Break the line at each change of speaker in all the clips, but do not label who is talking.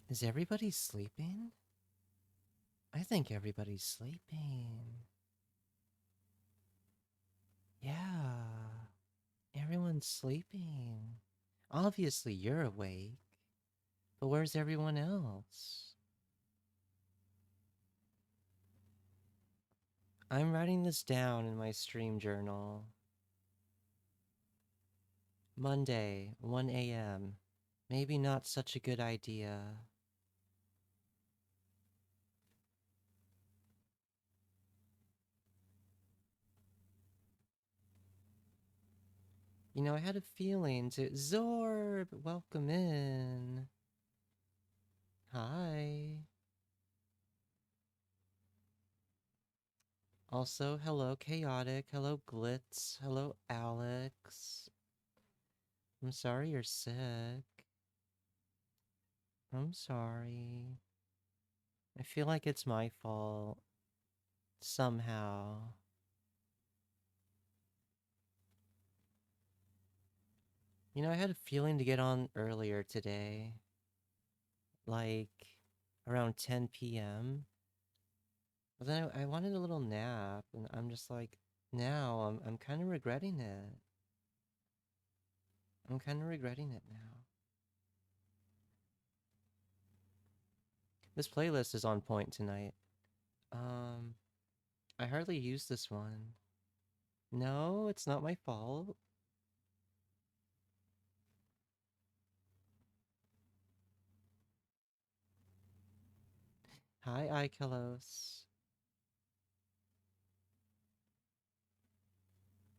Is everybody sleeping? I think everybody's sleeping. Yeah, everyone's sleeping. Obviously, you're awake. But where's everyone else? I'm writing this down in my stream journal. Monday, 1 a.m. Maybe not such a good idea. You know, I had a feeling to... Zorb, welcome in. Hi. Also, hello, Chaotic. Hello, Glitz. Hello, Alex. I'm sorry you're sick. I'm sorry. I feel like it's my fault. Somehow. You know, I had a feeling to get on earlier today. Like, around 10 p.m. But then I wanted a little nap, and I'm just like, now I'm kind of regretting it. I'm kind of regretting it now. This playlist is on point tonight. Um, I hardly use this one. No, it's not my fault. Hi, Ikelos.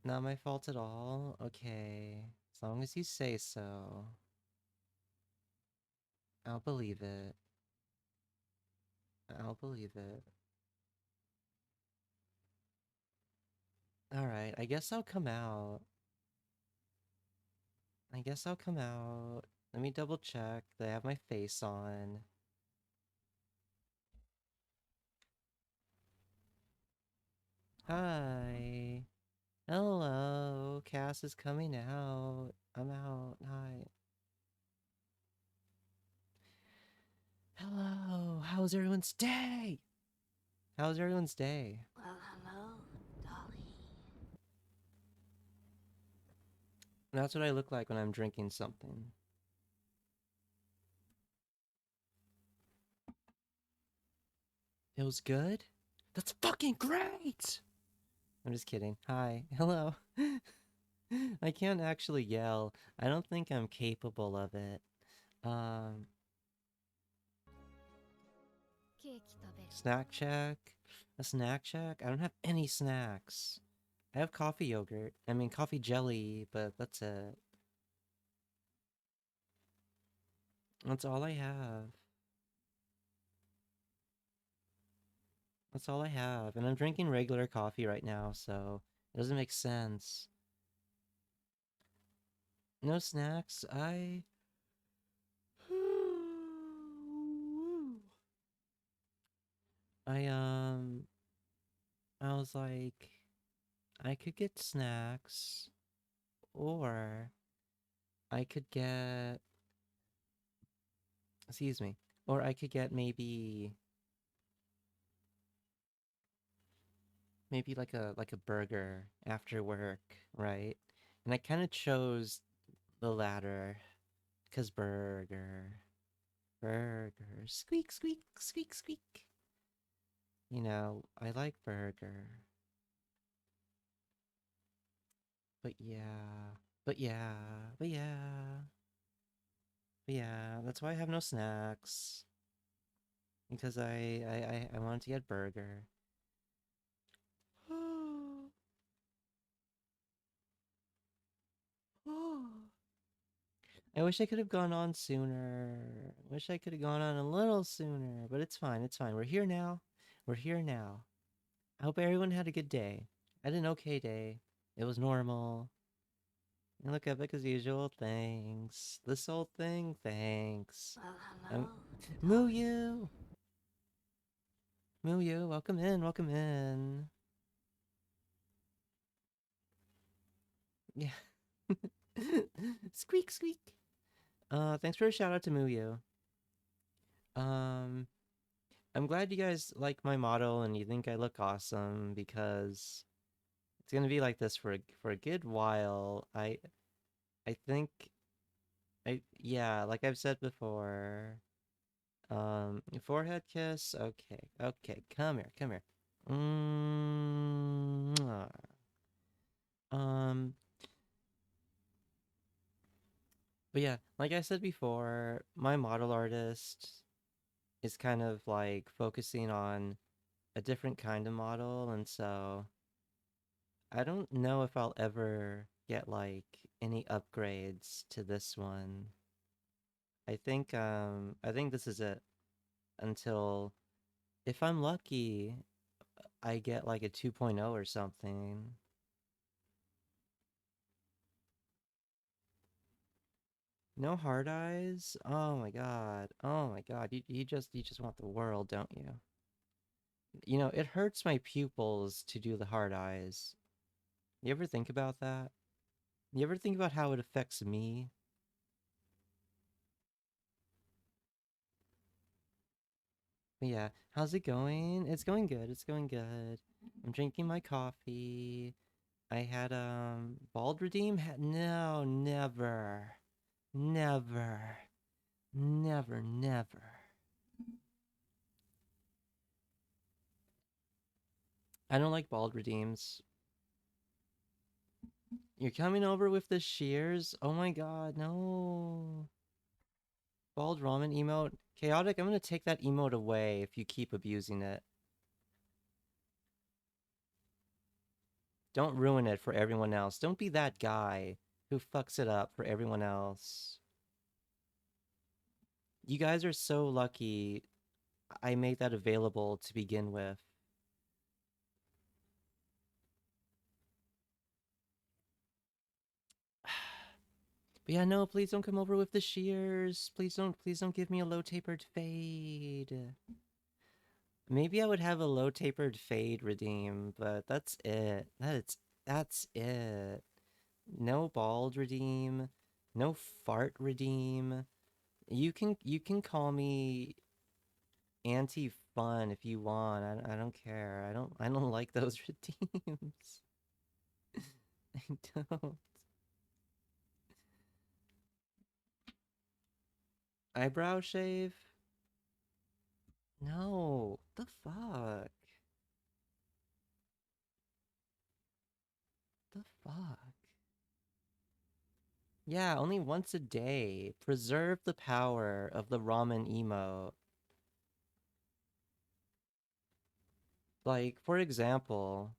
Not my fault at all? Okay. As long as you say so. I'll believe it. I'll believe it. Alright, I guess I'll come out. I guess I'll come out. Let me double check that I have my face on. Hi. Hello. Cass is coming out. I'm out. Hi. Hello. How's everyone's day? How's everyone's day?
Well, hello, Dolly.
That's what I look like when I'm drinking something. It was good? That's fucking great! I'm just kidding. Hi. Hello. I can't actually yell. I don't think I'm capable of it. Um, snack check? A snack check? I don't have any snacks. I have coffee yogurt. I mean, coffee jelly, but that's it. That's all I have. That's all I have. And I'm drinking regular coffee right now, so it doesn't make sense. No snacks. I, I was like, I could get snacks, or I could get, excuse me, or I could get maybe like a burger after work, right? And I kind of chose the latter, cause burger, squeak, squeak, squeak, squeak. You know, I like burger, but yeah, but yeah, but yeah, but yeah. That's why I have no snacks, because I wanted to get burger. I wish I could have gone on sooner. Wish I could have gone on a little sooner, but it's fine. It's fine. We're here now. We're here now. I hope everyone had a good day. I had an okay day. It was normal. You look epic as usual. Thanks. This old thing. Thanks.
Well,
I'm
hello, Dolly.
Muyu. Muyu. Welcome in. Welcome in. Yeah. Squeak squeak. Thanks for a shout out to Muyu. Um, I'm glad you guys like my model and you think I look awesome because it's gonna be like this for a good while. I think yeah, like I've said before. Forehead kiss. Okay, okay, come here, come here. Mwah. Um, but yeah, like I said before, my model artist is kind of like focusing on a different kind of model, and so I don't know if I'll ever get like any upgrades to this one. I think this is it until if I'm lucky, I get like a 2.0 or something. No hard eyes? Oh my god. Oh my god. You just want the world, don't you? You know, it hurts my pupils to do the hard eyes. You ever think about that? You ever think about how it affects me? But yeah, how's it going? It's going good. It's going good. I'm drinking my coffee. I had Bald Redeem? No, never. Never. Never, never. I don't like Bald Redeems. You're coming over with the shears? Oh my god, no. Bald ramen emote. Chaotic, I'm gonna take that emote away if you keep abusing it. Don't ruin it for everyone else. Don't be that guy who fucks it up for everyone else. You guys are so lucky I made that available to begin with. But yeah, no, please don't come over with the shears. Please don't give me a low tapered fade. Maybe I would have a low tapered fade redeem, but that's it. That's it. No bald redeem, no fart redeem. You can call me anti fun if you want. I don't care. I don't like those redeems. I don't. Eyebrow shave? No. The fuck? The fuck? Yeah, only once a day. Preserve the power of the ramen emote. Like, for example,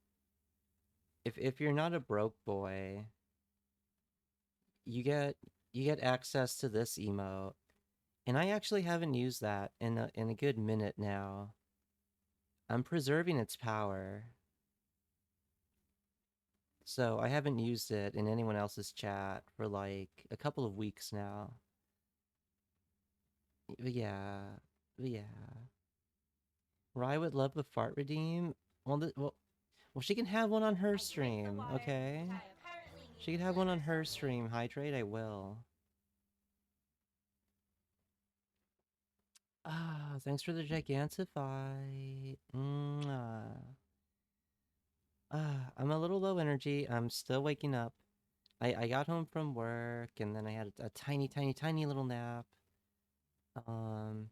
if you're not a broke boy, you get you get access to this emote. And I actually haven't used that in a good minute now. I'm preserving its power. So I haven't used it in anyone else's chat for like a couple of weeks now. But yeah. But yeah. Rye would love the fart redeem. Well, she can have one on her stream, okay? She can have one on her stream. Hydrate, I will. Ah, thanks for the Gigantify. I'm a little low energy. I'm still waking up. I got home from work and then I had a tiny, tiny, tiny little nap. Um,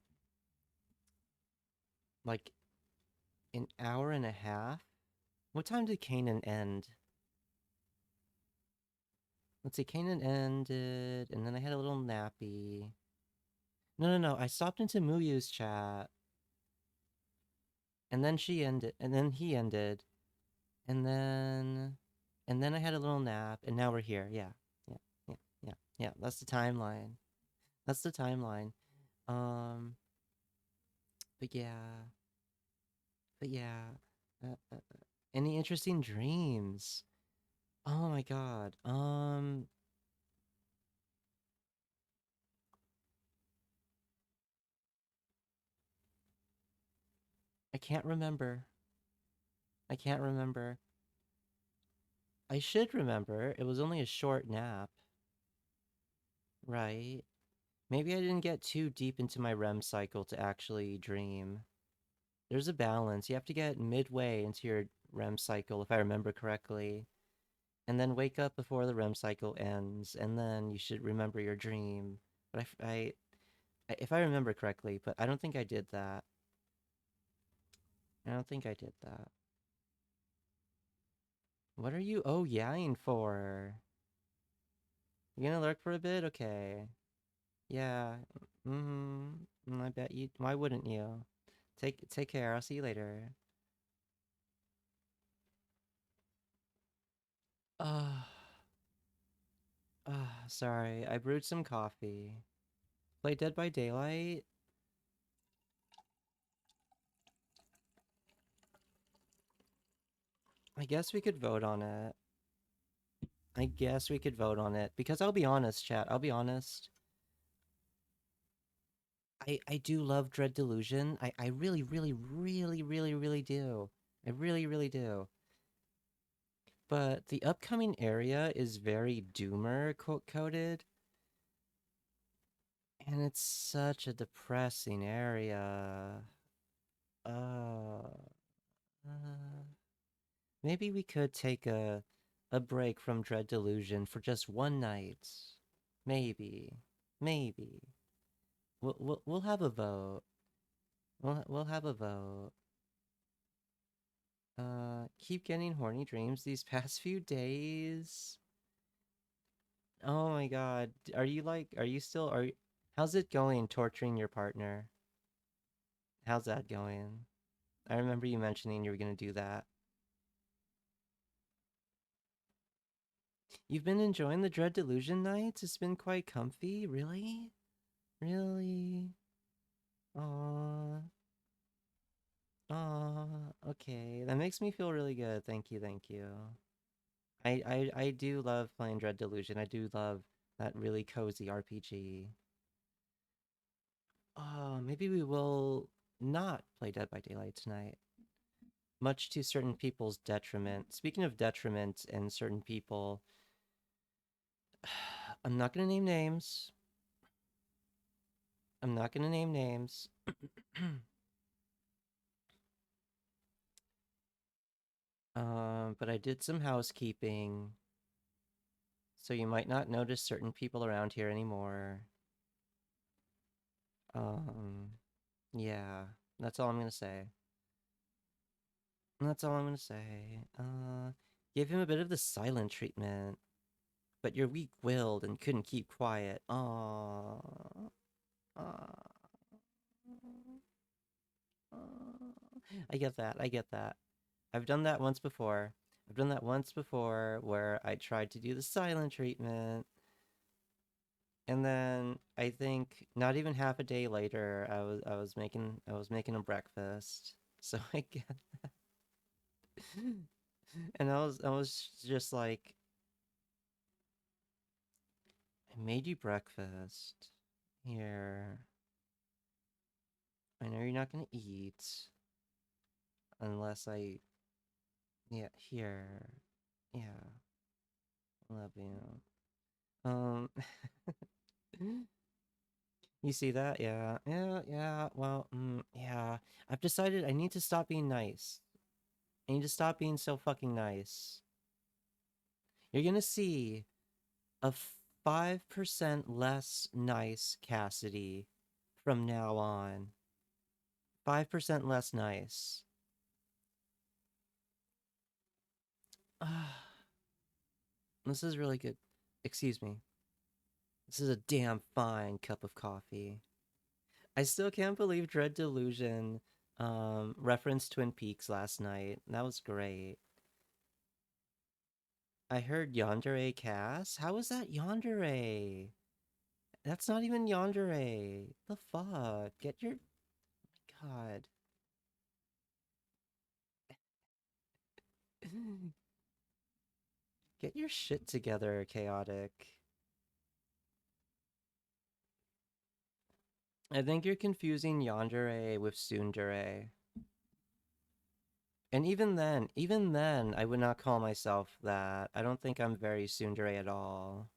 like an hour and a half. What time did Kanan end? Let's see, Kanan ended, and then I had a little nappy. No, no, no. I stopped into Muyu's chat, and then she ended, and then he ended, and then I had a little nap, and now we're here. Yeah, yeah, yeah, yeah, yeah. That's the timeline. That's the timeline. Um, but yeah, but yeah. Any interesting dreams? Oh my god. I can't remember. I can't remember. I should remember. It was only a short nap, right? Maybe I didn't get too deep into my REM cycle to actually dream. There's a balance. You have to get midway into your REM cycle, if I remember correctly, and then wake up before the REM cycle ends, and then you should remember your dream. But if I remember correctly, but I don't think I did that. I don't think I did that. What are you oh yaing for? You gonna lurk for a bit? Okay. Yeah. I bet you. Why wouldn't you? Take care. I'll see you later. Uh, sorry. I brewed some coffee. Play Dead by Daylight? I guess we could vote on it. I guess we could vote on it. Because I'll be honest, chat. I'll be honest. I do love Dread Delusion. I really, really, really, really, really do. I really, really do. But the upcoming area is very doomer coded. And it's such a depressing area. Uh, uh, maybe we could take a break from Dread Delusion for just one night. Maybe. Maybe. We'll have a vote. We'll have a vote. Keep getting horny dreams these past few days. Oh my god. Are you still how's it going torturing your partner? How's that going? I remember you mentioning you were gonna do that. You've been enjoying the Dread Delusion nights? It's been quite comfy, really? Really? Aww. Aww. Okay. That makes me feel really good. Thank you, thank you. I do love playing Dread Delusion. I do love that really cozy RPG. Maybe we will not play Dead by Daylight tonight. Much to certain people's detriment. Speaking of detriment and certain people, I'm not gonna name names. I'm not gonna name names. But I did some housekeeping, so you might not notice certain people around here anymore. Um, yeah, that's all I'm gonna say. That's all I'm gonna say. Give him a bit of the silent treatment, but you're weak-willed and couldn't keep quiet. Aww. Aww. I get that. I get that. I've done that once before. I've done that once before where I tried to do the silent treatment. And then I think not even half a day later, I was making a breakfast. So I get, and I was just like, I made you breakfast. Here, I know you're not gonna eat unless I, yeah, here, yeah, love you. Um, you see that? Yeah, yeah, yeah. Well, yeah. I've decided I need to stop being nice. I need to stop being so fucking nice. You're gonna see a 5% less nice Cassidy from now on. 5% less nice. This is really good. Excuse me. This is a damn fine cup of coffee. I still can't believe Dread Delusion referenced Twin Peaks last night. That was great. I heard Yandere Cass. How is that Yandere? That's not even Yandere. The fuck? Get your God. Get your shit together, chaotic. I think you're confusing Yandere with Tsundere. And even then, I would not call myself that. I don't think I'm very Tsundere at all.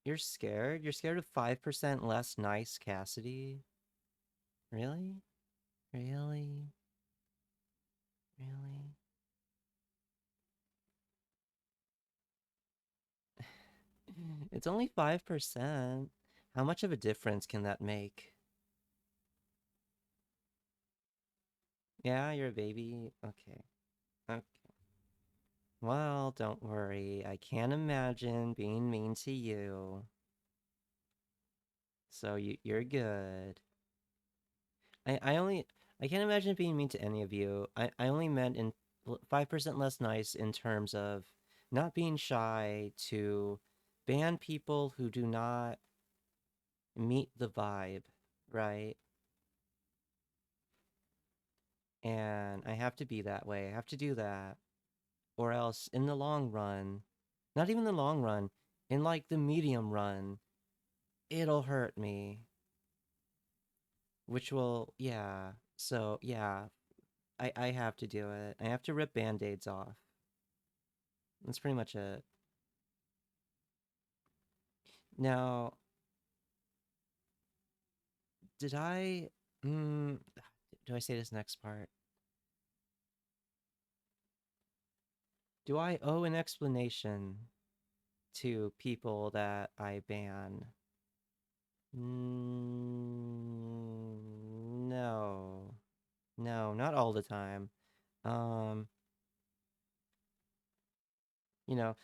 You're scared? You're scared of 5% less nice Cassidy? Really? Really? Really? It's only 5%. How much of a difference can that make? Yeah, you're a baby. Okay. Okay. Well, don't worry. I can't imagine being mean to you. So you're good. I only I can't imagine being mean to any of you. I only meant in 5% less nice in terms of not being shy to ban people who do not meet the vibe, right? And I have to be that way. I have to do that. Or else in the long run, not even the long run, in like the medium run, it'll hurt me, which will, yeah. So, yeah, I have to do it. I have to rip band-aids off. That's pretty much it. Now, did I, mm, do I say this next part? Do I owe an explanation to people that I ban? No. No, not all the time. Um,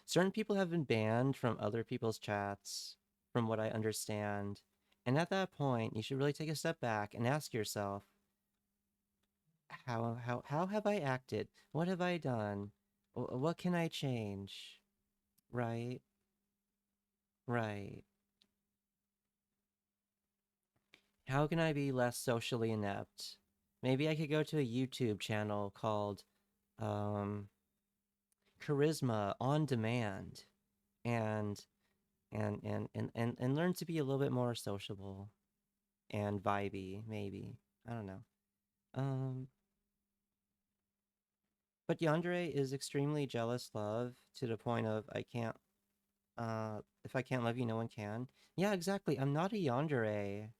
certain people have been banned from other people's chats, from what I understand. And at that point, you should really take a step back and ask yourself, how have I acted? What have I done? What can I change? Right? Right. How can I be less socially inept? Maybe I could go to a YouTube channel called um, Charisma on Demand and and learn to be a little bit more sociable and vibey, maybe. I don't know. Um, but Yandere is extremely jealous love to the point of I can't if I can't love you, no one can. Yeah, exactly. I'm not a yandere.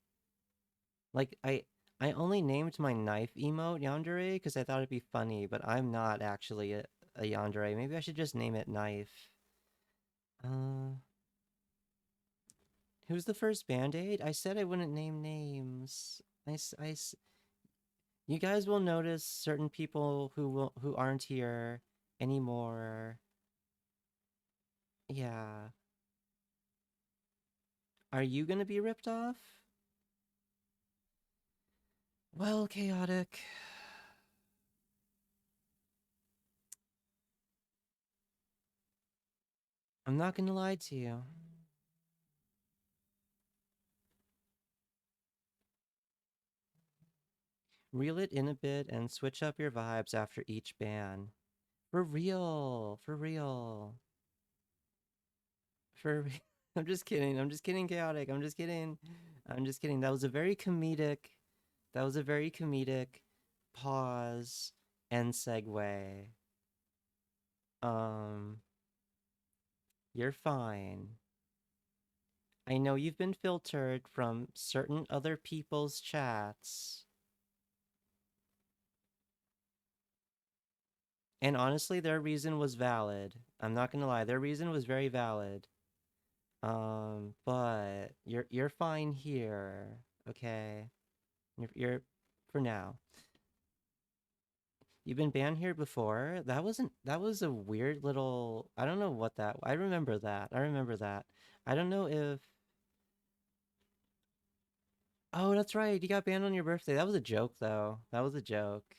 Like I only named my knife emote yandere because I thought it'd be funny, but I'm not actually a yandere. Maybe I should just name it knife. Uh, who's the first band-aid? I said I wouldn't name names. You guys will notice certain people who aren't here anymore. Yeah. Are you gonna be ripped off? Well, chaotic. I'm not gonna lie to you. Reel it in a bit and switch up your vibes after each ban. For real. For real. For real. I'm just kidding. I'm just kidding, chaotic. I'm just kidding. I'm just kidding. That was a very comedic pause and segue. Um, you're fine. I know you've been filtered from certain other people's chats. And honestly, their reason was valid. I'm not gonna lie, their reason was very valid. But you're fine here, okay? You're for now. You've been banned here before. That was a weird little I don't know what that I remember that. I remember that. I don't know if Oh, that's right. You got banned on your birthday. That was a joke though. That was a joke.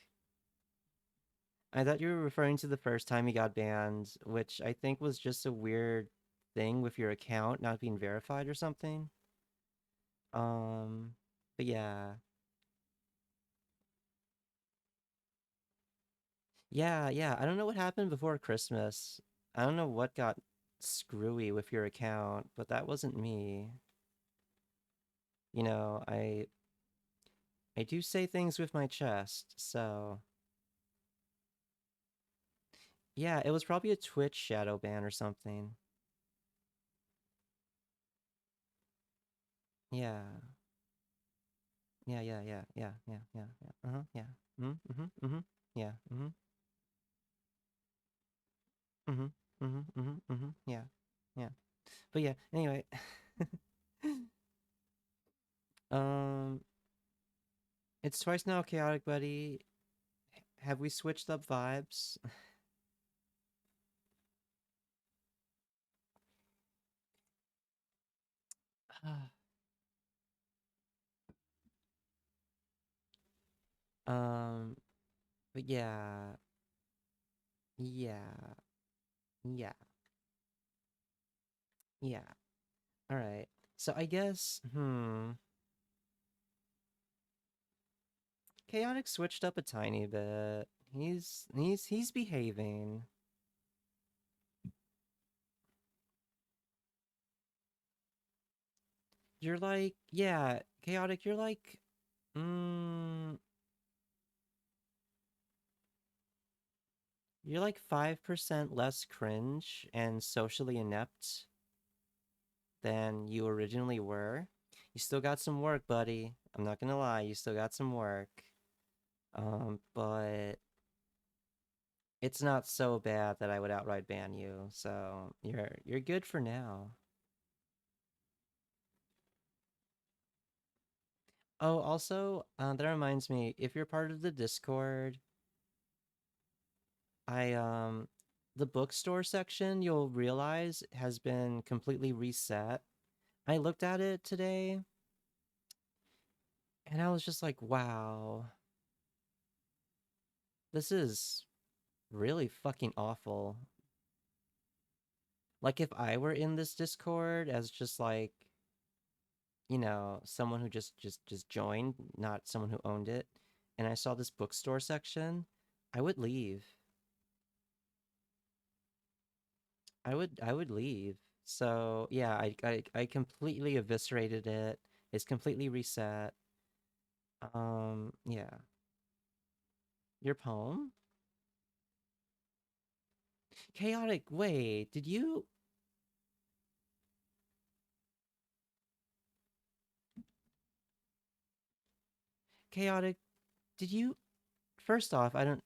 I thought you were referring to the first time you got banned, which I think was just a weird thing with your account not being verified or something. Um, but yeah. Yeah, yeah. I don't know what happened before Christmas. I don't know what got screwy with your account, but that wasn't me. You know, I do say things with my chest, so yeah, it was probably a Twitch shadow ban or something. Yeah. Yeah, yeah, yeah, yeah, yeah, yeah, yeah. Uh-huh, yeah. Mm-hmm, mm-hmm, mm-hmm. Yeah. Mm-hmm. Mm-hmm. Mm-hmm. Mm-hmm. Mm-hmm. Yeah. Yeah. But yeah, anyway. um it's twice now, chaotic buddy. Have we switched up vibes? um but yeah. Yeah. Yeah. Yeah. All right. So I guess chaotic switched up a tiny bit. He's behaving. You're like, yeah, chaotic, you're like mm, you're like 5% less cringe and socially inept than you originally were. You still got some work, buddy. I'm not gonna lie, you still got some work. But it's not so bad that I would outright ban you. So you're good for now. Oh, also, that reminds me, if you're part of the Discord, I the bookstore section you'll realize has been completely reset. I looked at it today and I was just like, wow, this is really fucking awful. Like if I were in this Discord as just like, someone who just joined, not someone who owned it, and I saw this bookstore section, I would leave. I would leave. So yeah, I completely eviscerated it. It's completely reset. Yeah. Your poem? Chaotic, wait, did you chaotic, did you first off, I don't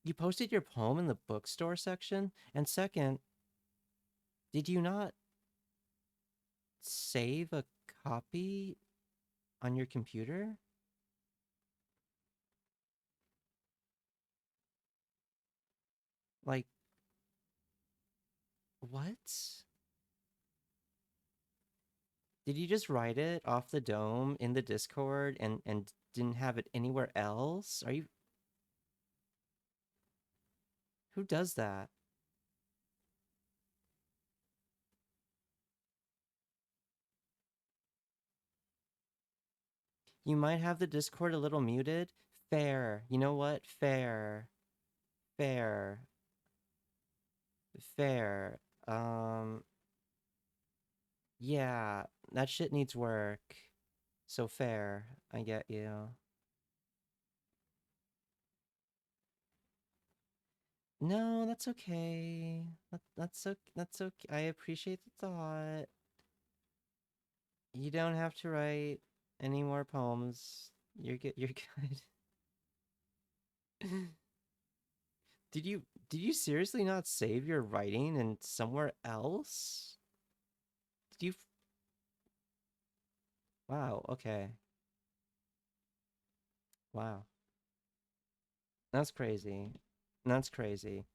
you posted your poem in the bookstore section? And second, did you not save a copy on your computer? Like, what? Did you just write it off the dome in the Discord and didn't have it anywhere else? Are you Who does that? You might have the Discord a little muted. Fair. You know what? Fair. Fair. Fair. Um, yeah, that shit needs work. So fair. I get you. No, that's okay. That's okay. I appreciate the thought. You don't have to write any more poems. You're good. You're good. Did you did you seriously not save your writing in somewhere else? Did you? Wow. Okay. Wow. That's crazy. That's crazy.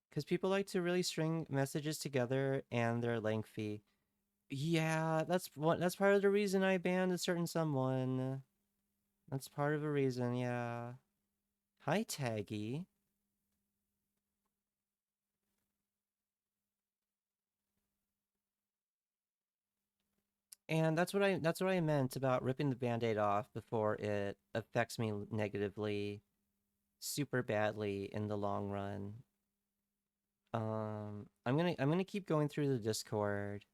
Because people like to really string messages together and they're lengthy. Yeah, that's part of the reason I banned a certain someone. That's part of a reason, yeah. Hi, Taggy. And that's what I meant about ripping the band-aid off before it affects me negatively, super badly in the long run. I'm gonna keep going through the Discord,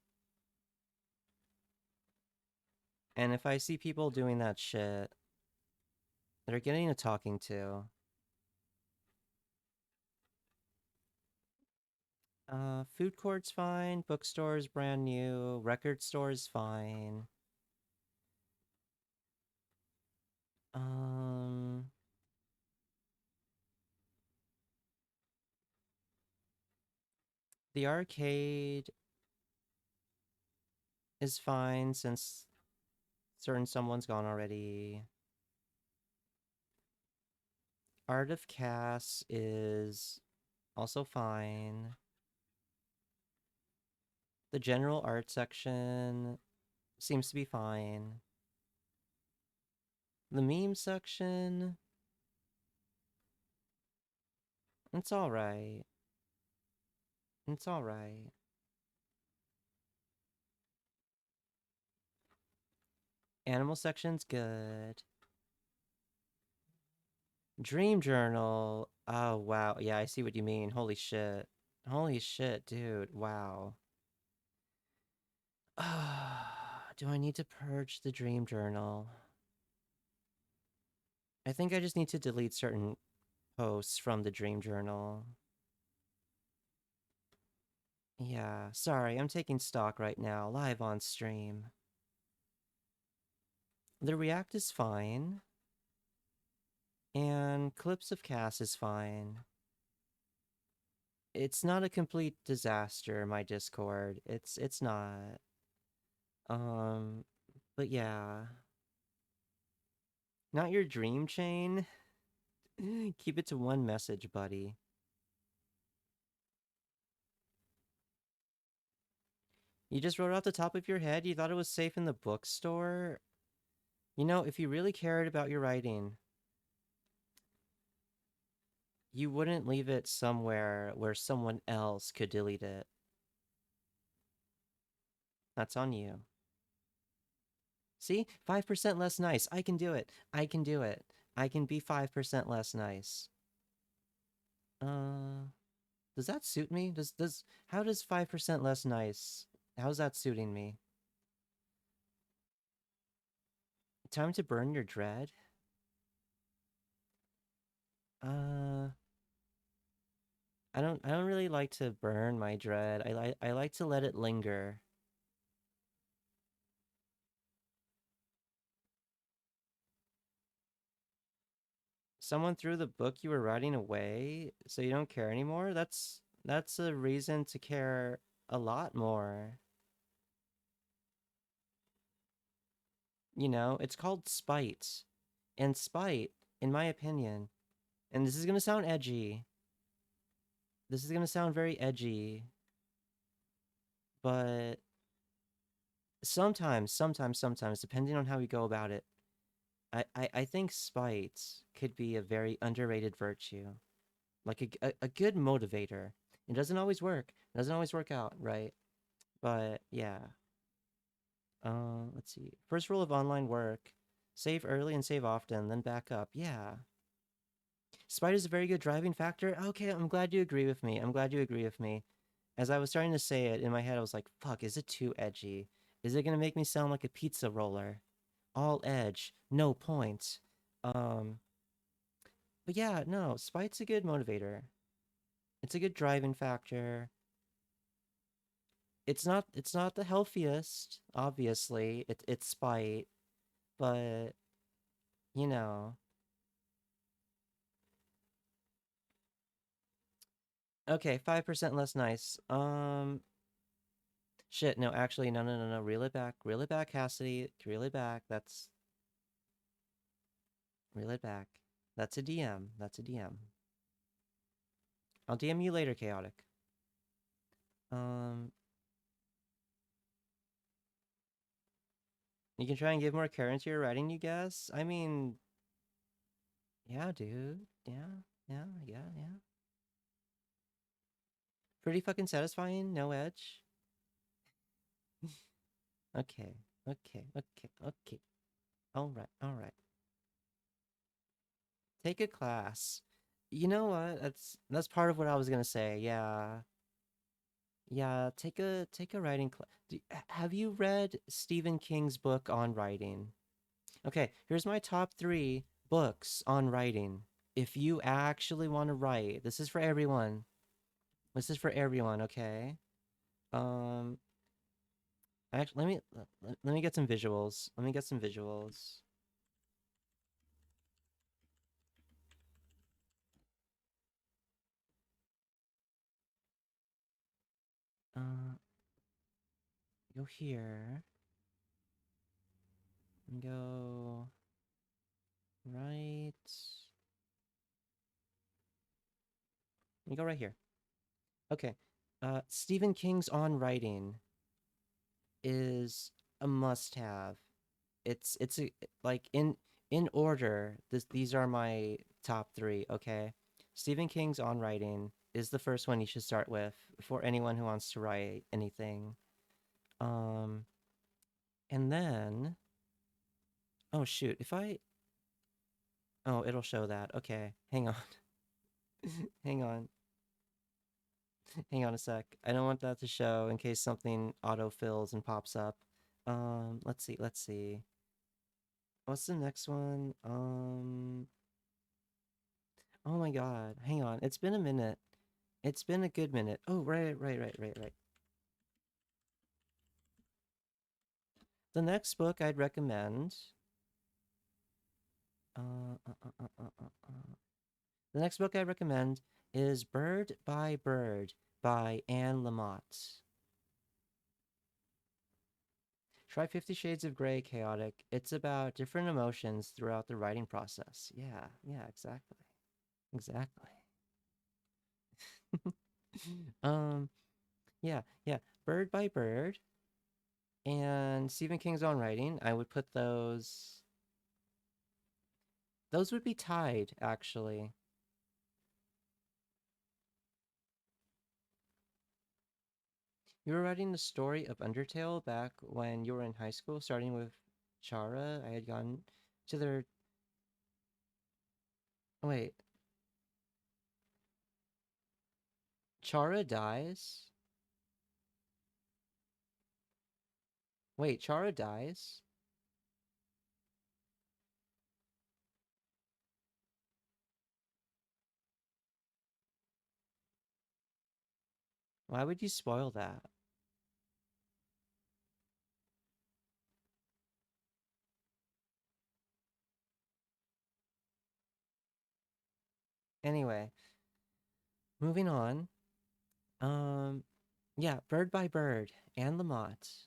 and if I see people doing that shit, they're getting a talking to. Food court's fine. Bookstore's brand new. Record store's fine. Um, the arcade is fine since certain someone's gone already. Art of Cass is also fine. The general art section seems to be fine. The meme section, it's alright. It's alright. Animal section's good. Dream journal. Oh, wow. Yeah, I see what you mean. Holy shit. Holy shit, dude. Wow. Do I need to purge the dream journal? I think I just need to delete certain posts from the dream journal. Yeah, sorry, I'm taking stock right now, live on stream. The React is fine, and Clips of Cass is fine. It's not a complete disaster, my Discord. It's not. Um, but yeah. Not your dream chain. Keep it to one message, buddy. You just wrote off the top of your head? You thought it was safe in the bookstore? You know, if you really cared about your writing, you wouldn't leave it somewhere where someone else could delete it. That's on you. See? 5% less nice. I can do it. I can do it. I can be 5% less nice. Uh, does that suit me? How does 5% less nice? How's that suiting me? Time to burn your dread? Uh, I don't really like to burn my dread. I like to let it linger. Someone threw the book you were writing away, so you don't care anymore? That's a reason to care a lot more. You know, it's called spite. And spite, in my opinion, and this is gonna sound edgy. This is gonna sound very edgy, but sometimes, depending on how we go about it, I think spite could be a very underrated virtue. Like a good motivator. It doesn't always work. It doesn't always work out, right? But yeah. Let's see. First rule of online work: save early and save often, then back up. Yeah. Spite is a very good driving factor. Okay, I'm glad you agree with me. I'm glad you agree with me. As I was starting to say it in my head, I was like, fuck, is it too edgy? Is it gonna make me sound like a pizza roller? All edge, no point. Um, but yeah, no, spite's a good motivator. It's a good driving factor. It's not the healthiest, obviously. It's spite, but you know. Okay, 5% less nice. Shit, no, actually, no. Reel it back. Reel it back, Cassidy. Reel it back. Reel it back. That's a DM. That's a DM. I'll DM you later, Chaotic. Um, you can try and give more care into your writing, you guess? I mean, yeah, dude. Yeah. Pretty fucking satisfying, no edge. Okay. All right. Take a class. You know what? That's part of what I was gonna say. Yeah. Yeah, take a writing class. Have you read Stephen King's book on writing? Okay, here's my top 3 books on writing. If you actually want to write, this is for everyone. This is for everyone, okay? Um, actually, let me get some visuals. Let me get some visuals. Uh, go here and go right. You go right here. Okay. Stephen King's On Writing is a must-have. It's a, like in order. These are my top three. Okay. Stephen King's On Writing is the first one you should start with for anyone who wants to write anything. Um, and then oh shoot, if I oh it'll show that. Okay, hang on, hang on, hang on a sec. I don't want that to show in case something autofills and pops up. Let's see, let's see. What's the next one? Oh my God, hang on. It's been a minute. It's been a good minute. Oh, right. The next book I'd recommend. Uh, uh, uh, uh, uh, uh, uh. The next book I recommend is Bird by Bird by Anne Lamott. Try 50 Shades of Grey Chaotic. It's about different emotions throughout the writing process. Yeah, exactly. Exactly. um, yeah. Bird by Bird and Stephen King's own writing. I would put those would be tied, actually. You were writing the story of Undertale back when you were in high school, starting with Chara. I had gone to their. Wait, Chara dies? Wait, Chara dies? Why would you spoil that? Anyway, moving on. Um, yeah, Bird by Bird and Lamont.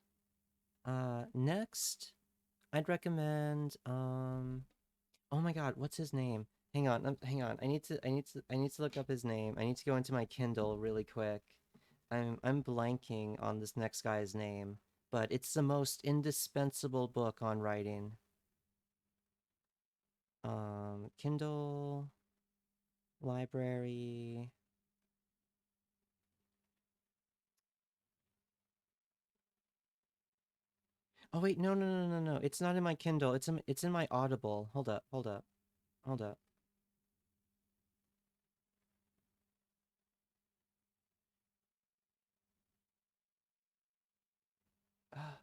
Next, I'd recommend. Oh my God, what's his name? Hang on. I need to look up his name. I need to go into my Kindle really quick. I'm blanking on this next guy's name, but it's the most indispensable book on writing. Kindle library. Oh wait, no. It's not in my Kindle. It's in my Audible. Hold up. Ah,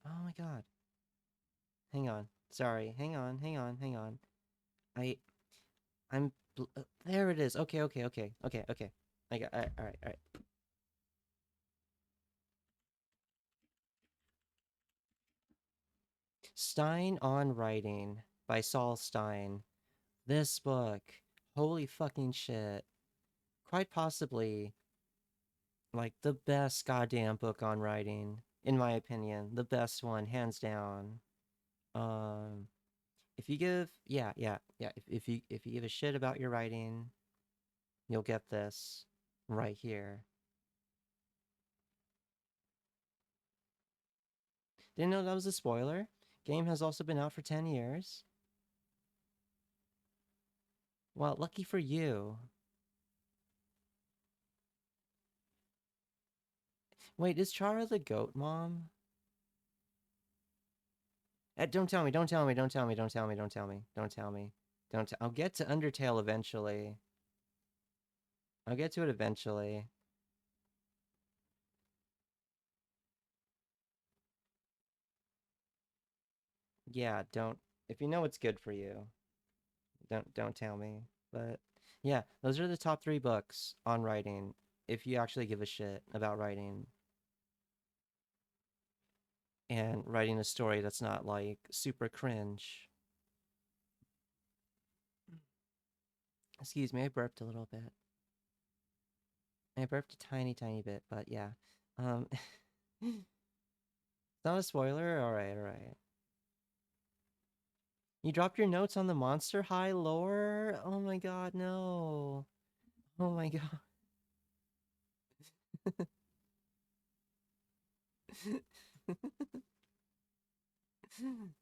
oh my God. Hang on. Sorry. Hang on. I there it is. Okay. I got all right. Stein on Writing by Saul Stein. This book, holy fucking shit. Quite possibly like the best goddamn book on writing, in my opinion. The best one, hands down. Um, if you give, yeah. If you give a shit about your writing, you'll get this right here. Didn't know that was a spoiler. Game has also been out for 10 years. Well, lucky for you. Wait, is Chara the goat mom? Don't tell me, don't tell me, don't tell me, don't tell me, don't tell me, don't tell me. Don't. I'll get to Undertale eventually. I'll get to it eventually. Yeah, don't. If you know what's good for you, don't tell me. But Yeah, those are the top three books on writing, if you actually give a shit about writing and writing a story that's not like super cringe. Excuse me, I burped a little bit. I burped a tiny, tiny bit, but yeah. Um, it's not a spoiler. All right, all right. You dropped your notes on the Monster High lore? Oh my god, no. Oh my god.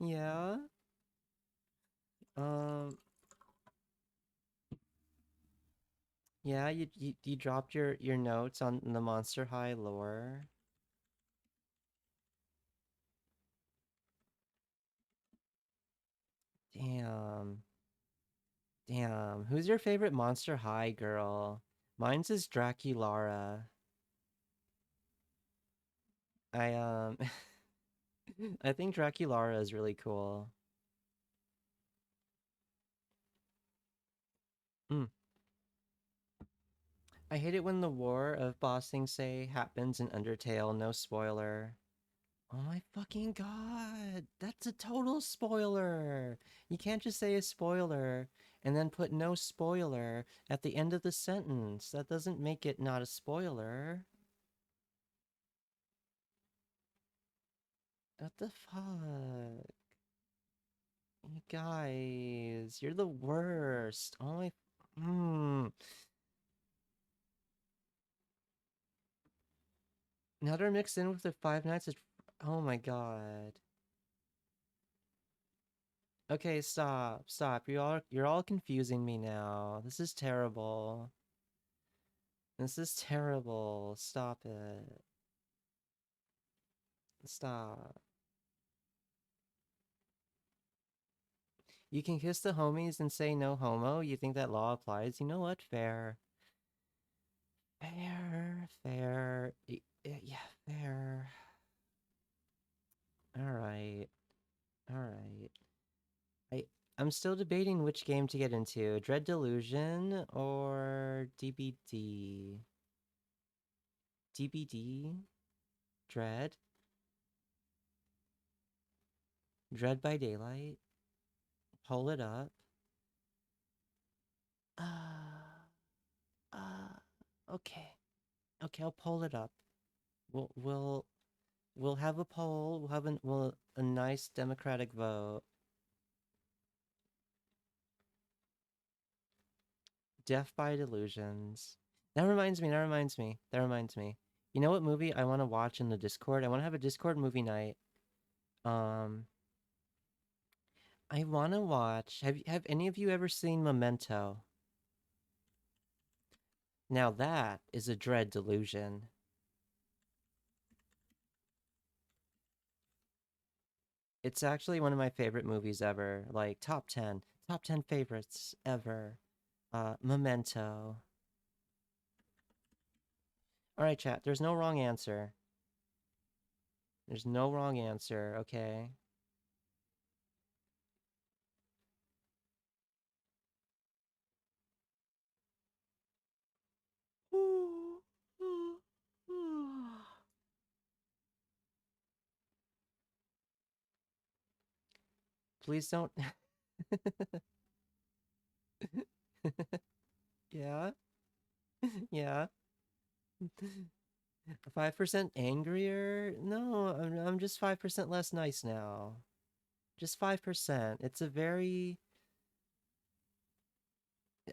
Yeah. Um, yeah, you dropped your notes on the Monster High lore. Damn. Damn. Who's your favorite Monster High girl? Mine's is Draculara. I I think Draculara is really cool. Mm. I hate it when the war of Bossing Say happens in Undertale, no spoiler. Oh my fucking god. That's a total spoiler. You can't just say a spoiler and then put no spoiler at the end of the sentence. That doesn't make it not a spoiler. What the fuck? You guys, you're the worst. Oh my. Hmm. Now they're mixed in with the Five Nights at. Oh my god. Okay, stop, stop. You're all confusing me now. This is terrible. This is terrible. Stop it. Stop. You can kiss the homies and say no homo. You think that law applies? You know what? Fair. Fair. Fair. Yeah, fair. All right. All right. I I'm still debating which game to get into. Dread Delusion or DBD? DBD? Dread? Dread by Daylight? Pull it up. Uh, okay. Okay, I'll pull it up. We'll we'll we'll have a poll. We'll a nice democratic vote. Death by Delusions. That reminds me. That reminds me. That reminds me. You know what movie I want to watch in the Discord? I want to have a Discord movie night. Um, I want to watch. Have any of you ever seen Memento? Now that is a Dread Delusion. It's actually one of my favorite movies ever. Like top 10 favorites ever. Memento. All right, chat. There's no wrong answer. There's no wrong answer, okay? Please don't. Yeah, yeah. 5% angrier? No, I'm just 5% less nice now. Just 5%.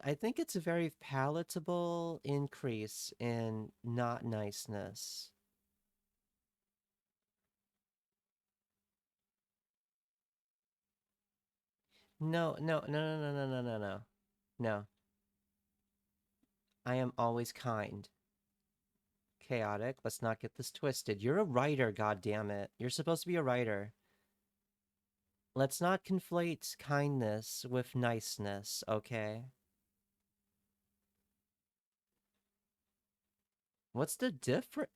I think it's a very palatable increase in not niceness. No, no, no, no, no, no, no, no, no. No, I am always kind. Chaotic. Let's not get this twisted. You're a writer, God damn it. You're supposed to be a writer. Let's not conflate kindness with niceness, okay? What's the difference?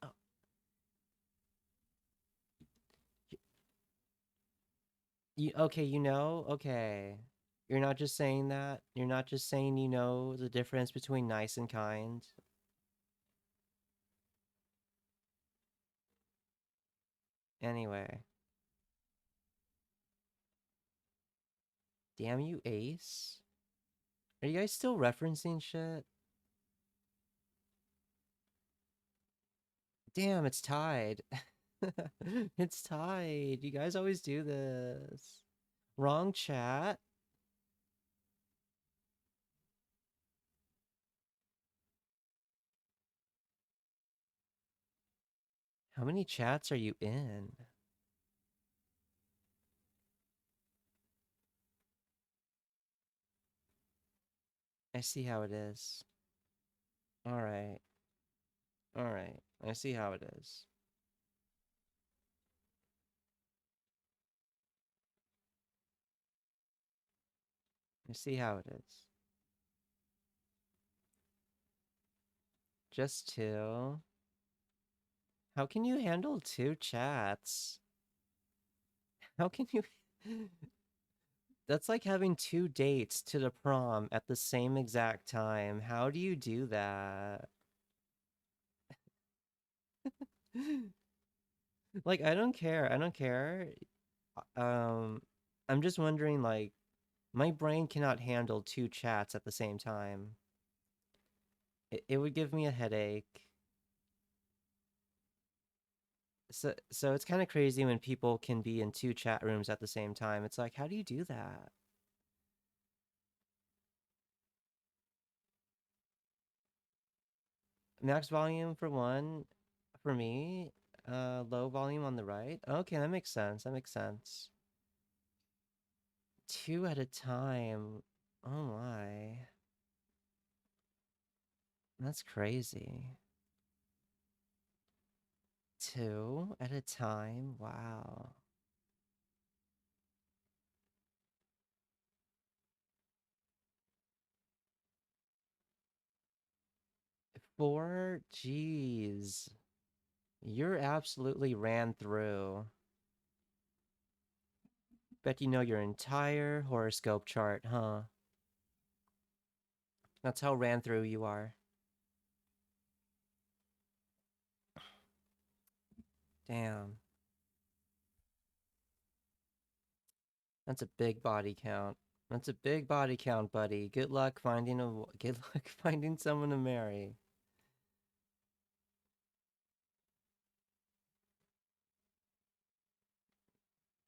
Okay, you know? Okay. You're not just saying that? You're not just saying you know the difference between nice and kind? Anyway. Damn you, Ace. Are you guys still referencing shit? Damn, it's tied. It's tied. You guys always do this. Wrong chat. How many chats are you in? I see how it is. All right. All right. I see how it is. I see how it is. Just two. How can you handle two chats? How can you? That's like having two dates to the prom at the same exact time. How do you do that? Like, I don't care. I don't care. Um, I'm just wondering, like, my brain cannot handle two chats at the same time. It would give me a headache. So it's kind of crazy when people can be in two chat rooms at the same time. It's like, how do you do that? Max volume for one, for me, low volume on the right. Okay, that makes sense. That makes sense. Two at a time. Oh my. That's crazy. Two at a time. Wow. Four? Jeez. You're absolutely ran through. Bet you know your entire horoscope chart, huh? That's how ran through you are. Damn. That's a big body count. That's a big body count, buddy. Good luck finding good luck finding someone to marry.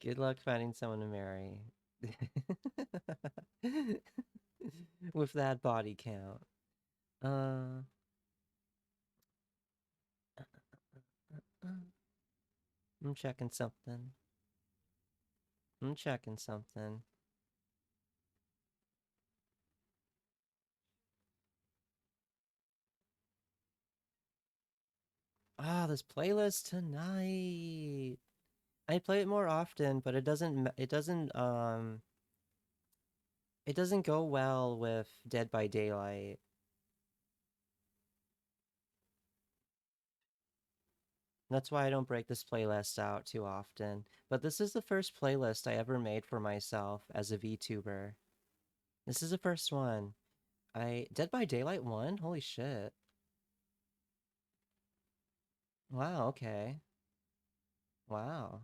Good luck finding someone to marry. With that body count. Uh, I'm checking something. I'm checking something. Ah, this playlist tonight. I play it more often, but it doesn't go well with Dead by Daylight. That's why I don't break this playlist out too often. But this is the first playlist I ever made for myself as a VTuber. This is the first one. Dead by Daylight 1? Holy shit. Wow, okay. Wow.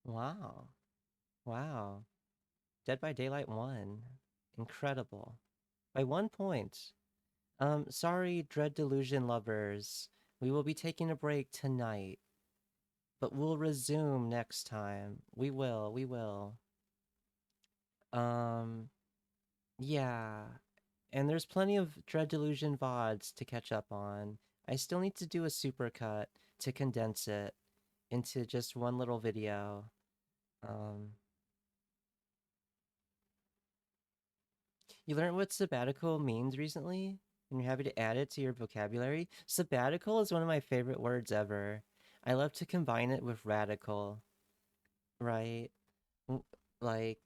Wow. Wow. Dead by Daylight 1. Incredible. By 1 point. Sorry, Dread Delusion lovers. We will be taking a break tonight, but we'll resume next time. We will. Um, yeah. And there's plenty of Dread Delusion VODs to catch up on. I still need to do a supercut to condense it into just one little video. Um, you learned what sabbatical means recently? And you're happy to add it to your vocabulary? Sabbatical is one of my favorite words ever. I love to combine it with radical, right? W- Like,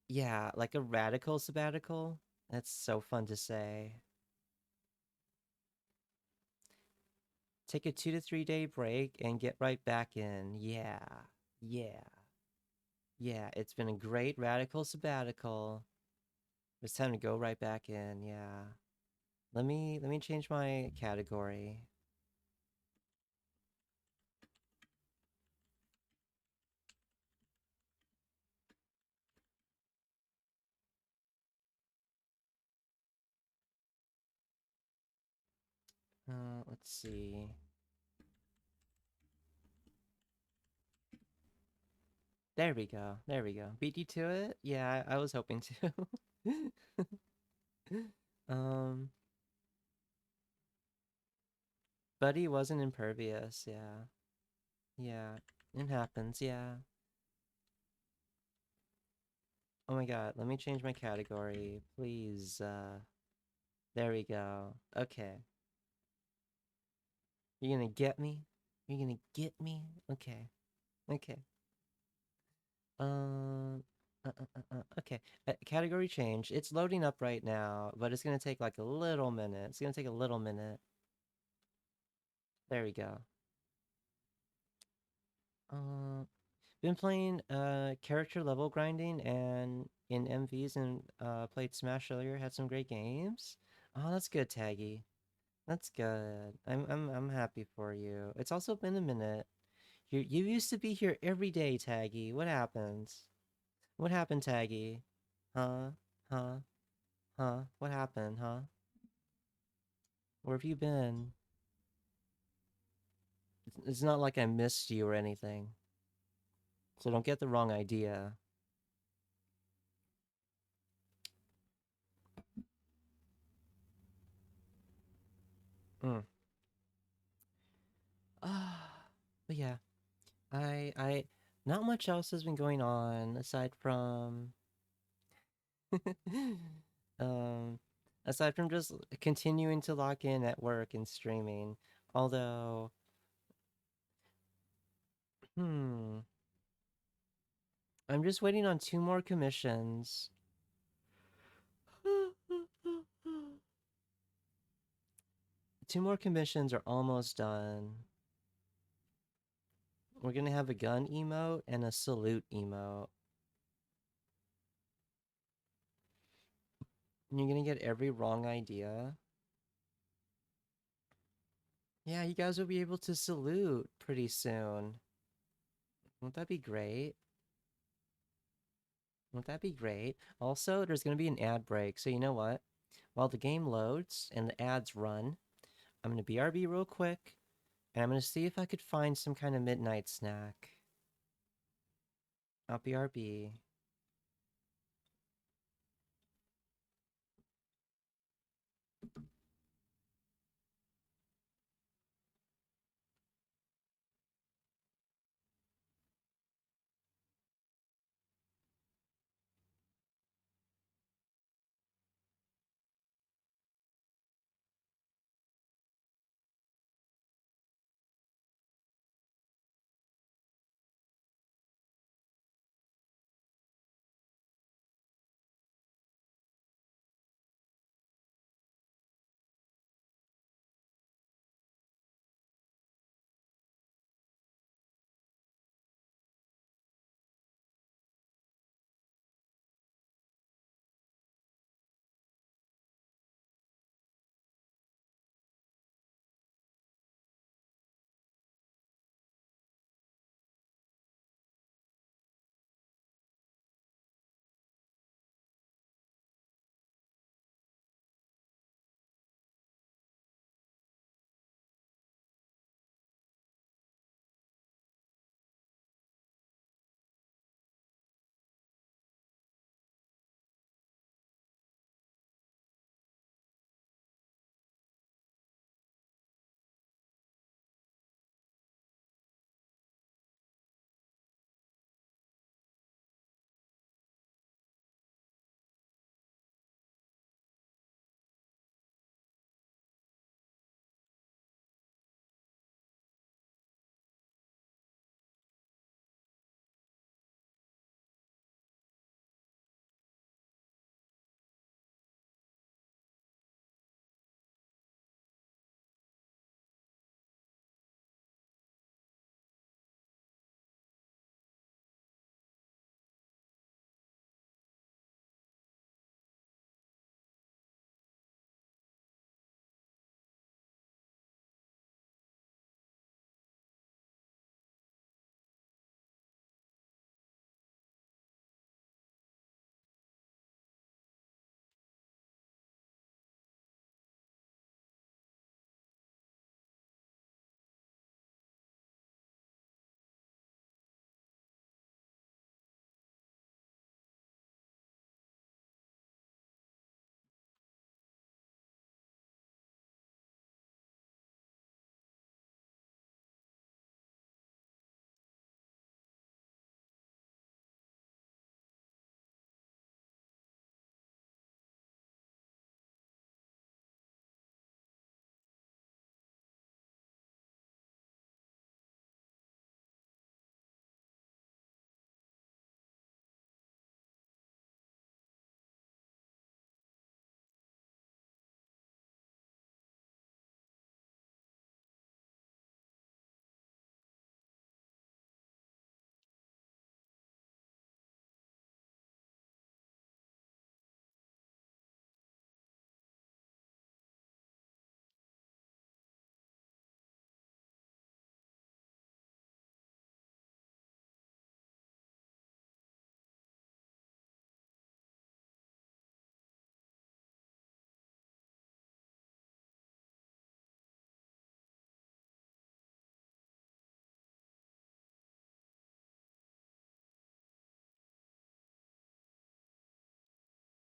yeah, like a radical sabbatical. That's so fun to say. Take a 2 to 3 day break and get right back in. Yeah, yeah, yeah. It's been a great radical sabbatical. It's time to go right back in. Yeah. Let me change my category. Let's see. There we go. There we go. Beat you to it? Yeah, I was hoping to. um, Buddy wasn't impervious. Yeah. Yeah. It happens. Yeah. Oh my god. Let me change my category. Please. There we go. Okay. You're gonna get me? You're gonna get me? Okay. Okay. Um, okay. Category change. It's loading up right now, but it's gonna take like a little minute. It's gonna take a little minute. There we go. Uh, been playing character level grinding and in MVs and played Smash earlier. Had some great games. Oh, that's good, Taggy. That's good. I'm happy for you. It's also been a minute. You used to be here every day, Taggy. What happens? What happened, Taggy? Huh? Huh? Huh? What happened, huh? Where have you been? It's not like I missed you or anything. So don't get the wrong idea. Mm. Ah, but yeah, I, not much else has been going on aside from, um, aside from just continuing to log in at work and streaming. Although, hmm, I'm just waiting on two more commissions. Two more commissions are almost done. We're gonna have a gun emote and a salute emote. And you're gonna get every wrong idea. Yeah, you guys will be able to salute pretty soon. Won't that be great? Won't that be great? Also, there's gonna be an ad break, so you know what? While the game loads and the ads run, I'm gonna BRB real quick, and I'm gonna see if I could find some kind of midnight snack. I'll BRB.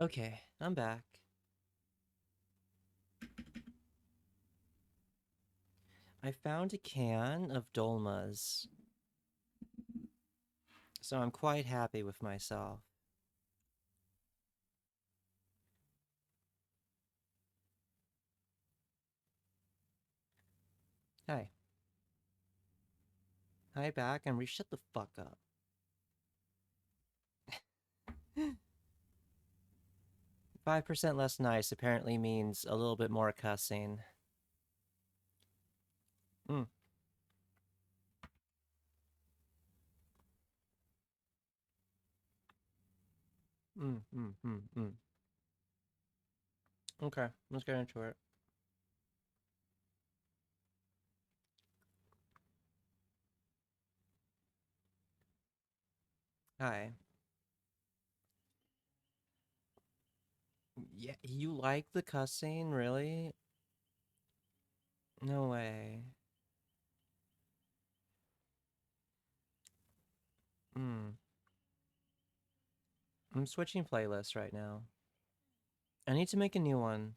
Okay, I'm back. I found a can of dolmas, so I'm quite happy with myself. Hi. Hi back, and shut the fuck up. 5% less nice apparently means a little bit more cussing. Mm, mm. Okay, let's get into it. Hi. Yeah, you like the cussing, really? No way. Mm. I'm switching playlists right now. I need to make a new one.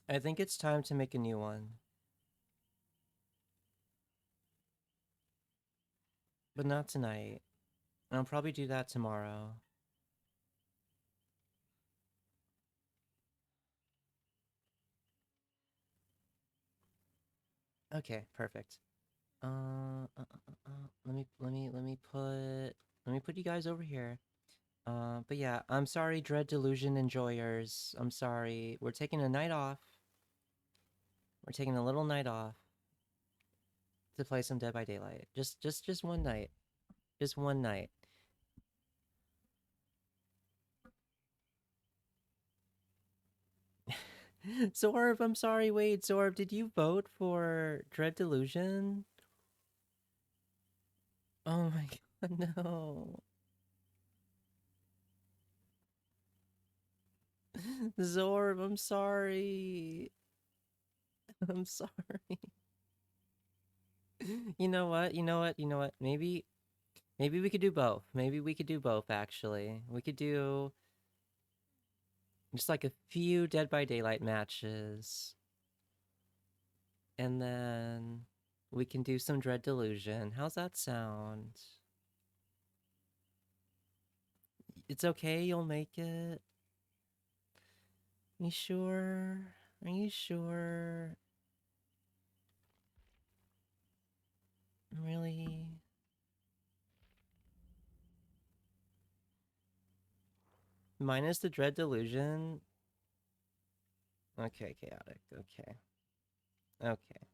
I think it's time to make a new one. But not tonight. I'll probably do that tomorrow. Okay, perfect. Let me put you guys over here. But yeah, I'm sorry, Dread Delusion enjoyers. I'm sorry. We're taking a night off. We're taking a little night off to play some Dead by Daylight. Just one night. Just one night. Zorb, I'm sorry. Wait, Zorb, did you vote for Dread Delusion? Oh my god, no. Zorb, I'm sorry. I'm sorry. You know what? You know what? You know what? Maybe we could do both. Maybe we could do both actually. We could do just like a few Dead by Daylight matches and then we can do some Dread Delusion. How's that sound? It's okay, you'll make it. You sure? Are you sure? Really? Minus the Dread Delusion? Okay, chaotic. Okay. Okay.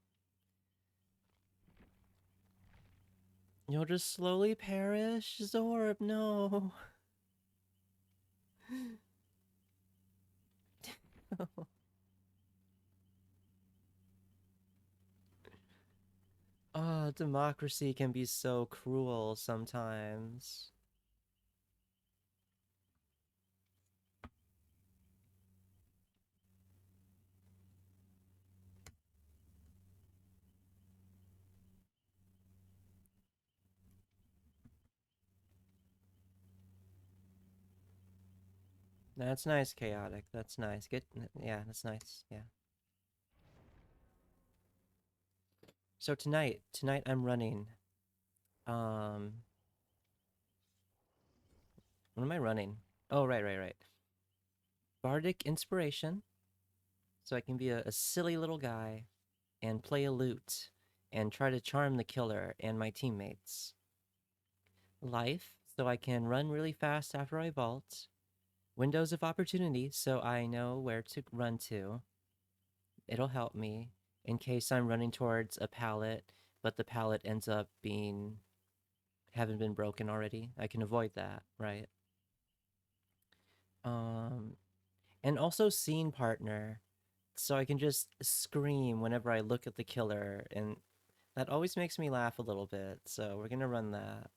You'll just slowly perish? Zorb, no. Oh, democracy can be so cruel sometimes. That's nice, chaotic. That's nice. Yeah, that's nice. Yeah. So tonight I'm running. Um, what am I running? Oh, right. Bardic Inspiration, so I can be a silly little guy and play a lute and try to charm the killer and my teammates. Life, so I can run really fast after I vault. Windows of opportunity, so I know where to run to. It'll help me in case I'm running towards a pallet, but the pallet ends up being haven't been broken already. I can avoid that, right? Um, and also scene partner, so I can just scream whenever I look at the killer, and that always makes me laugh a little bit. So we're gonna run that.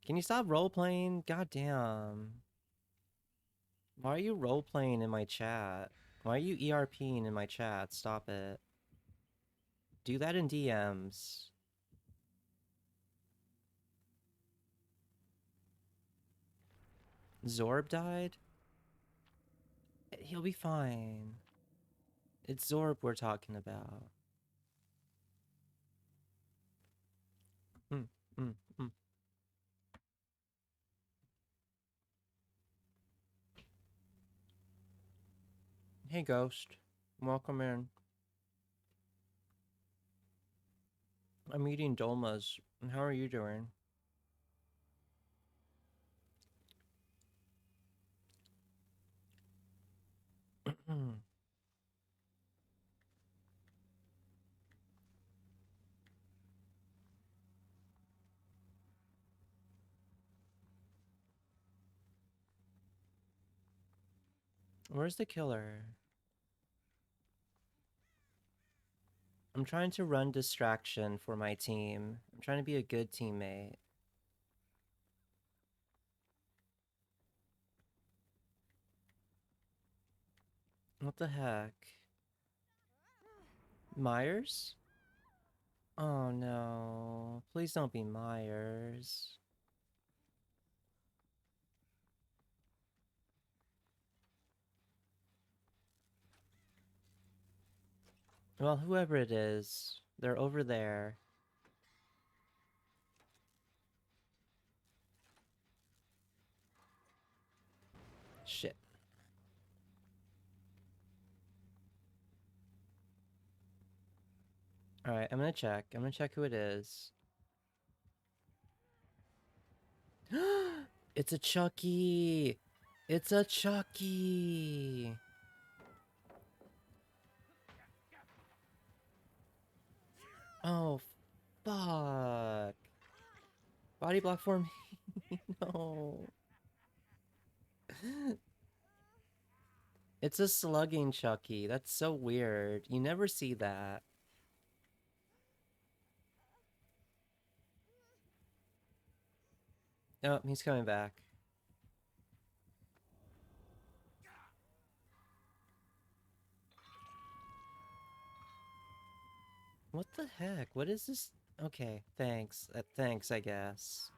Can you stop role playing? God damn. Why are you role playing in my chat? Why are you ERPing in my chat? Stop it. Do that in DMs. Zorb died? He'll be fine. It's Zorb we're talking about. Mm, mm, mm. Hey, Ghost. Welcome in. I'm eating dolmas. How are you doing? Where's the killer? I'm trying to run distraction for my team. I'm trying to be a good teammate. What the heck? Myers? Oh no. Please don't be Myers. Well, whoever it is, they're over there. Shit. Alright, I'm gonna check. I'm gonna check who it is. It's a Chucky! It's a Chucky! Oh, fuck. Body block for me. No. It's a slugging Chucky. That's so weird. You never see that. Oh, he's coming back. What the heck? What is this? Okay, thanks. Thanks, I guess.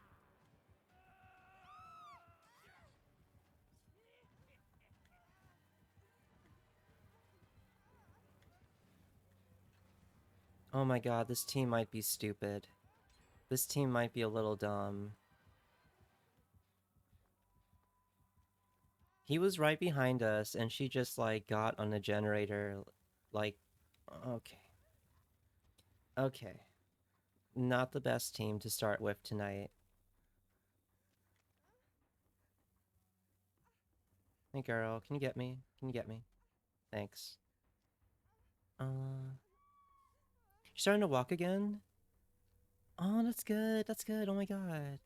Oh my god, this team might be stupid. This team might be a little dumb. He was right behind us, and she just, like, got on the generator. Like, okay. Okay. Not the best team to start with tonight. Hey, girl, can you get me? Can you get me? Thanks. You're starting to walk again? Oh, that's good. That's good. Oh my god.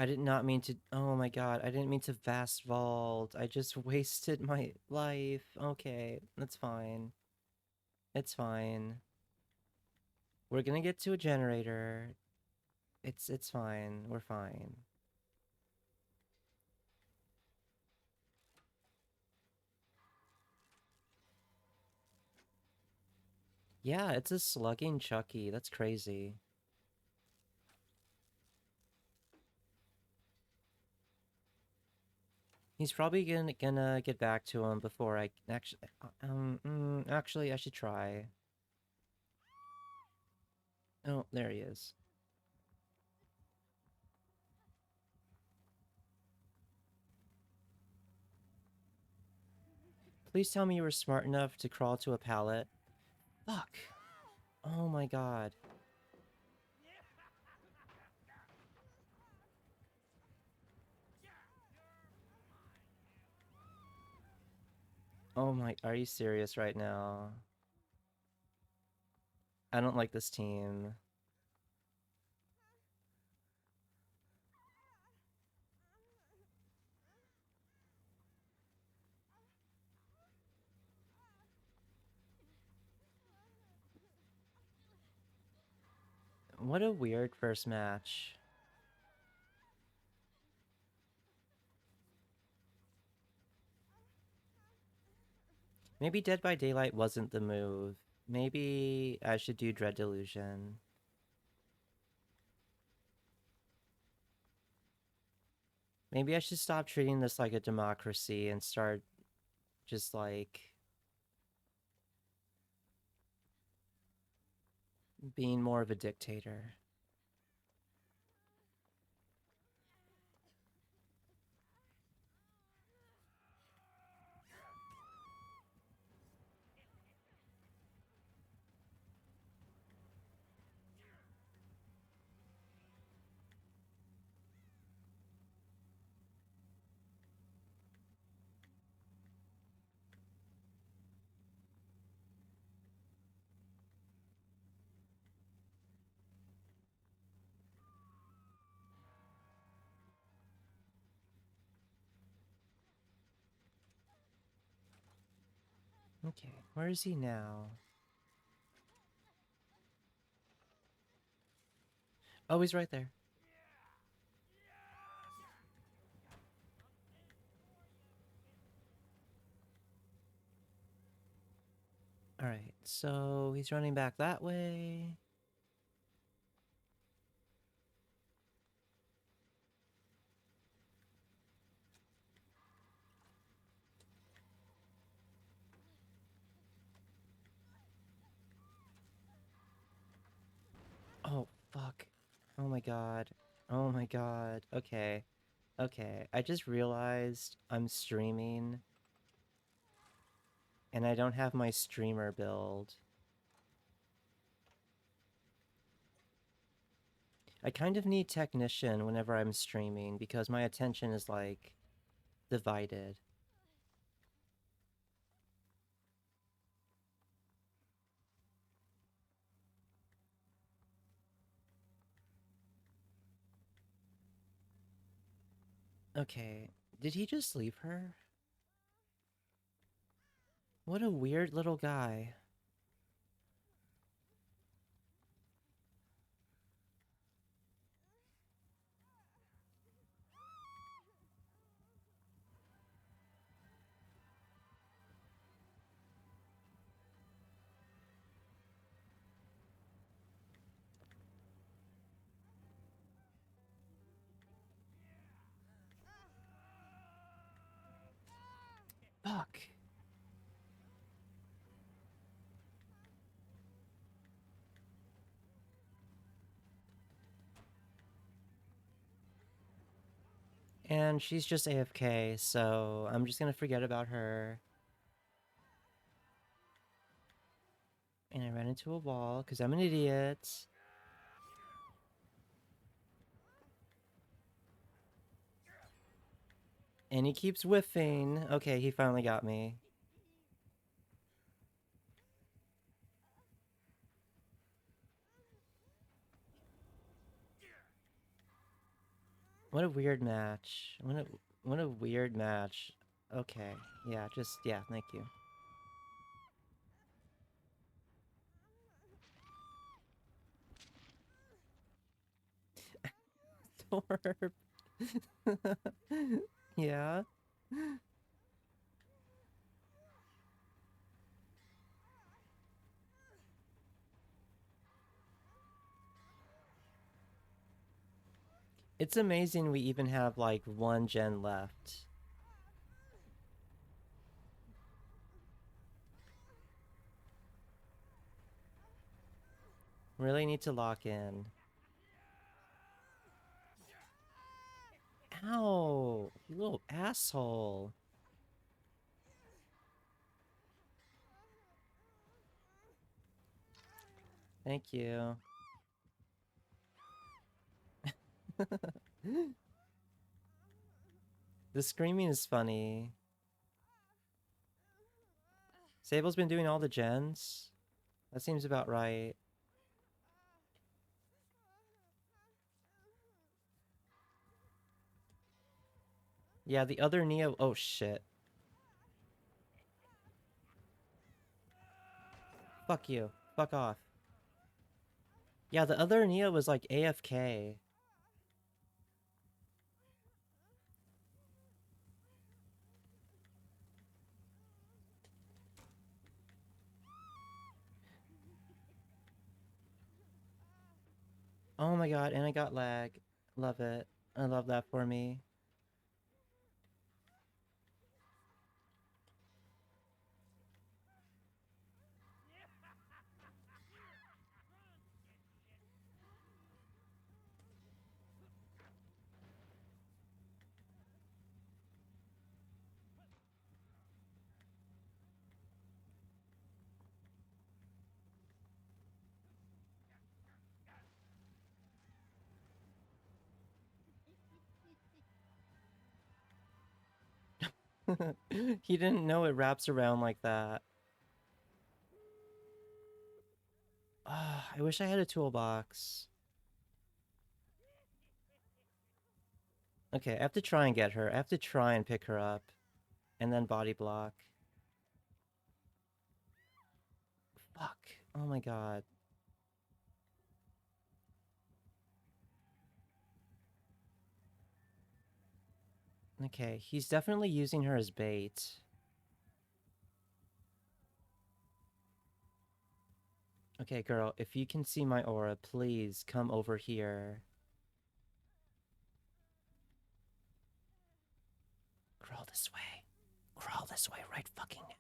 I did not mean to. Oh my god. I didn't mean to fast vault. I just wasted my life. Okay, that's fine. It's fine. We're gonna get to a generator. It's fine. We're fine. Yeah, it's a slugging Chucky. That's crazy. He's probably gonna get back to him before I actually. Actually, I should try. Oh, there he is. Please tell me you were smart enough to crawl to a pallet. Fuck. Oh my god. Oh my, are you serious right now? I don't like this team. What a weird first match. Maybe Dead by Daylight wasn't the move. Maybe I should do Dread Delusion. Maybe I should stop treating this like a democracy and start just like being more of a dictator. Okay, where is he now? Oh, he's right there. All right, so he's running back that way. Oh, fuck. Oh my god. Oh my god. Okay. Okay. I just realized I'm streaming and I don't have my streamer build. I kind of need technician whenever I'm streaming because my attention is like divided. Okay. Did he just leave her? What a weird little guy. Fuck. And she's just AFK, so I'm just gonna forget about her. And I ran into a wall because I'm an idiot. And he keeps whiffing. Okay, he finally got me. What a weird match. What a weird match. Okay. Yeah, yeah, thank you. Torp. Yeah. It's amazing we even have like one gen left. Really need to lock in. Ow! You little asshole. Thank you. The screaming is funny. Sable's been doing all the gens? That seems about right. Yeah, the other Neo... Oh, shit. Fuck you. Fuck off. Yeah, the other Neo was like AFK. Oh my god, and I got lag. Love it. I love that for me. He didn't know it wraps around like that. Ah, I wish I had a toolbox. Okay, I have to try and get her. I have to try and pick her up. And then body block. Fuck. Oh my god. Okay, he's definitely using her as bait. Okay, girl, if you can see my aura, please come over here. Crawl this way. Crawl this way right fucking now.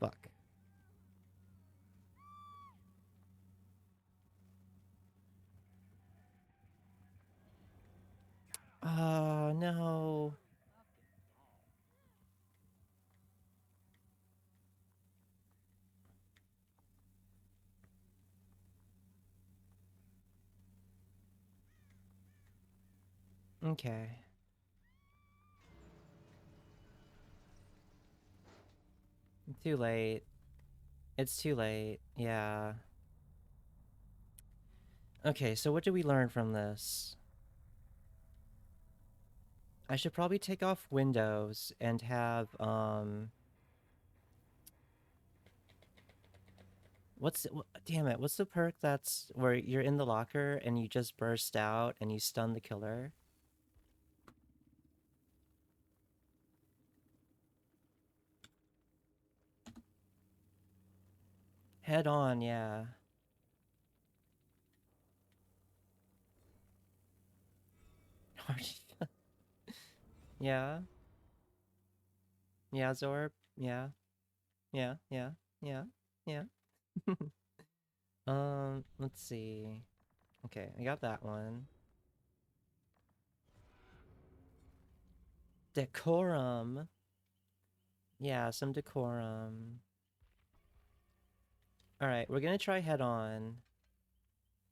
Fuck. Oh, no. Okay. Too late. It's too late. Yeah. Okay, so what do we learn from this? I should probably take off windows and have, damn it, what's the perk that's where you're in the locker and you just burst out and you stun the killer? Head on, yeah. Yeah. Yeah, Zorb. Yeah. Yeah, yeah, yeah, yeah. Let's see. Okay, I got that one. Decorum. Yeah, some decorum. All right, we're gonna try head on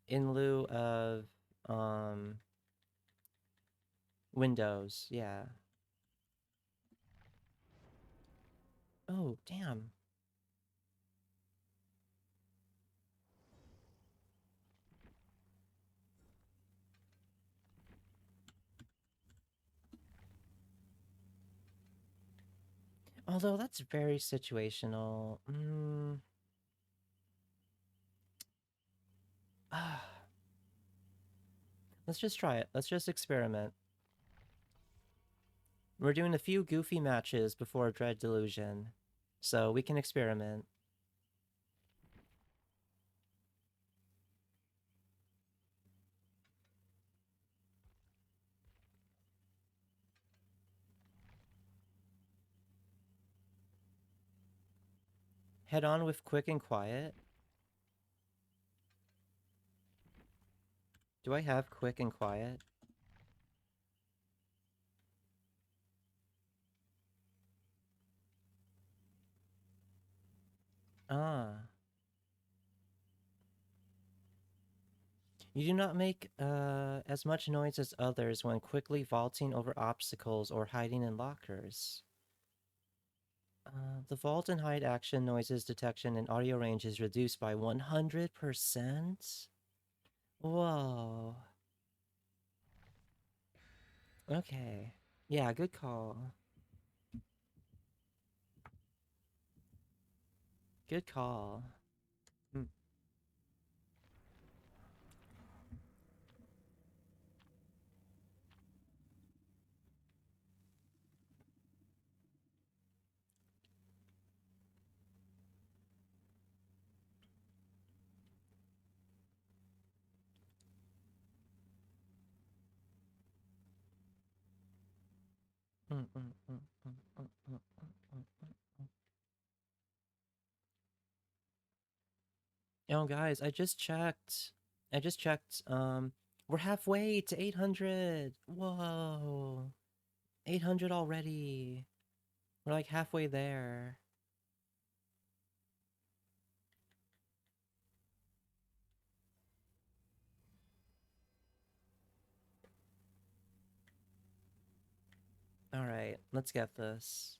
in lieu of um windows. Yeah. Oh, damn. Although that's very situational. Ah, let's just try it. Let's just experiment. We're doing a few goofy matches before Dread Delusion, so we can experiment. Head on with quick and quiet. Do I have quick and quiet? Ah. You do not make as much noise as others when quickly vaulting over obstacles or hiding in lockers. The vault and hide action noises detection and audio range is reduced by 100%? Whoa. Okay. Yeah, good call. Good call. Hmm. Oh, guys, I just checked. I just checked. We're halfway to 800. Whoa. 800 already. We're like halfway there. All right, let's get this.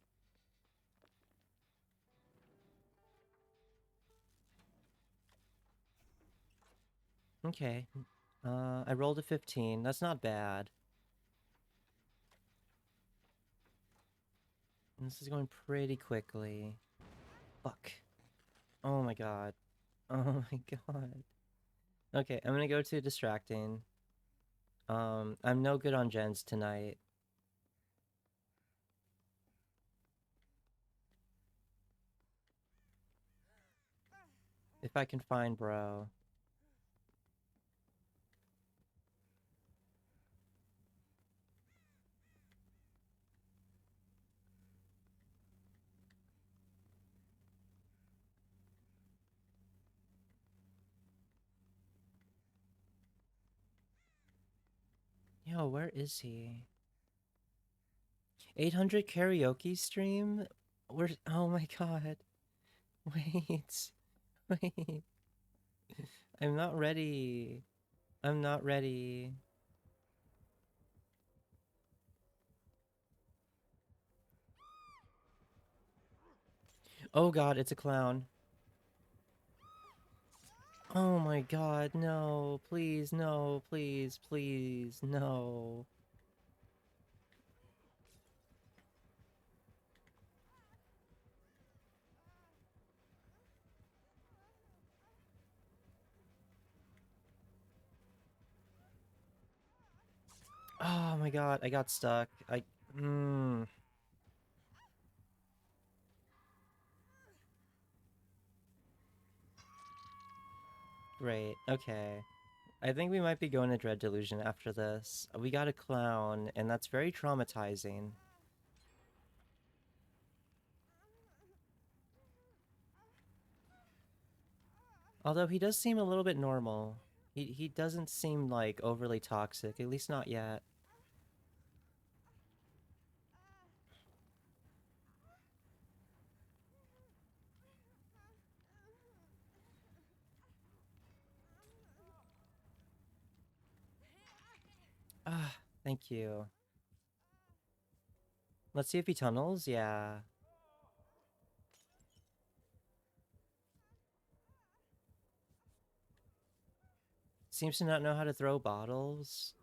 Okay. I rolled a 15. That's not bad. This is going pretty quickly. Fuck. Oh my god. Oh my god. Okay, I'm gonna go to distracting. I'm no good on gens tonight. If I can find bro. Yo, where is he? 800 karaoke stream? Where? Oh my god. Wait. Wait. I'm not ready. I'm not ready. Oh god, it's a clown. Oh my god, no. Please, no. Please, please, no. Oh my god, I got stuck. Great, okay. I think we might be going to Dread Delusion after this. We got a clown, and that's very traumatizing. Although he does seem a little bit normal. He doesn't seem, like, overly toxic, at least not yet. Ah, thank you. Let's see if he tunnels, yeah. Seems to not know how to throw bottles.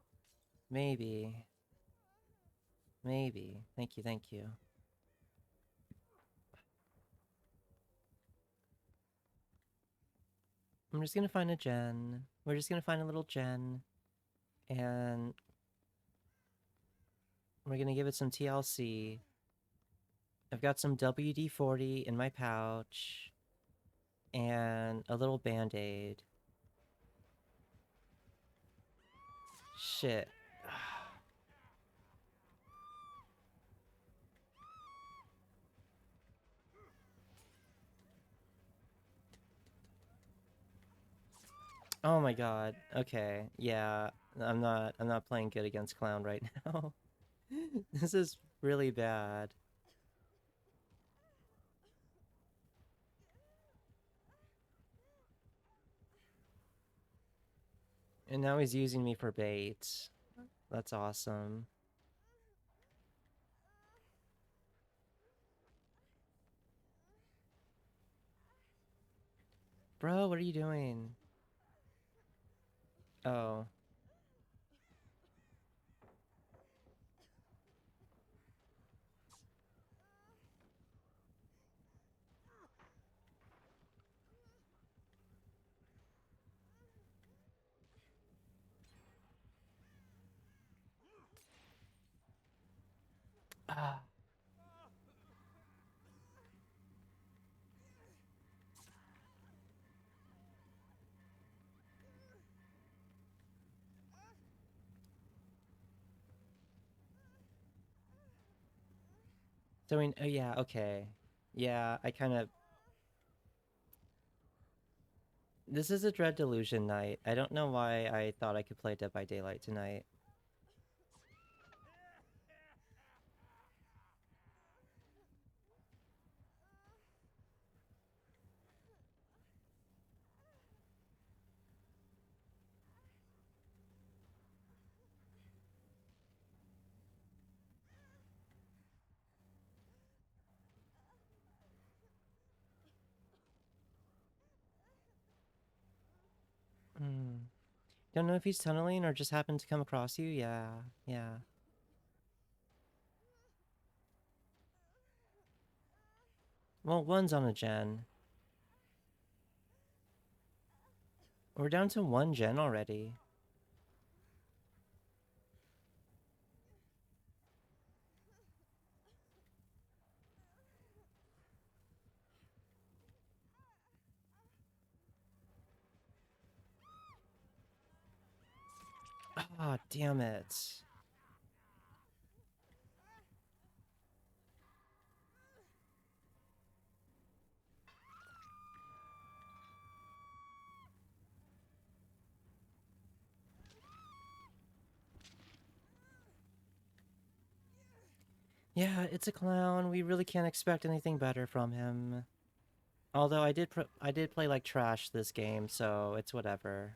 Maybe. Maybe. Thank you, thank you. I'm just gonna find a gen. We're just gonna find a little gen. And we're gonna give it some TLC. I've got some WD-40 in my pouch. And a little band-aid. Shit. Oh my god. Okay. Yeah. I'm not playing good against Clown right now. This is really bad. And now he's using me for bait. That's awesome. Bro, what are you doing? Oh. Ah. So I mean, yeah, okay. Yeah, I kind of. This is a Dread Delusion night. I don't know why I thought I could play Dead by Daylight tonight. Hmm. Don't know if he's tunneling or just happened to come across you. Yeah, yeah. Well, one's on a gen. We're down to one gen already. Ah, damn it. Yeah, it's a clown. We really can't expect anything better from him. Although I did play like trash this game, so it's whatever.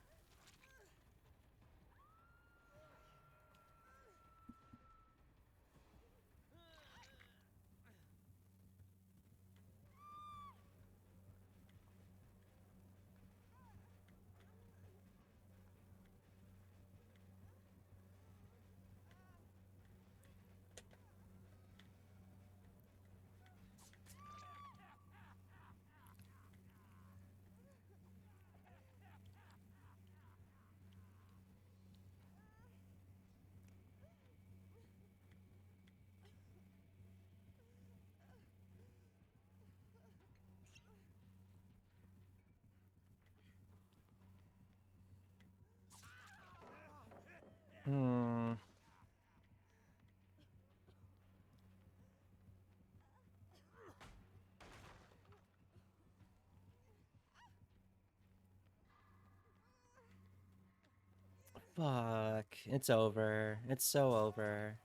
Hmm. Fuck. It's over. It's so over.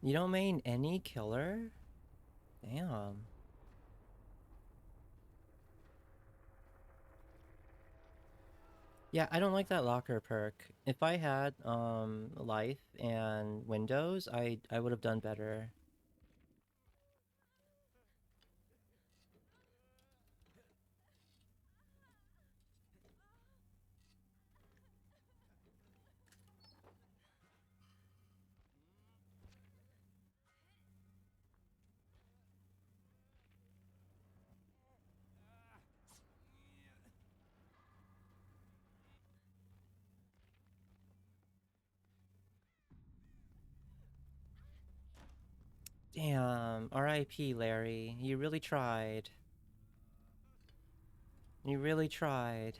You don't main any killer? Damn. Yeah, I don't like that locker perk. If I had life and windows, I would have done better. Damn. R.I.P. Larry. You really tried. You really tried.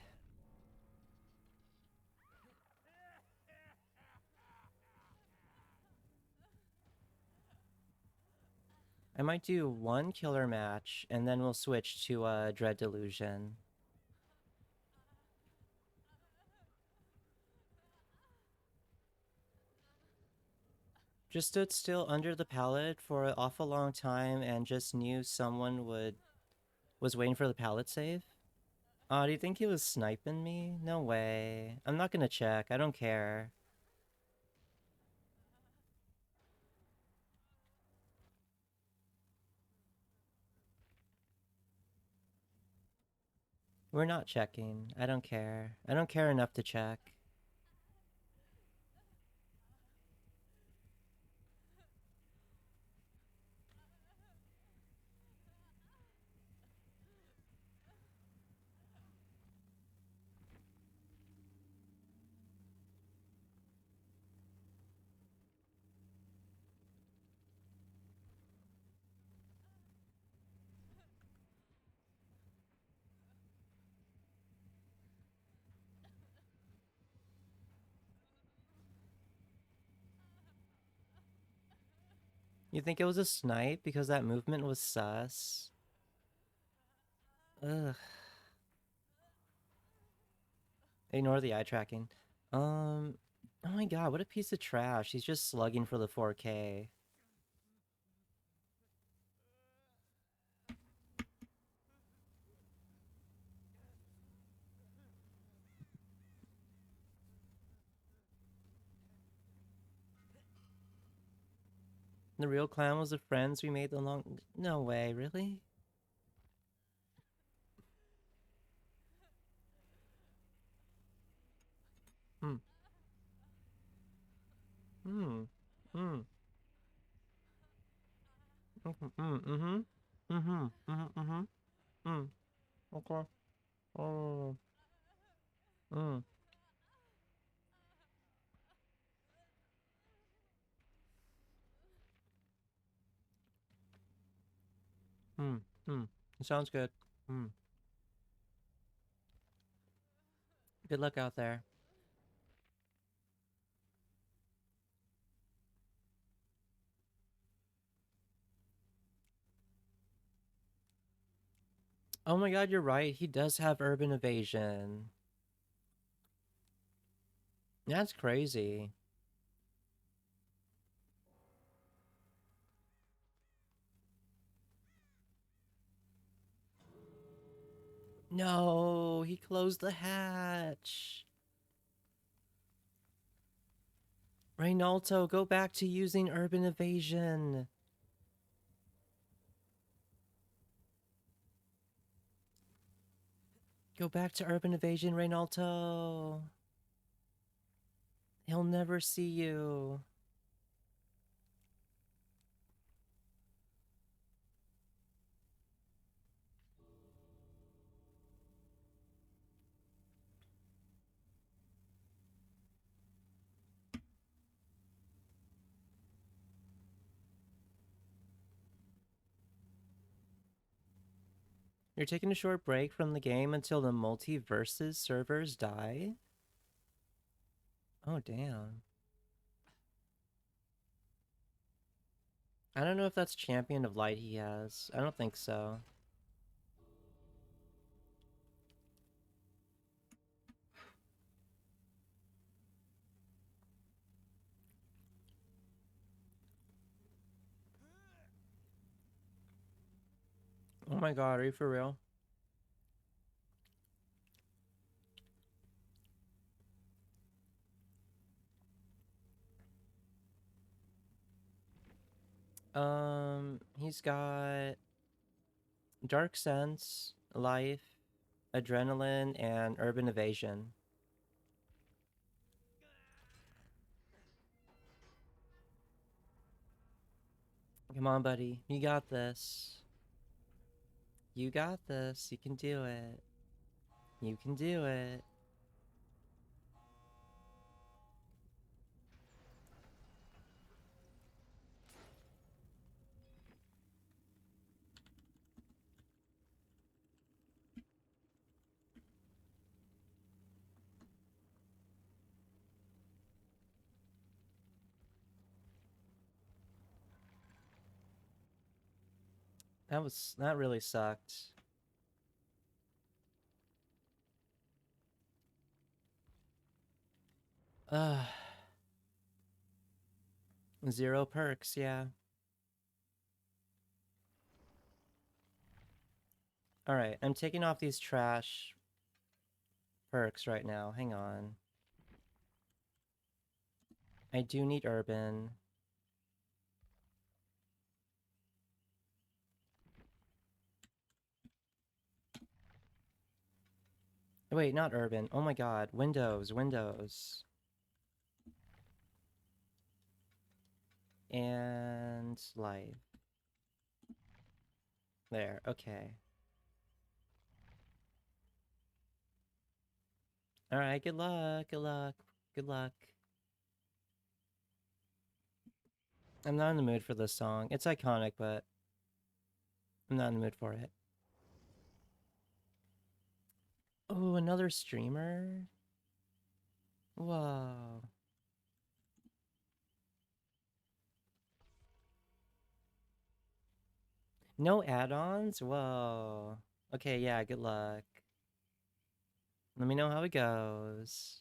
I might do one killer match and then we'll switch to Dread Delusion. Just stood still under the pallet for an awful long time and just knew someone was waiting for the pallet save. Do you think he was sniping me? No way. I'm not gonna check. I don't care. We're not checking. I don't care. I don't care enough to check. You think it was a snipe because that movement was sus? Ugh. Ignore the eye tracking. Oh my god, what a piece of trash. He's just slugging for the 4K. The real clown was the friends we made the long... No way, really? Hmm. Hmm. Hmm. Mm-hmm. Mm-hmm. Mm-hmm. Mm-hmm. Mm-hmm. Mm. Okay. Oh. Mm. Mm. Mm. It sounds good. Mm. Good luck out there. Oh my god, you're right. He does have urban evasion. That's crazy. No, he closed the hatch. Reynaldo, go back to using urban evasion. Go back to urban evasion, Reynaldo. He'll never see you. You're taking a short break from the game until the multiverses servers die? Oh, damn. I don't know if that's Champion of Light he has. I don't think so. Oh my god, are you for real? He's got Dark Sense, Life, Adrenaline, and Urban Evasion. Come on, buddy. You got this. You got this. You can do it. You can do it. That really sucked. Ugh. 0 perks, yeah. Alright, I'm taking off these trash perks right now. Hang on. I do need Urban. Wait, not Urban. Oh my god. Windows, Windows. And Life. There, okay. Alright, good luck, good luck, good luck. I'm not in the mood for this song. It's iconic, but I'm not in the mood for it. Oh, another streamer? Whoa. No add-ons? Whoa. Okay, yeah, good luck. Let me know how it goes.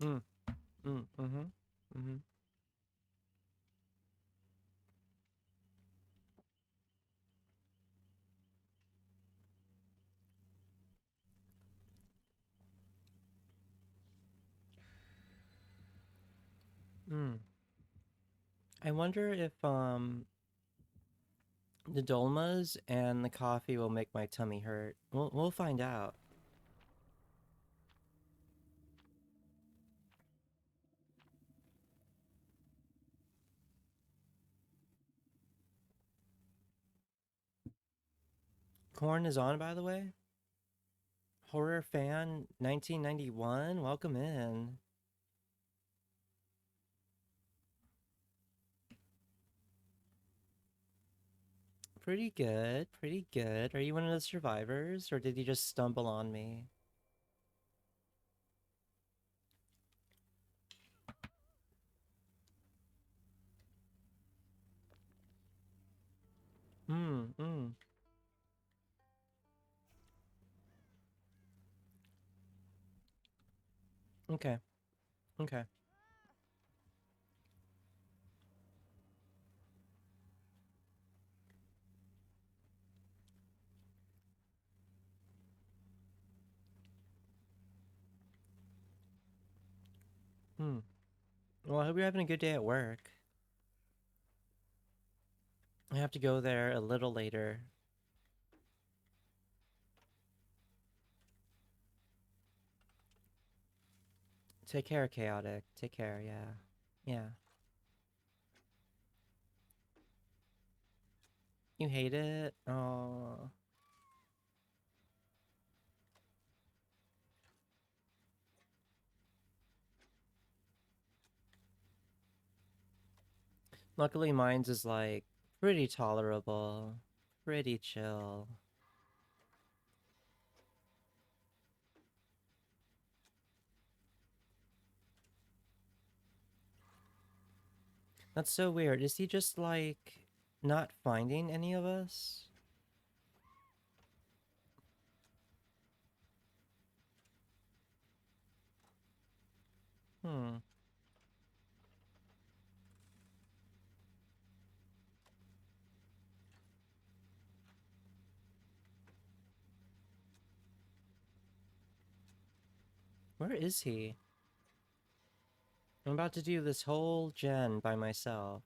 Mm, mm-hmm. Mm-hmm. Mm. I wonder if the dolmas and the coffee will make my tummy hurt. We'll find out. Corn is on, by the way. Horror fan 1991. Welcome in. Pretty good. Pretty good. Are you one of the survivors, or did you just stumble on me? Hmm. Hmm. Okay. Okay. Hmm. Well, I hope you're having a good day at work. I have to go there a little later. Take care, Chaotic. Take care, yeah. Yeah. You hate it? Oh. Luckily, mine's is like pretty tolerable. Pretty chill. That's so weird. Is he just like not finding any of us? Hmm. Where is he? I'm about to do this whole gen by myself.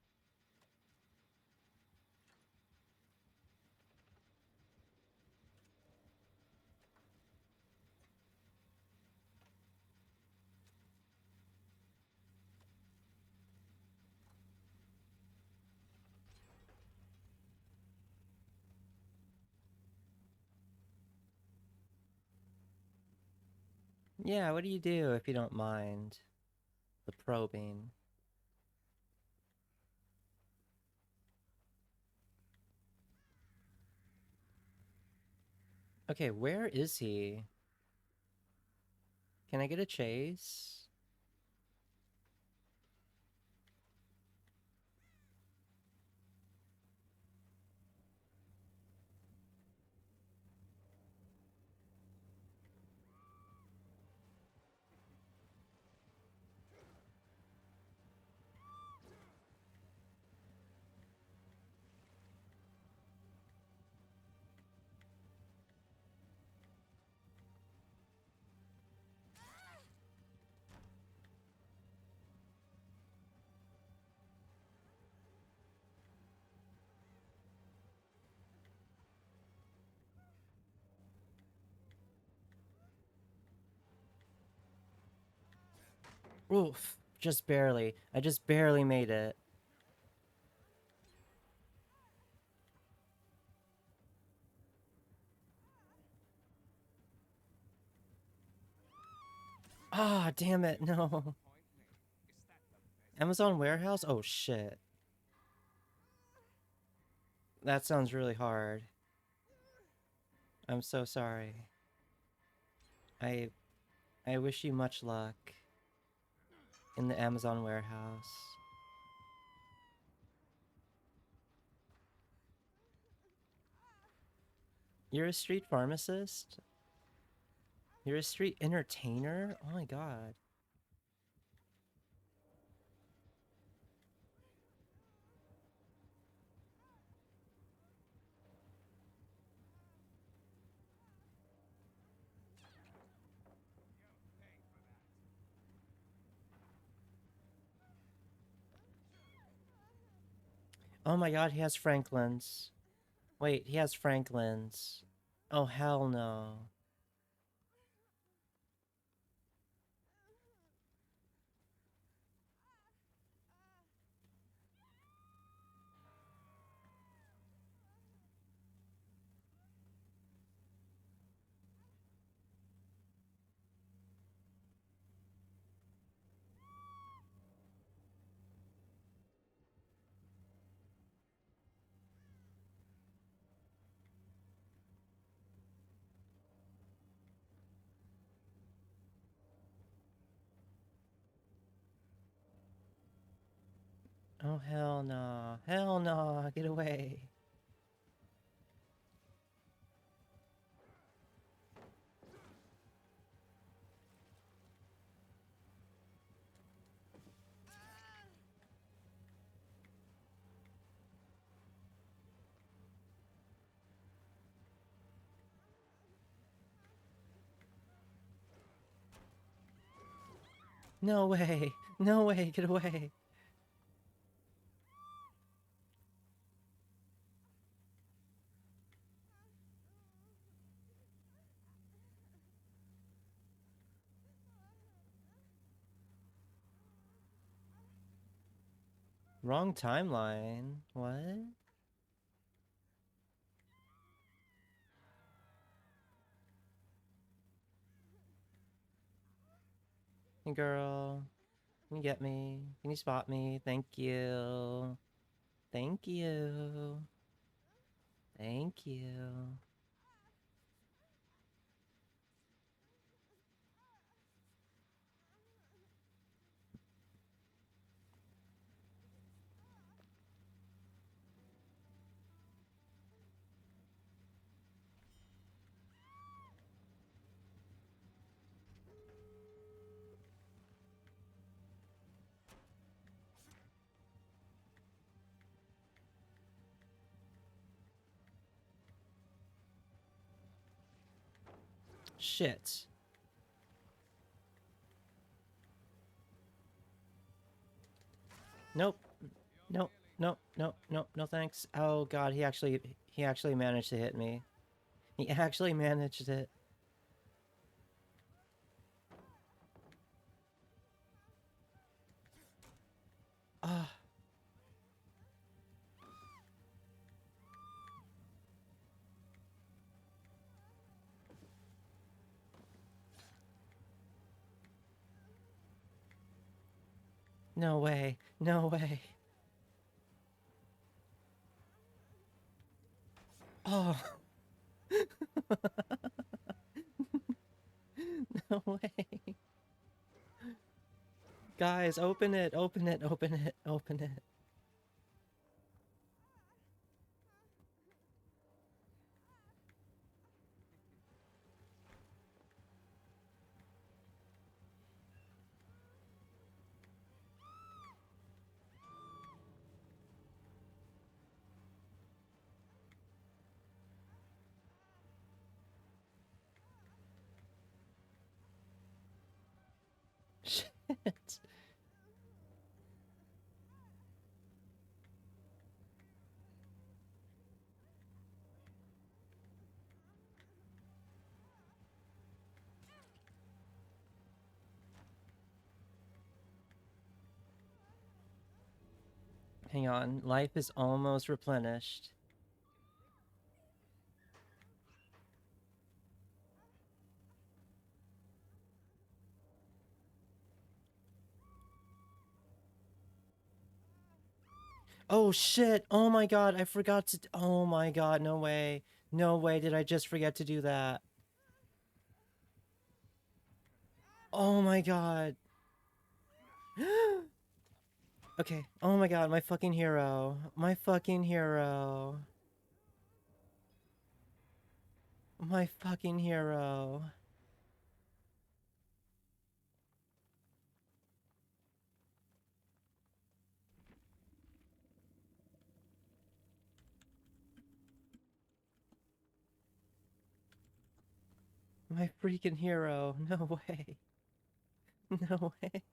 Yeah, what do you do if you don't mind the probing? Okay, where is he? Can I get a chase? Oof, just barely. I just barely made it. Ah, damn it, no. Amazon warehouse? Oh shit. That sounds really hard. I'm so sorry. I I wish you much luck in the Amazon warehouse. You're a street pharmacist? You're a street entertainer? Oh my god. Oh my god, he has Franklin's. Wait, he has Franklin's. Oh hell no. Oh hell no. Hell no. Get away. No way. No way. Get away. Wrong timeline. What? Hey girl. Can you get me? Can you spot me? Thank you. Thank you. Thank you. Shit. Nope. Nope. Nope. Nope. Nope. No thanks. Oh god, he actually managed to hit me. He actually managed it. Ah. No way. No way. Oh. No way. Guys, open it. Open it. Open it. Open it. Shit. Hang on. Life is almost replenished. Oh shit! Oh my god, I forgot to. Oh my god, no way. No way did I just forget to do that. Oh my god. Okay. Oh my god, my fucking hero. My fucking hero. My fucking hero. My freaking hero. No way. No way.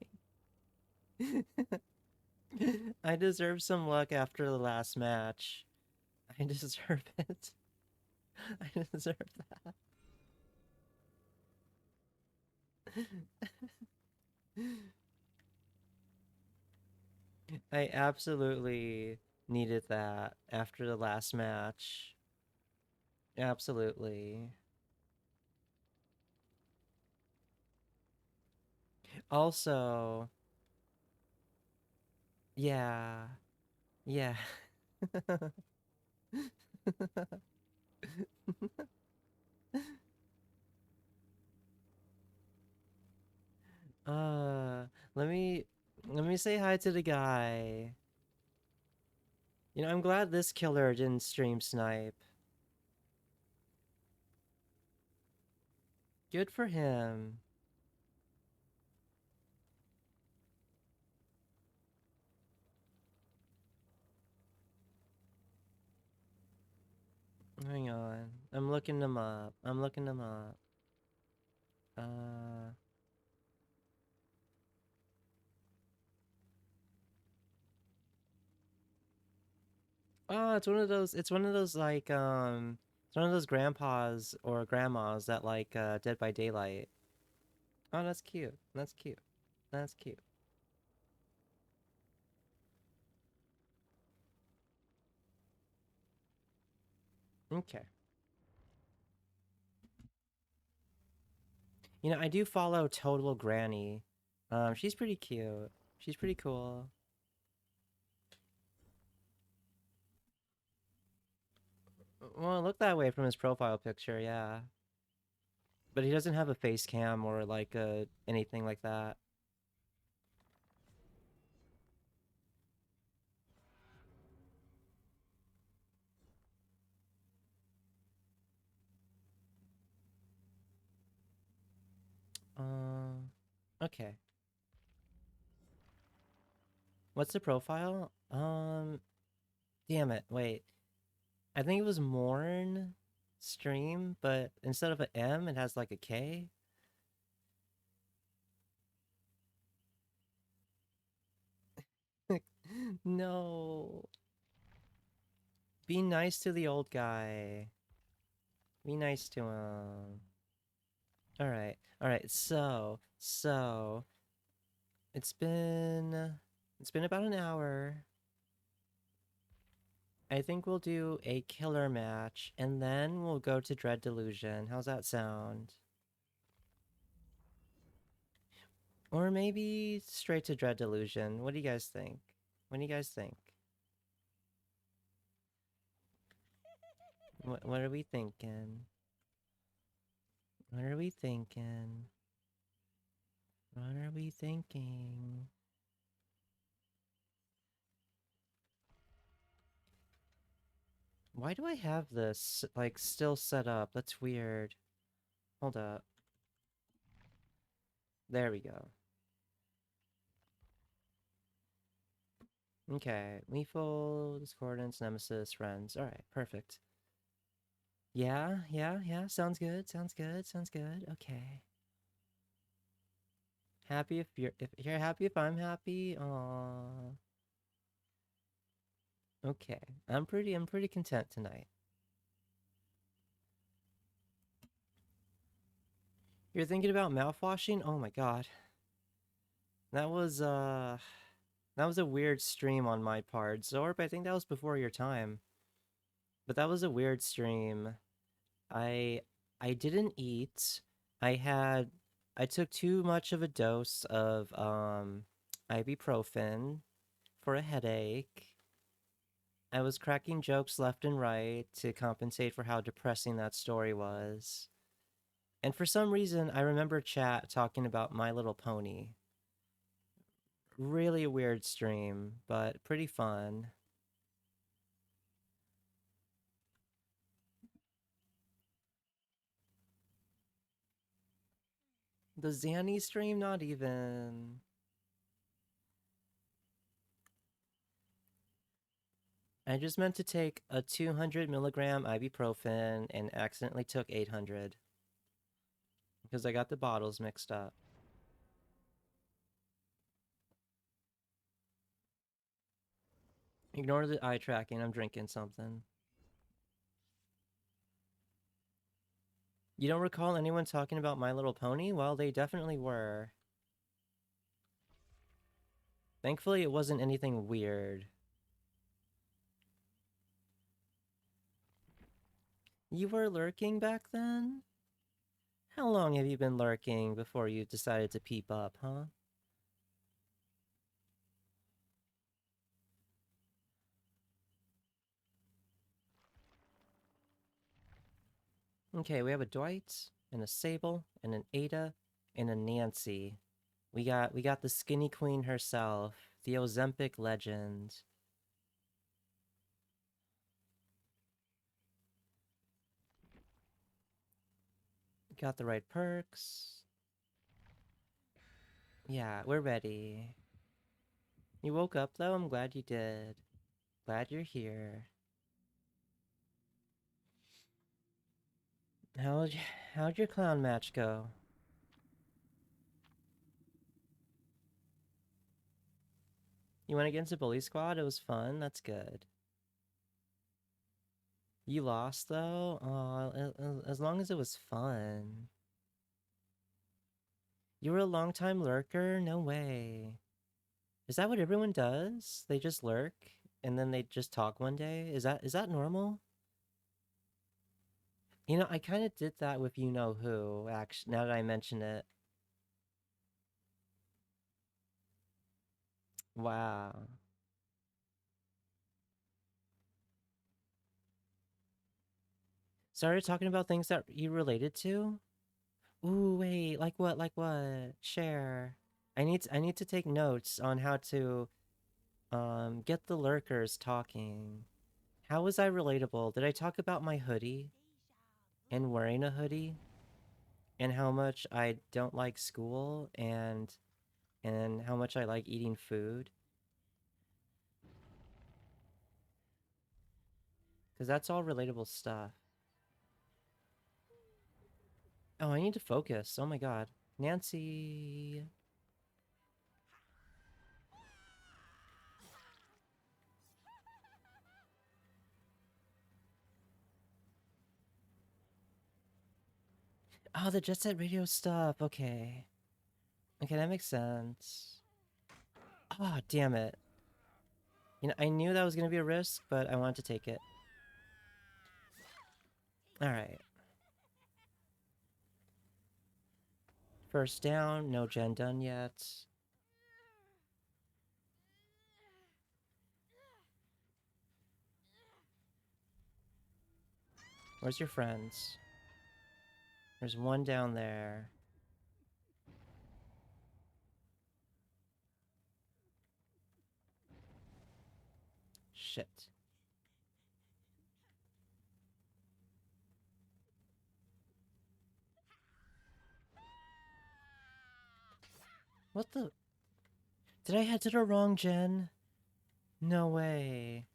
I deserve some luck after the last match. I deserve it. I deserve that. I absolutely needed that after the last match. Absolutely. Also, yeah. Yeah. uh, let me let me say hi to the guy. You know, I'm glad this killer didn't stream snipe. Good for him. Hang on. I'm looking them up. I'm looking them up. Uh Oh, it's one of those like it's one of those grandpas or grandmas that like Dead by Daylight. Oh, that's cute. That's cute. That's cute. Okay. You know, I do follow Total Granny. She's pretty cute. She's pretty cool. Well, it looked that way from his profile picture, yeah. But he doesn't have a face cam or like anything like that. Um, okay. What's the profile? Damn it. Wait. I think it was Morn stream, but instead of an M, it has like a K. No. Be nice to the old guy. Be nice to him. All right. All right. So it's been about an hour. I think we'll do a killer match and then we'll go to Dread Delusion. How's that sound? Or maybe straight to Dread Delusion. What do you guys think? What do you guys think? What are we thinking? What are we thinking? What are we thinking? Why do I have this, like, still set up? That's weird. Hold up. There we go. Okay. Lethal, Discordance, Nemesis, Friends. Alright, perfect. Yeah, yeah, yeah. Sounds good. Sounds good. Sounds good. Okay. Happy if you're happy if I'm happy. Aww. Okay. I'm pretty content tonight. You're thinking about mouthwashing? Oh my god. That was that was a weird stream on my part. Zorp, I think that was before your time. But that was a weird stream. I I didn't eat. I had I took too much of a dose of ibuprofen for a headache. I was cracking jokes left and right to compensate for how depressing that story was. And for some reason, I remember chat talking about My Little Pony. Really weird stream, but pretty fun. The Zanny stream, not even. I just meant to take a 200 milligram ibuprofen and accidentally took 800 because I got the bottles mixed up. Ignore the eye tracking, I'm drinking something. You don't recall anyone talking about My Little Pony? Well, they definitely were. Thankfully, it wasn't anything weird. You were lurking back then? How long have you been lurking before you decided to peep up, huh? Okay, we have a Dwight, and a Sable, and an Ada, and a Nancy. We got the skinny queen herself, the Ozempic legend. Got the right perks. Yeah, we're ready. You woke up though? I'm glad you did. Glad you're here. How'd, how'd your clown match go? You went against a bully squad? It was fun? That's good. You lost though? Oh, as long as it was fun. You were a long-time lurker? No way. Is that what everyone does? They just lurk and then they just talk one day? Is that normal? You know, I kind of did that with you know who, actually, now that I mention it. Wow. Started talking about things that you related to? Ooh, wait, like what? Like what? Share. I need to take notes on how to get the lurkers talking. How was I relatable? Did I talk about my hoodie and wearing a hoodie and how much I don't like school and how much I like eating food? Because that's all relatable stuff. Oh, I need to focus. Oh my god. Nancy. Oh, the Jet Set Radio stuff. Okay. Okay, that makes sense. Ah, oh, damn it. You know, I knew that was going to be a risk, but I wanted to take it. Alright. First down. No gen done yet. Where's your friends? There's one down there. Shit. What the? Did I head to the wrong gen? No way.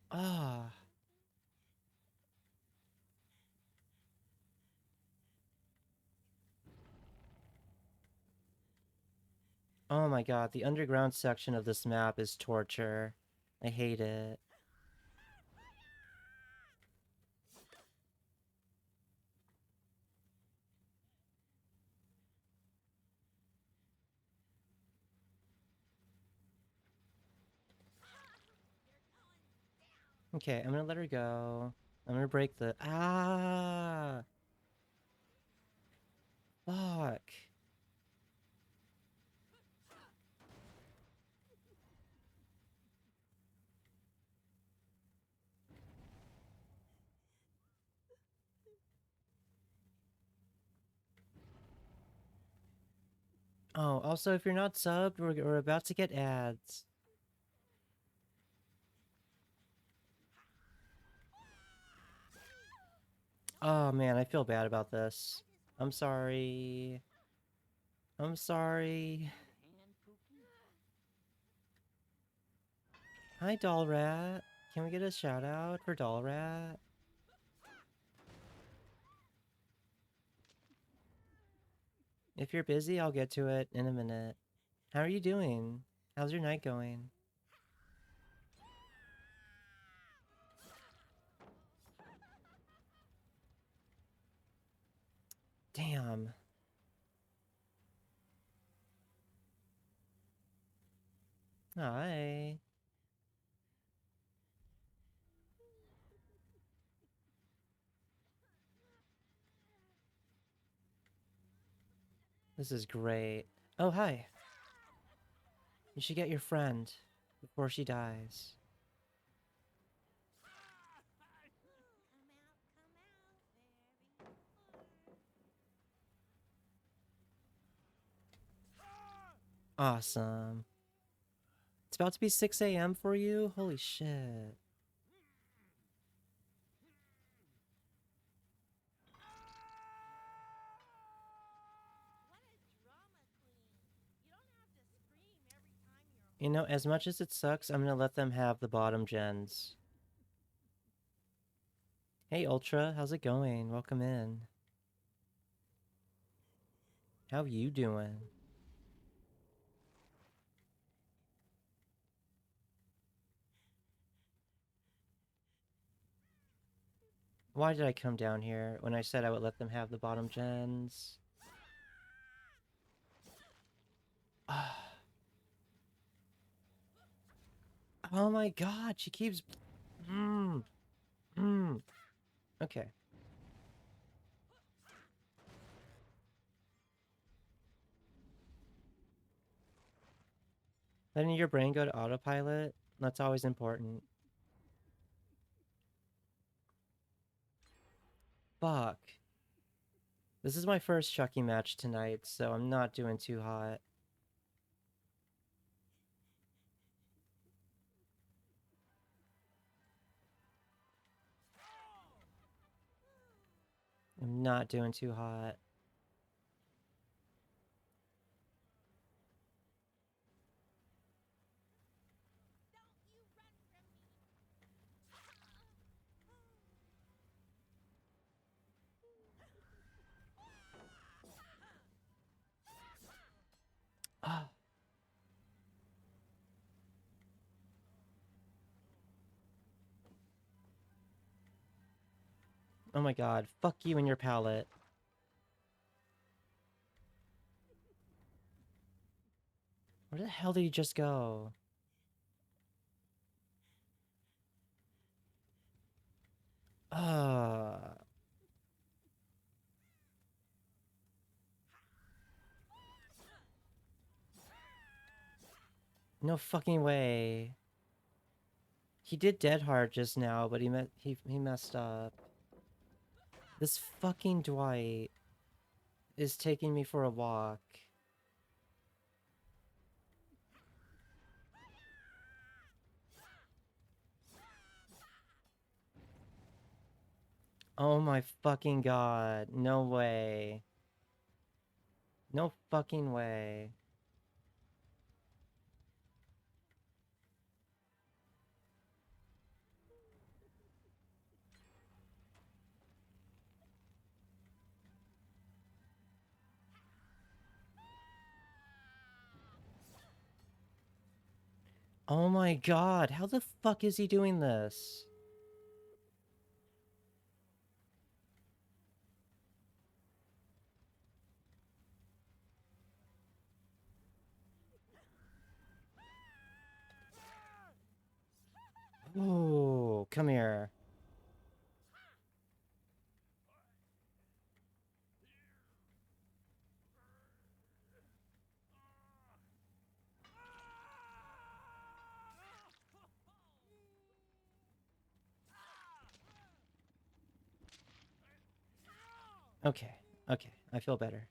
Ah. Oh my god, the underground section of this map is torture. I hate it. Okay, I'm gonna let her go. I'm gonna break the... Ah! Fuck. Oh, also, if you're not subbed, we're about to get ads. Oh, man, I feel bad about this. I'm sorry. I'm sorry. Hi, Doll Rat. Can we get a shout out for Doll Rat? If you're busy, I'll get to it in a minute. How are you doing? How's your night going? Damn. Hi. This is great. Oh, hi. You should get your friend before she dies. Awesome. It's about to be 6 a.m. for you? Holy shit. You know, as much as it sucks, I'm gonna let them have the bottom gens. Hey, Ultra, how's it going? Welcome in. How you doing? Why did I come down here when I said I would let them have the bottom gens? Oh my god, she keeps... Mm, mm. Okay. Letting your brain go to autopilot, that's always important. Fuck. This is my first Chucky match tonight, so I'm not doing too hot. I'm not doing too hot. Ah. Oh my god, fuck you and your palette. Where the hell did he just go? Ah. No fucking way. He did dead hard just now, but he messed up. This fucking Dwight is taking me for a walk. Oh my fucking god. No way. No fucking way. Oh my god. How the fuck is he doing this? Oh, come here. Okay, okay, I feel better.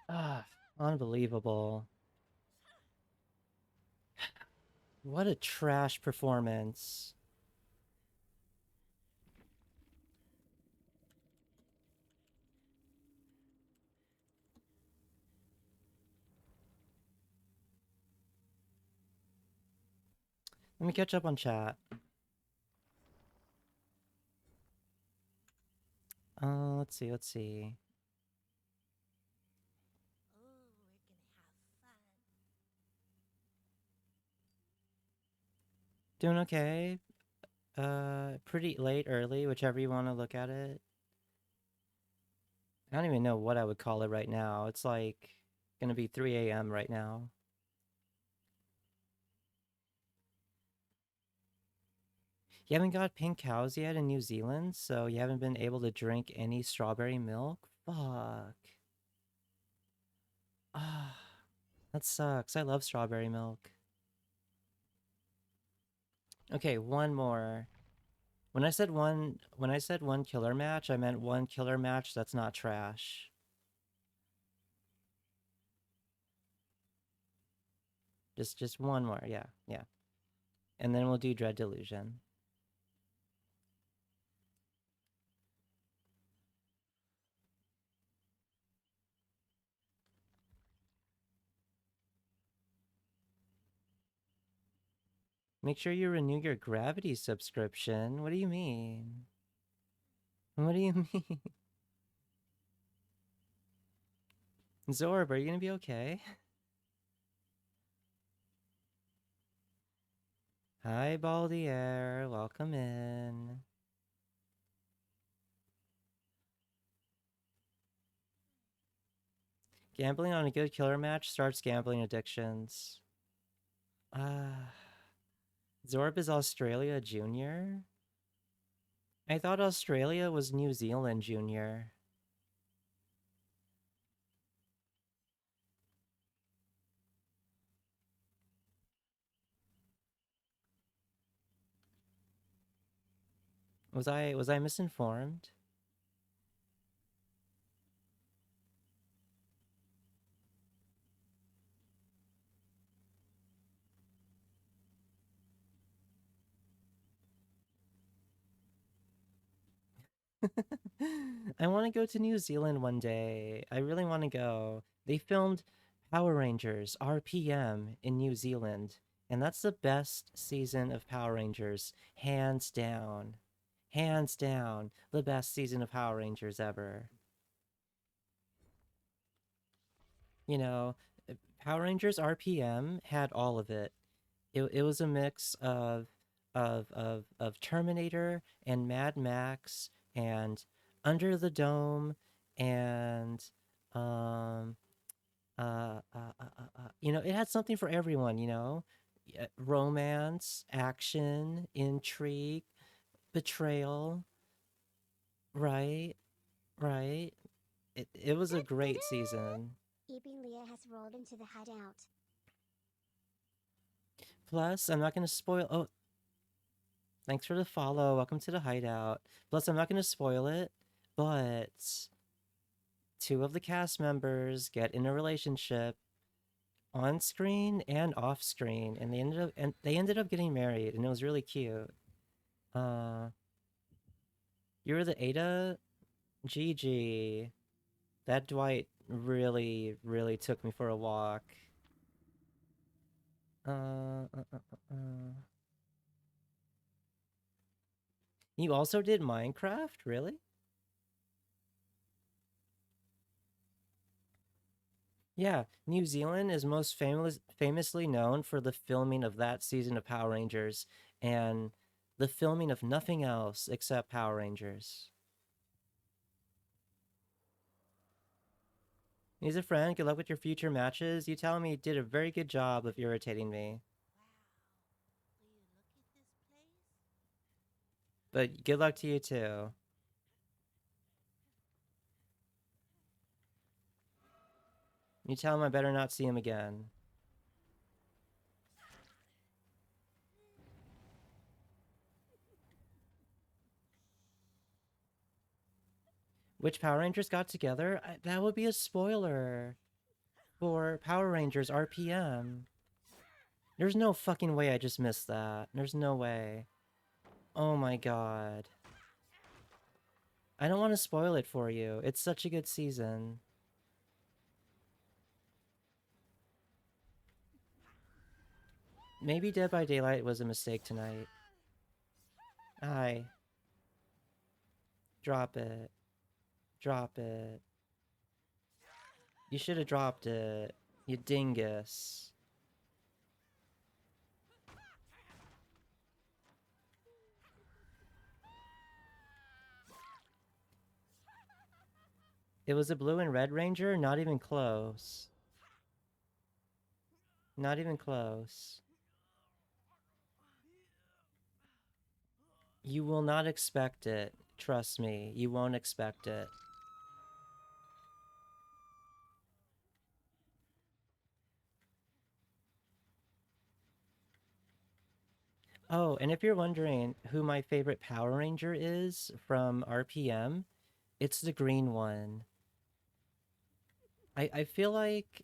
Ah, unbelievable. What a trash performance. Let me catch up on chat. Let's see, let's see.
Oh, we're gonna have fun.
Doing okay. Pretty late, early, whichever you want to look at it. I don't even know what I would call it right now. It's like gonna be 3 a.m. right now. You haven't got pink cows yet in New Zealand, so you haven't been able to drink any strawberry milk? Fuck. Ah, that sucks. I love strawberry milk. Okay, one more. When I said one killer match, I meant one killer match that's not trash. Just one more. Yeah, yeah. And then we'll do Dread Delusion. Make sure you renew your Gravity subscription. What do you mean? What do you mean? Zorb, are you gonna be okay? Hi, Baldy Air. Welcome in. Gambling on a good killer match starts gambling addictions. Ah, Zorb is Australia Junior? I thought Australia was New Zealand Junior. Was I misinformed? I want to go to New Zealand one day. I really want to go. They filmed Power Rangers RPM in New Zealand, and that's the best season of Power Rangers, hands down. Hands down, the best season of Power Rangers ever. You know, Power Rangers RPM had all of it. It was a mix of Terminator and Mad Max and Under the Dome and um it had something for everyone, romance, action, intrigue, betrayal, right? Right. It was a great season.
Eeping Leah has rolled into the hideout.
Plus, I'm not going to spoil. Oh, thanks for the follow. Welcome to the hideout. Plus, I'm not going to spoil it, but two of the cast members get in a relationship on screen and off screen, and they ended up getting married, and it was really cute. Uh, you were the Ada GG. That Dwight really, really took me for a walk. Uh, uh, uh, uh. You also did Minecraft? Really? Yeah, New Zealand is most famously known for the filming of that season of Power Rangers and the filming of nothing else except Power Rangers. He's a friend. Good luck with your future matches. You tell me you did a very good job of irritating me.
Wow. Will you look at this place?
But good luck to you too. You tell him I better not see him again. Which Power Rangers got together? That would be a spoiler for Power Rangers RPM. There's no fucking way I just missed that. There's no way. Oh my god. I don't want to spoil it for you. It's such a good season. Maybe Dead by Daylight was a mistake tonight. Hi. Drop it. Drop it. You should have dropped it. You dingus. It was a blue and red ranger? Not even close. Not even close. You will not expect it. Trust me, you won't expect it. Oh, and if you're wondering who my favorite Power Ranger is from RPM, it's the green one. I feel like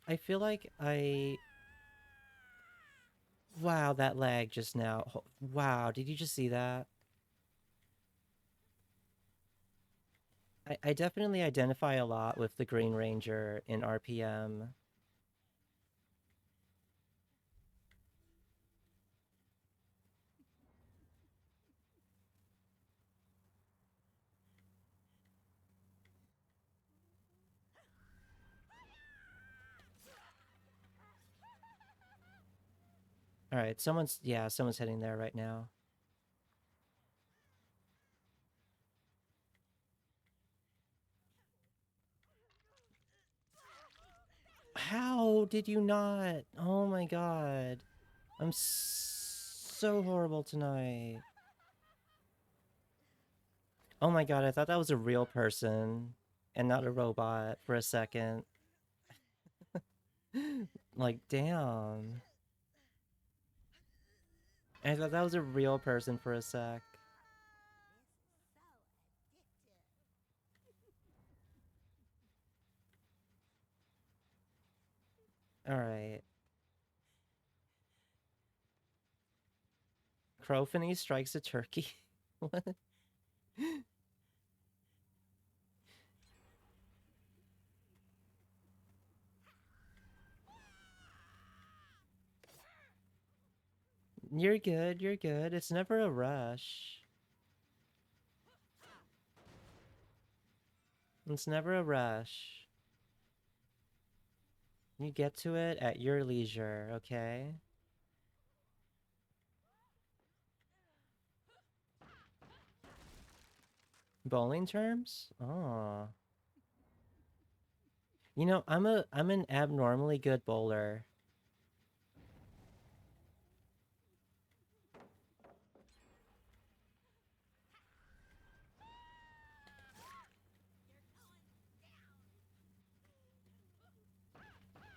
wow, that lag just now. Wow, did you just see that? I definitely identify a lot with the Green Ranger in RPM. All right, someone's heading there right now. How did you not? Oh my god. I'm so horrible tonight. Oh my god, I thought that was a real person and not a robot for a second. Like, damn. I thought that was a real person for a sec. Alright. Crophany strikes a turkey? What? You're good, you're good. It's never a rush. It's never a rush. You get to it at your leisure, okay? Bowling terms? Oh. You know, I'm an abnormally good bowler.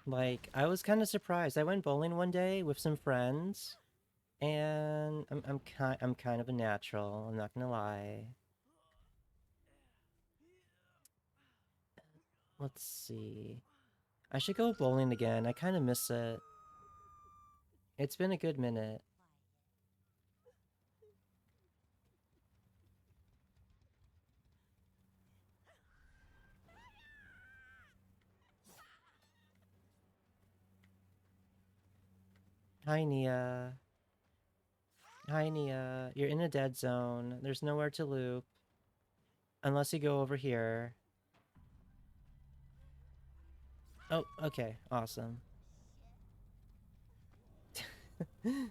Like, I was kind of surprised. I went bowling one day with some friends, and I'm kind of a natural, I'm not gonna lie. Let's see. I should go bowling again. I kind of miss it. It's been a good minute. Hi, Nia. Hi, Nia. You're in a dead zone. There's nowhere to loop. Unless you go over here. Oh, okay. Awesome. You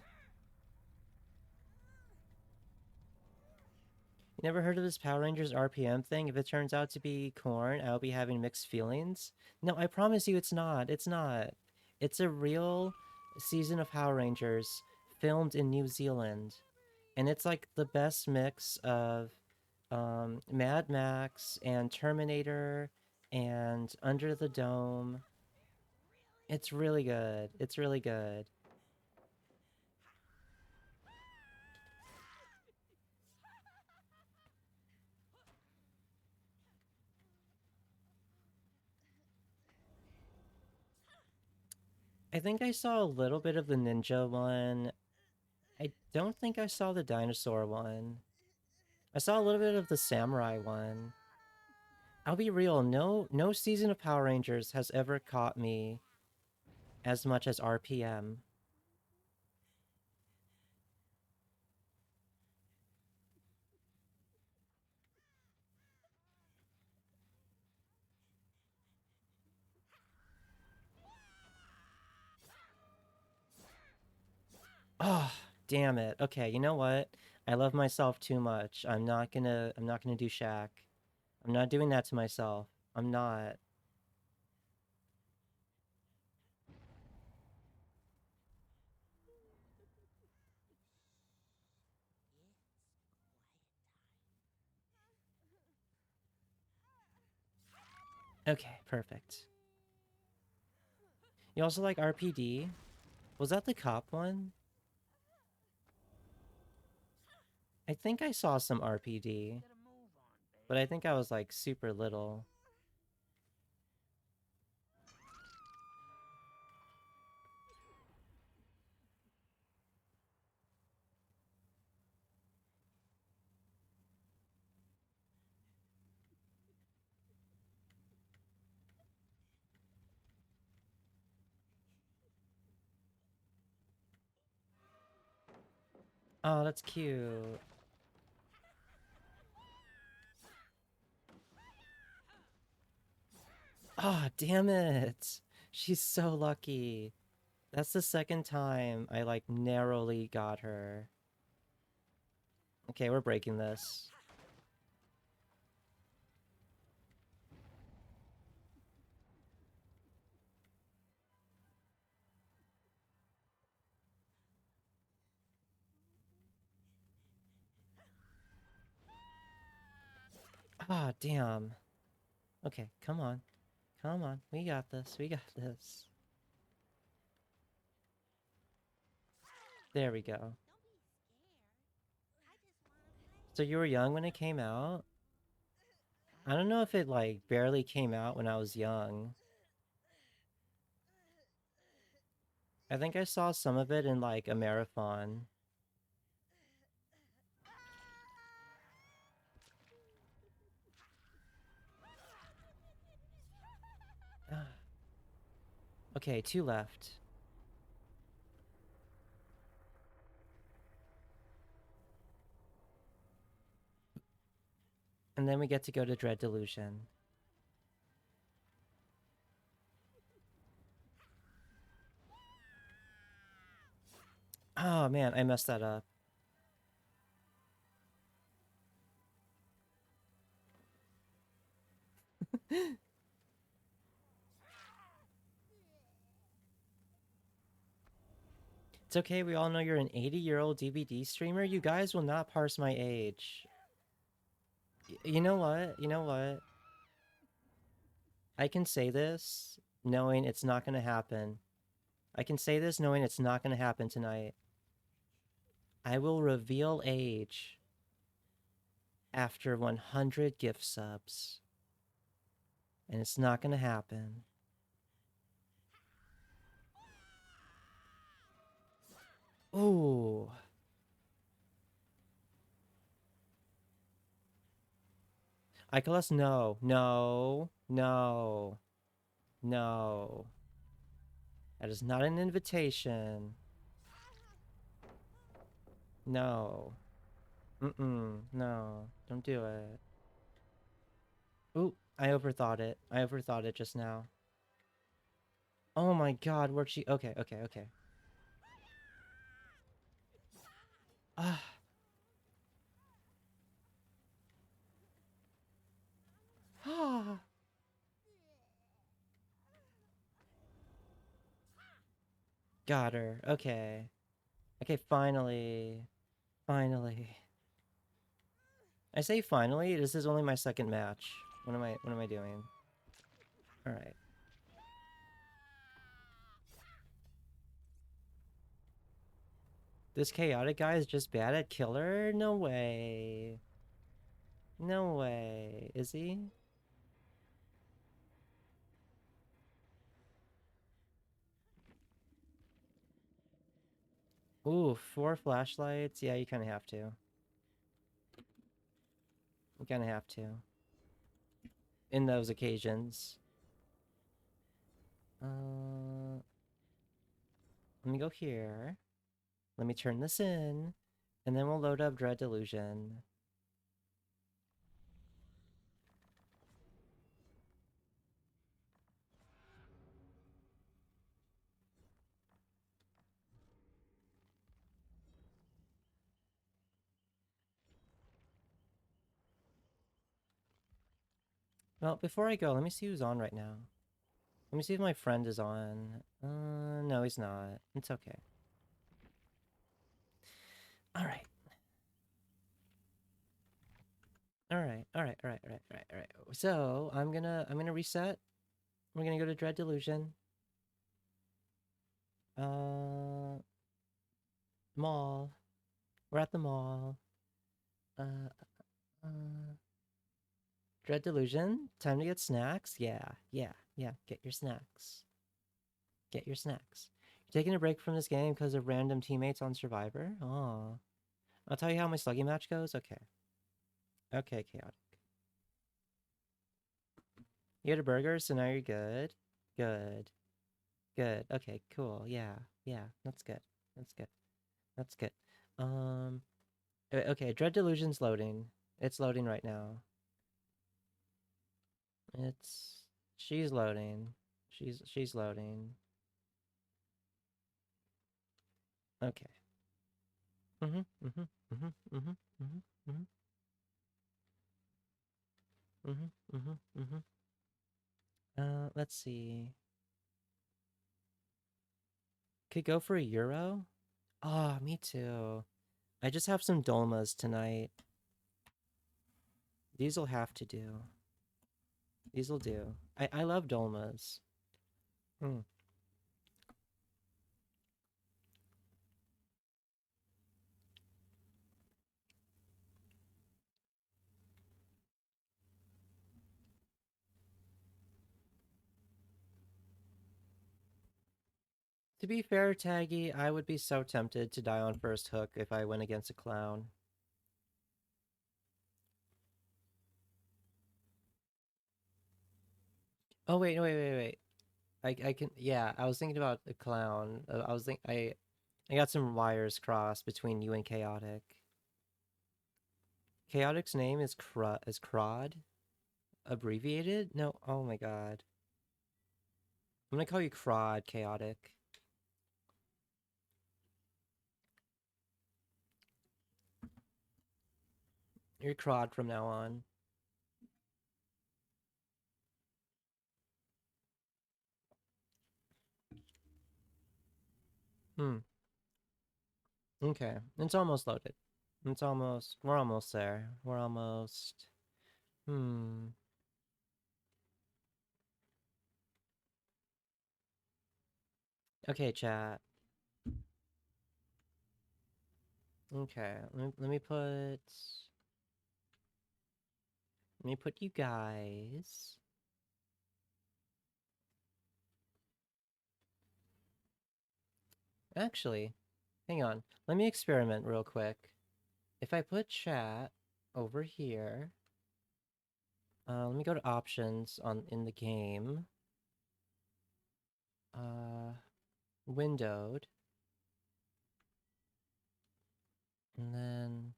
never heard of this Power Rangers RPM thing? If it turns out to be corn, I'll be having mixed feelings. No, I promise you it's not. It's not. It's a real season of Power Rangers filmed in New Zealand. And it's like the best mix of Mad Max and Terminator and Under the Dome. It's really good. It's really good. I think I saw a little bit of the ninja one. I don't think I saw the dinosaur one. I saw a little bit of the samurai one. I'll be real, no season of Power Rangers has ever caught me as much as RPM. Oh, damn it. Okay, you know what? I love myself too much. I'm not gonna do Shaq. I'm not doing that to myself. I'm not. Okay, perfect. You also like RPD? Was that the cop one? I think I saw some RPD, but I think I was like super little. Oh, that's cute. Oh, damn it. She's so lucky. That's the second time I like narrowly got her. Okay, we're breaking this. Ah, damn. Okay, come on. Come on. We got this. We got this. There we go.
Don't be scared. I just want to play.
So you were young when it came out? I don't know if it like barely came out when I was young. I think I saw some of it in like a marathon. Ah, okay, two left. And then we get to go to Dread Delusion. Oh man, I messed that up. It's okay, we all know you're an 80-year-old DVD streamer. You guys will not parse my age. You know what? You know what? I can say this knowing it's not gonna happen. I can say this knowing it's not gonna happen tonight. I will reveal age after 100 gift subs. And it's not gonna happen. Ooh. Icolas, no. No. No. No. That is not an invitation. No. No. Don't do it. Ooh, I overthought it. I overthought it just now. Oh my god, where'd she... Okay, okay, okay. Ah. Ah. Got her. Okay. Okay, finally. Finally. I say finally, this is only my second match. What am I doing? Alright. This chaotic guy is just bad at killer? No way. No way. Is he? Ooh, 4 flashlights? Yeah, you kinda have to. You kinda have to. In those occasions. Let me go here. Let me turn this in. And then we'll load up Dread Delusion. Well, before I go, let me see who's on right now. Let me see if my friend is on. No, he's not. It's okay. Alright. Alright, alright, alright, alright, alright, alright. So, I'm gonna reset. We're gonna go to Dread Delusion. Mall. We're at the mall. Uh, uh, Dread Delusion. Time to get snacks. Yeah, yeah, yeah. Get your snacks. Get your snacks. You're taking a break from this game because of random teammates on Survivor? Oh. I'll tell you how my sluggy match goes? Okay. Okay, chaotic. You had a burger, so now you're good. Good. Good. Okay, cool. Yeah. Yeah. That's good. That's good. That's good. Um okay, Dread Delusion's loading. It's loading right now. It's she's loading. She's loading. Okay. Mhm. Mhm. Mhm. Mhm. Mhm. Mhm. Mhm. Mhm. Mhm. Let's see. Could go for a euro? Ah, me too. I just have some dolmas tonight. These'll have to do. These'll do. I love dolmas. Hmm. To be fair, Taggy, I would be so tempted to die on first hook if I went against a clown. Oh wait, no, wait. I can yeah, I was thinking about the clown. I got some wires crossed between you and Chaotic. Chaotic's name is Crod? Abbreviated? No, oh my god. I'm gonna call you Crod, Chaotic. You're Crod from now on. Hmm. Okay. It's almost loaded. We're almost there. We're almost. Hmm. Okay, chat. Okay, let me put you guys. Actually, hang on. Let me experiment real quick. If I put chat over here, let me go to options on in the game. Uh, Windowed. And then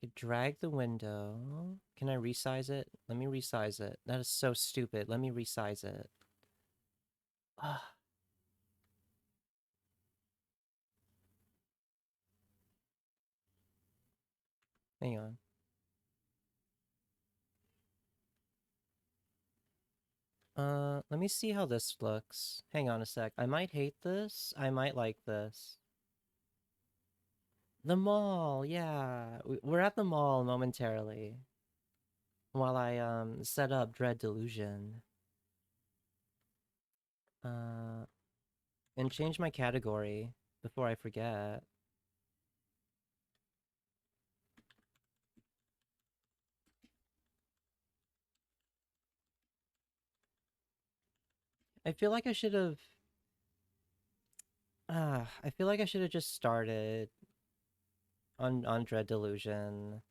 I drag the window. Can I resize it? Let me resize it. That is so stupid. Let me resize it. Ah, hang on. Let me see how this looks. Hang on a sec. I might hate this. I might like this. The mall, yeah. We're at the mall momentarily while I set up Dread Delusion. Uh, and change my category before I forget. I feel like I should have. I feel like I should have just started on Dread Delusion,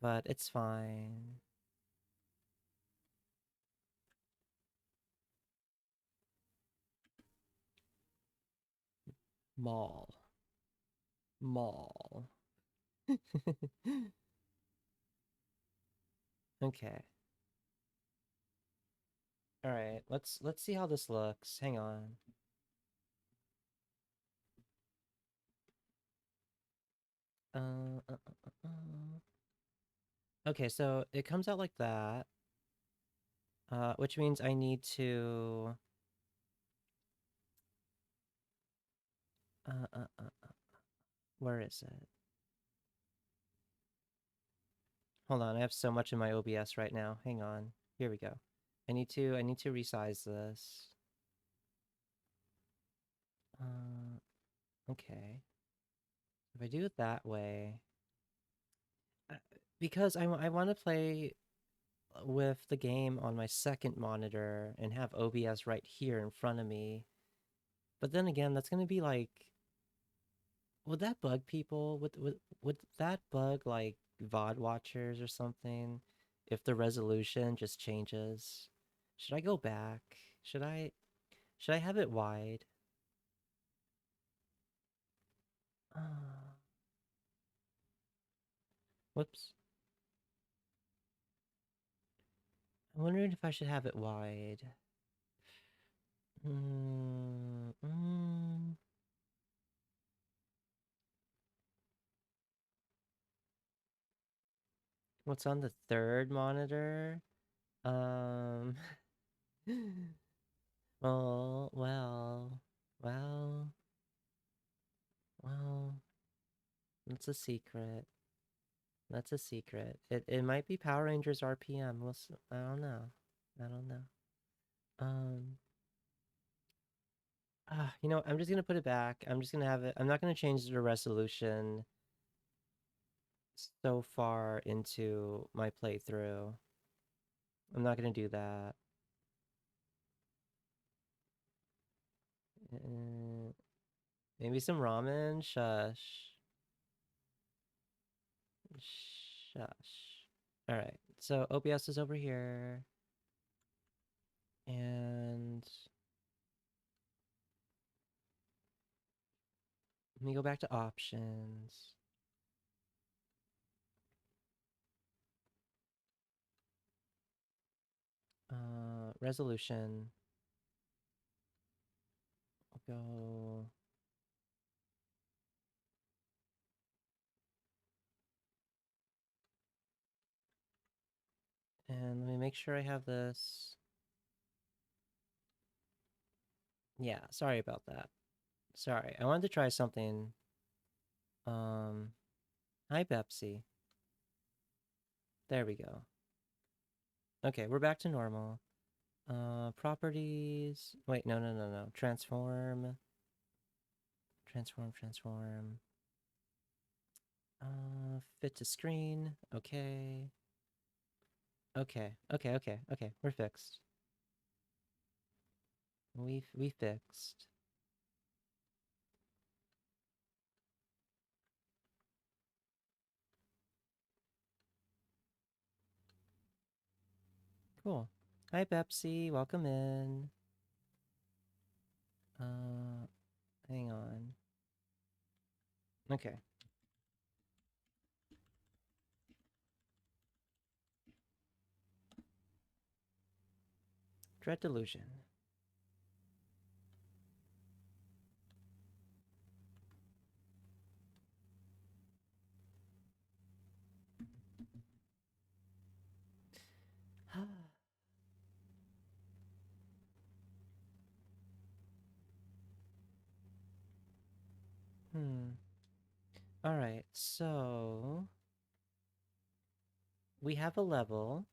but it's fine. Mall, mall. Okay. All right. Let's see how this looks. Hang on. Uh, uh, uh, Okay, so it comes out like that, which means I need to. Uh, uh, uh, where is it? Hold on, I have so much in my OBS right now. Hang on. Here we go. I need to resize this. Okay. If I do it that way, uh, because I want to play with the game on my second monitor and have OBS right here in front of me. But then again, that's gonna be like, would that bug people? Would that bug like VOD watchers or something? If the resolution just changes, should I go back? Should I should I have it wide? Uh, whoops. I'm wondering if I should have it wide. Mm, mm. What's on the third monitor? Um, well, well, well, that's a secret. That's a secret. It might be Power Rangers RPM. I don't know. I don't know. Um, I'm just gonna put it back. I'm just gonna have it. I'm not gonna change the resolution so far into my playthrough. I'm not gonna do that. Uh, maybe some ramen? Shush. Shush. Alright, so OBS is over here. And let me go back to options. Resolution. I'll go. And let me make sure I have this. Yeah, sorry about that. Sorry, I wanted to try something. Hi Pepsi. There we go. Okay, we're back to normal. Properties. Wait, no. Transform. Transform. Fit to screen. Okay. Okay. We're fixed. We fixed. Cool. Hi Pepsi, welcome in. Hang on. Okay. Dread Delusion. All right, so we have a level.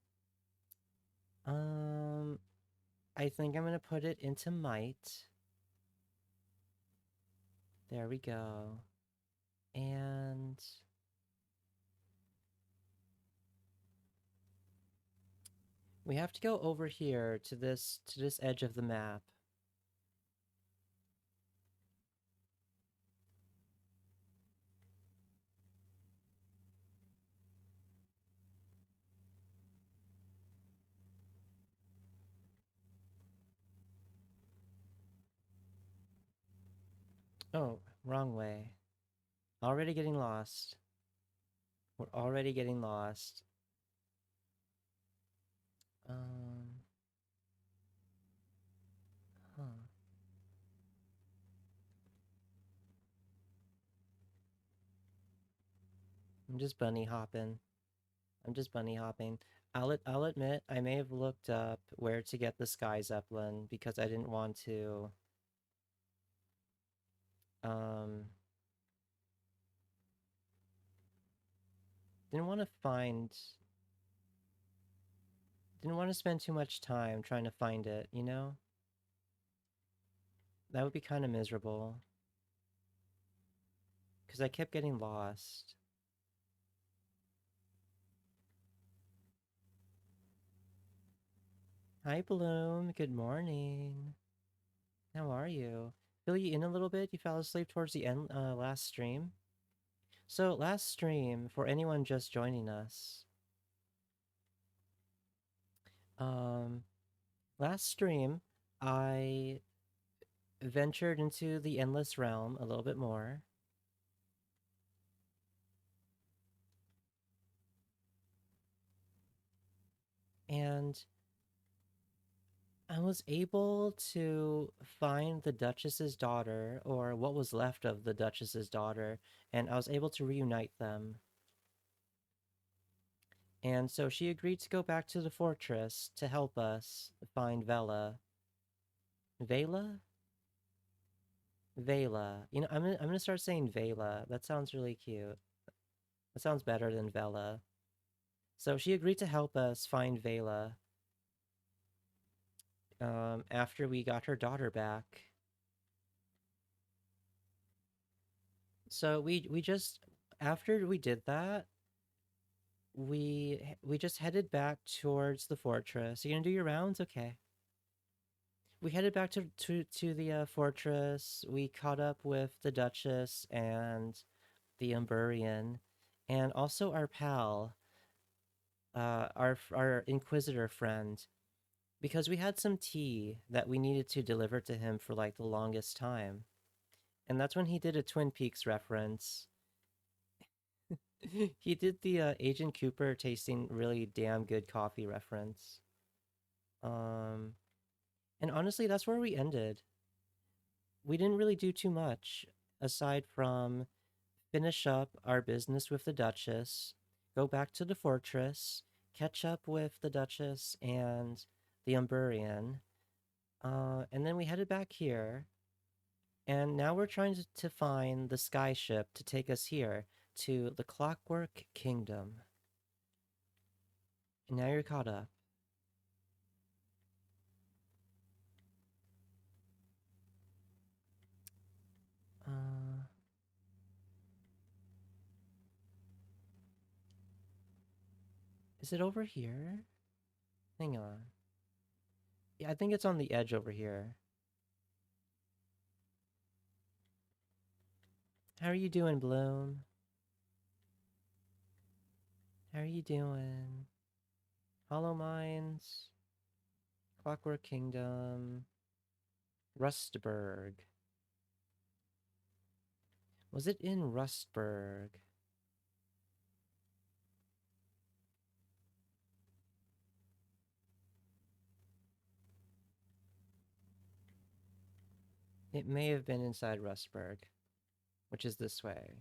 I think I'm gonna put it into might. There we go. And we have to go over here to this edge of the map. Oh, wrong way. Already getting lost. We're already getting lost. Huh. I'm just bunny hopping. I'm just bunny hopping. I'll admit I may have looked up where to get the Sky Zeppelin because I didn't want to um didn't want to find didn't want to spend too much time trying to find it, you know? That would be kind of miserable because I kept getting lost. Hi Bloom, good morning. How are you? Fill you in a little bit. You fell asleep towards the end last stream. So last stream, for anyone just joining us, um, last stream I ventured into the endless realm a little bit more. And I was able to find the Duchess's daughter, or what was left of the Duchess's daughter, and I was able to reunite them. And so she agreed to go back to the fortress to help us find Vela. Vela? Vela. You know, I'm gonna start saying Vela. That sounds really cute. That sounds better than Vela. So she agreed to help us find Vela after we got her daughter back. So we just after we did that, we just headed back towards the fortress. You gonna do your rounds? Okay. We headed back to the fortress. We caught up with the Duchess and the Umburian, and also our pal, our Inquisitor friend, because we had some tea that we needed to deliver to him for like the longest time, and that's when he did a Twin Peaks reference. He did the Agent Cooper tasting really damn good coffee reference. Um, and honestly, that's where we ended. We didn't really do too much aside from finish up our business with the Duchess, go back to the fortress, catch up with the Duchess and the Umburian, and then we headed back here. And now we're trying to find the sky ship to take us here to the Clockwork Kingdom. And now you're caught up. Uh, is it over here? Hang on. Yeah, I think it's on the edge over here. How are you doing, Bloom? How are you doing? Hollow Mines, Clockwork Kingdom, Rustburg. Was it in Rustburg? It may have been inside Rustburg, which is this way.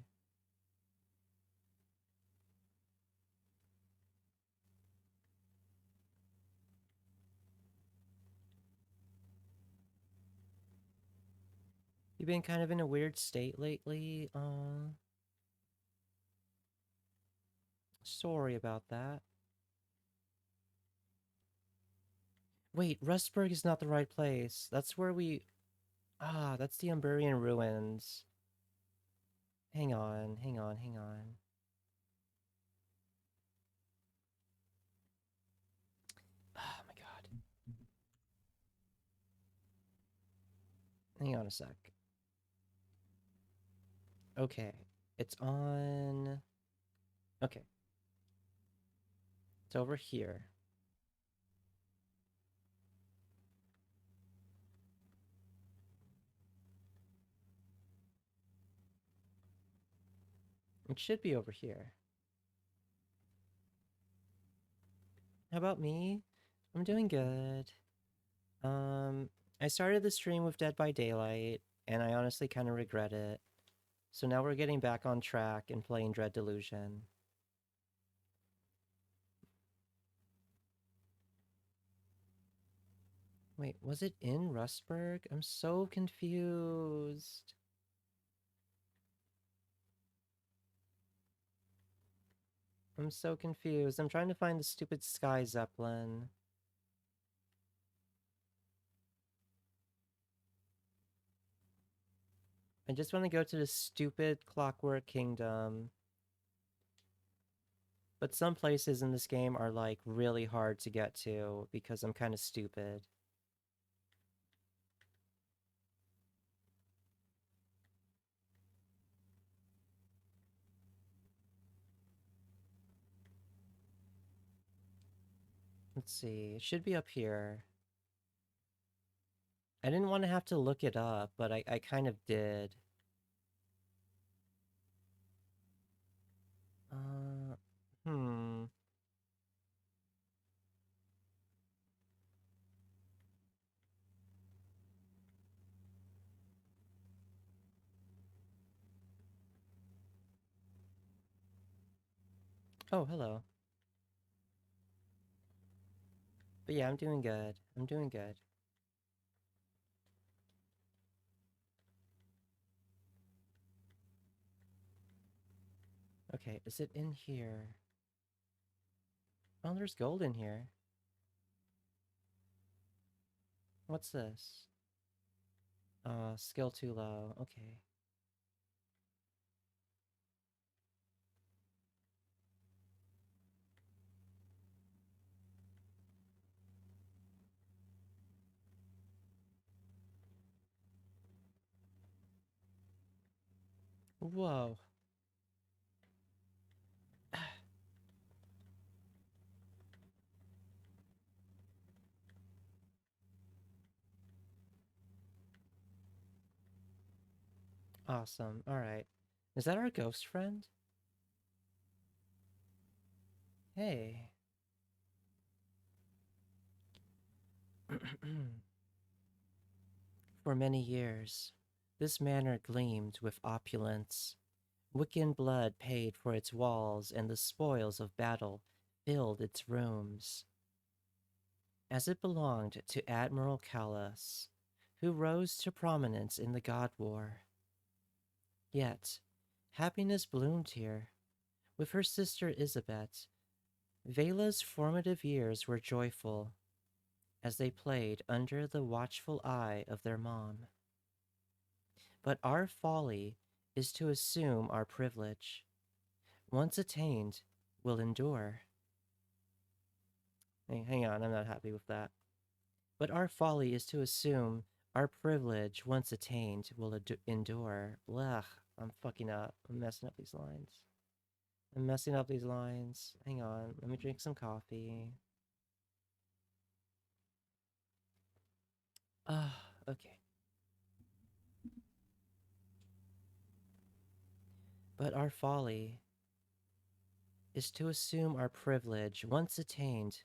You've been kind of in a weird state lately. Sorry about that. Wait, Rustburg is not the right place. That's where we... Ah, that's the Umburian ruins. Hang on, hang on, hang on. Oh my god. Hang on a sec. Okay, it's on... Okay. It's over here. It should be over here. How about me? I'm doing good. I started the stream with Dead by Daylight, and I honestly kind of regret it. So now we're getting back on track and playing Dread Delusion. Wait, was it in Rustburg? I'm so confused. I'm so confused. I'm trying to find the stupid Sky Zeppelin. I just want to go to the stupid Clockwork Kingdom. But some places in this game are like really hard to get to because I'm kind of stupid. Let's see. It should be up here. I didn't want to have to look it up, but I kind of did. Hmm. Oh, hello. But yeah, I'm doing good. I'm doing good. Okay, is it in here? Oh, there's gold in here. What's this? Skill too low. Okay. Whoa. Awesome. All right. Is that our ghost friend? Hey. For many years, this manor gleamed with opulence. Wiccan blood paid for its walls, and the spoils of battle filled its rooms. As it belonged to Admiral Callas, who rose to prominence in the God War. Yet, happiness bloomed here. With her sister Isabet, Vela's formative years were joyful as they played under the watchful eye of their mom. But our folly is to assume our privilege. Once attained, will endure. Hey, hang on, I'm not happy with that. But our folly is to assume our privilege, once attained, will endure. Blech, I'm fucking up. I'm messing up these lines. I'm messing up these lines. Hang on, let me drink some coffee. Okay. But our folly is to assume our privilege, once attained,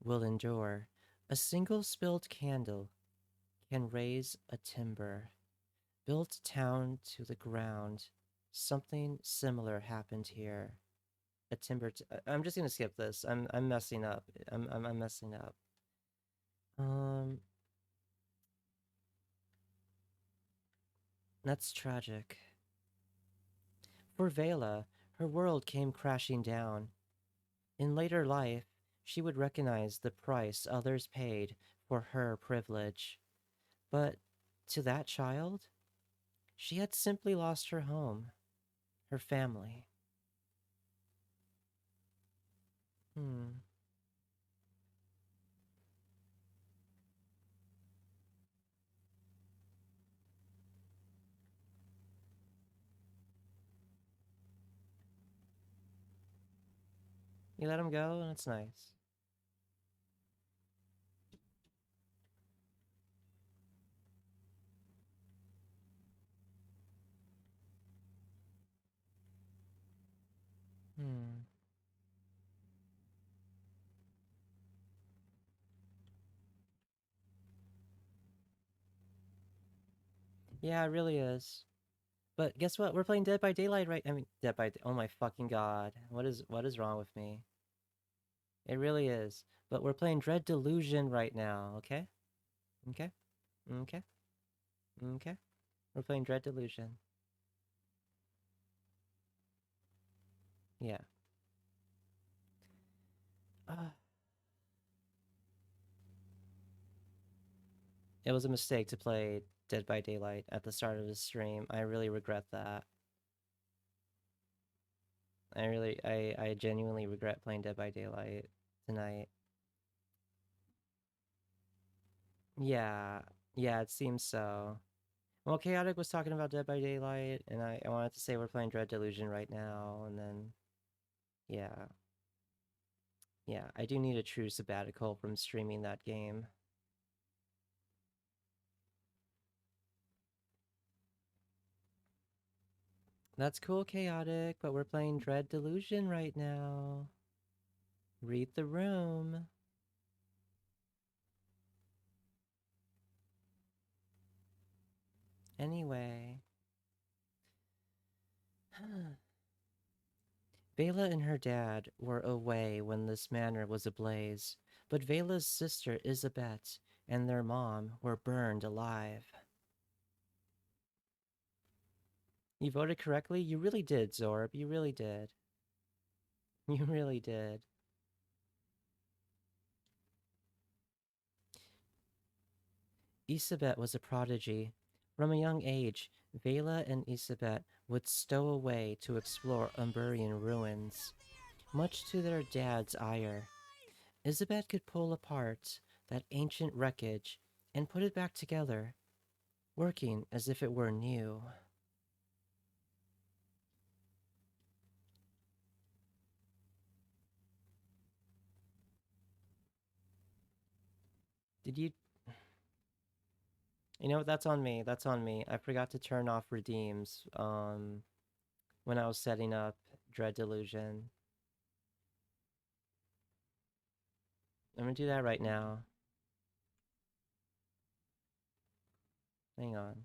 will endure. A single spilled candle can raise a timber. Built town to the ground. Something similar happened here. A timber. I'm just gonna skip this. I'm messing up. I'm messing up. Um, that's tragic. For Vela, her world came crashing down. In later life, she would recognize the price others paid for her privilege. But to that child, she had simply lost her home, her family. Hmm. You let him go, and it's nice. Hmm. Yeah, it really is. But guess what? We're playing Dead by Daylight right. I mean, Dead by. Oh my fucking god! What is wrong with me? It really is. But we're playing Dread Delusion right now. Okay. Okay. Okay. Okay. We're playing Dread Delusion. Yeah. Uh, it was a mistake to play Dead by Daylight at the start of the stream. I really regret that. I genuinely regret playing Dead by Daylight tonight. Yeah. Yeah, it seems so. Well, Chaotic was talking about Dead by Daylight, and I wanted to say we're playing Dread Delusion right now, and then, yeah. Yeah, I do need a true sabbatical from streaming that game. That's cool, Chaotic, but we're playing Dread Delusion right now. Read the room. Anyway. Vela and her dad were away when this manor was ablaze, but Vela's sister Isabet and their mom were burned alive. You voted correctly? You really did, Zorb. You really did. You really did. Isabet was a prodigy. From a young age, Vela and Isabet would stow away to explore Umburian ruins. Much to their dad's ire, Isabet could pull apart that ancient wreckage and put it back together, working as if it were new. Did you... You know what? That's on me. That's on me. I forgot to turn off redeems when I was setting up Dread Delusion. I'm gonna do that right now. Hang on.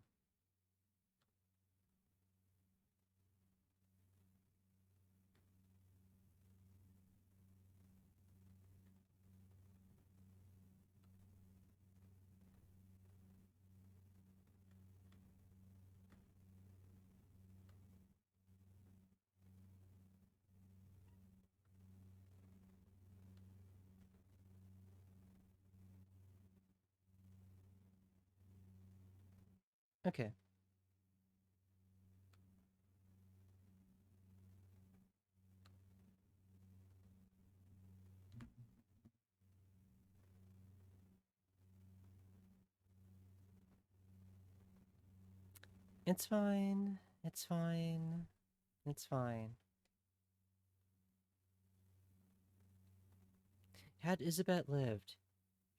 Okay. It's fine. It's fine. It's fine. Had Isabet lived,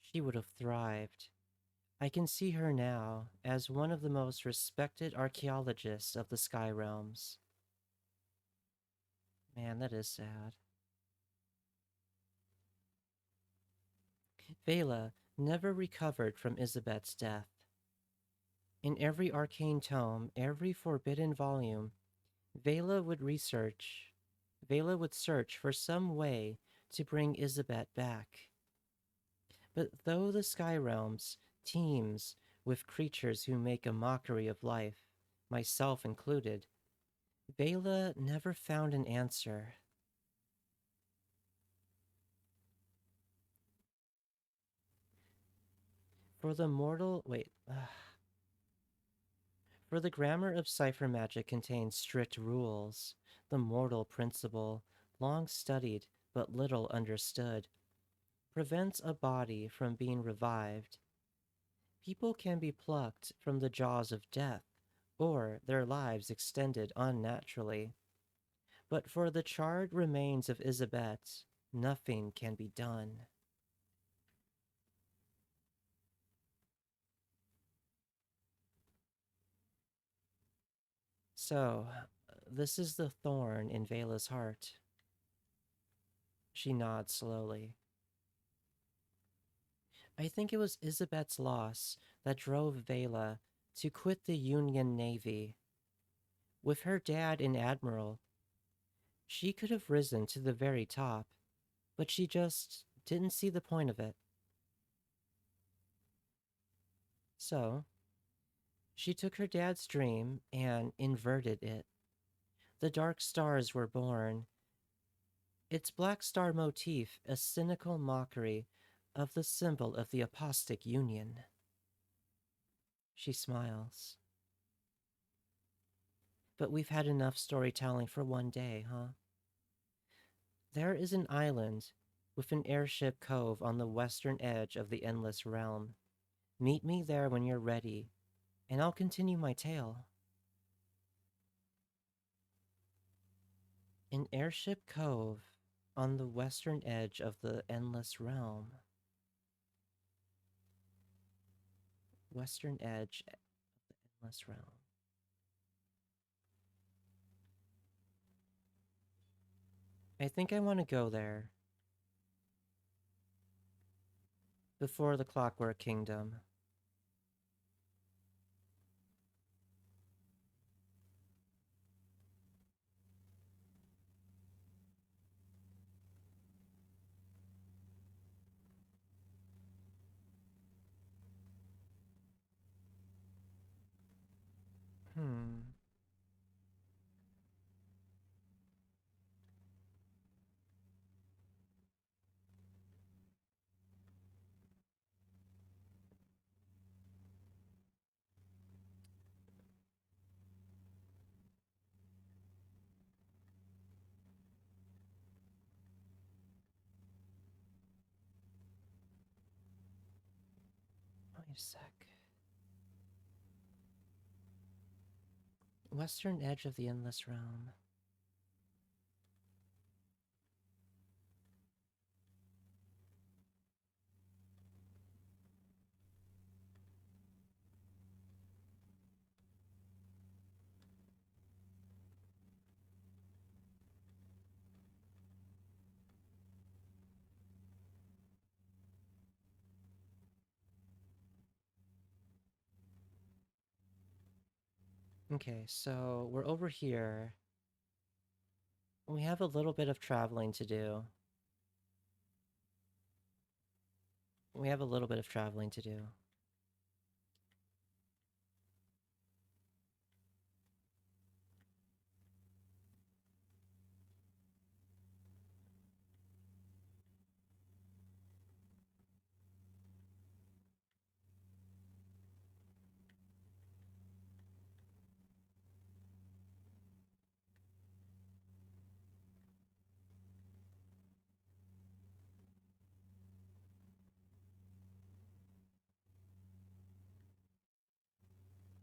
she would have thrived. I can see her now as one of the most respected archaeologists of the Sky Realms. Man, that is sad. Vela never recovered from Isabet's death. In every arcane tome, every forbidden volume, Vela would research. Vela would search for some way to bring Isabet back. But though the Sky Realms teems with creatures who make a mockery of life, myself included, Vela never found an answer. For the mortal. Wait. For the grammar of cipher magic contains strict rules. The mortal principle, long studied but little understood, prevents a body from being revived. People can be plucked from the jaws of death, or their lives extended unnaturally. But for the charred remains of Isabet, nothing can be done. So, this is the thorn in Vela's heart. She nods slowly. I think it was Isabet's loss that drove Vela to quit the Union Navy. With her dad an admiral, she could have risen to the very top, but she just didn't see the point of it. So, she took her dad's dream and inverted it. The dark stars were born, its black star motif a cynical mockery of the symbol of the apostate union. She smiles. But we've had enough storytelling for one day, huh? There is an island with an airship cove on the western edge of the Endless Realm. Meet me there when you're ready, and I'll continue my tale. An airship cove on the western edge of the Endless Realm. Western edge of the Endless Realm. I think I want to go there before the Clockwork Kingdom. Hmm. Wait a sec. Western edge of the Endless Realm. Okay, so we're over here. We have a little bit of traveling to do. We have a little bit of traveling to do.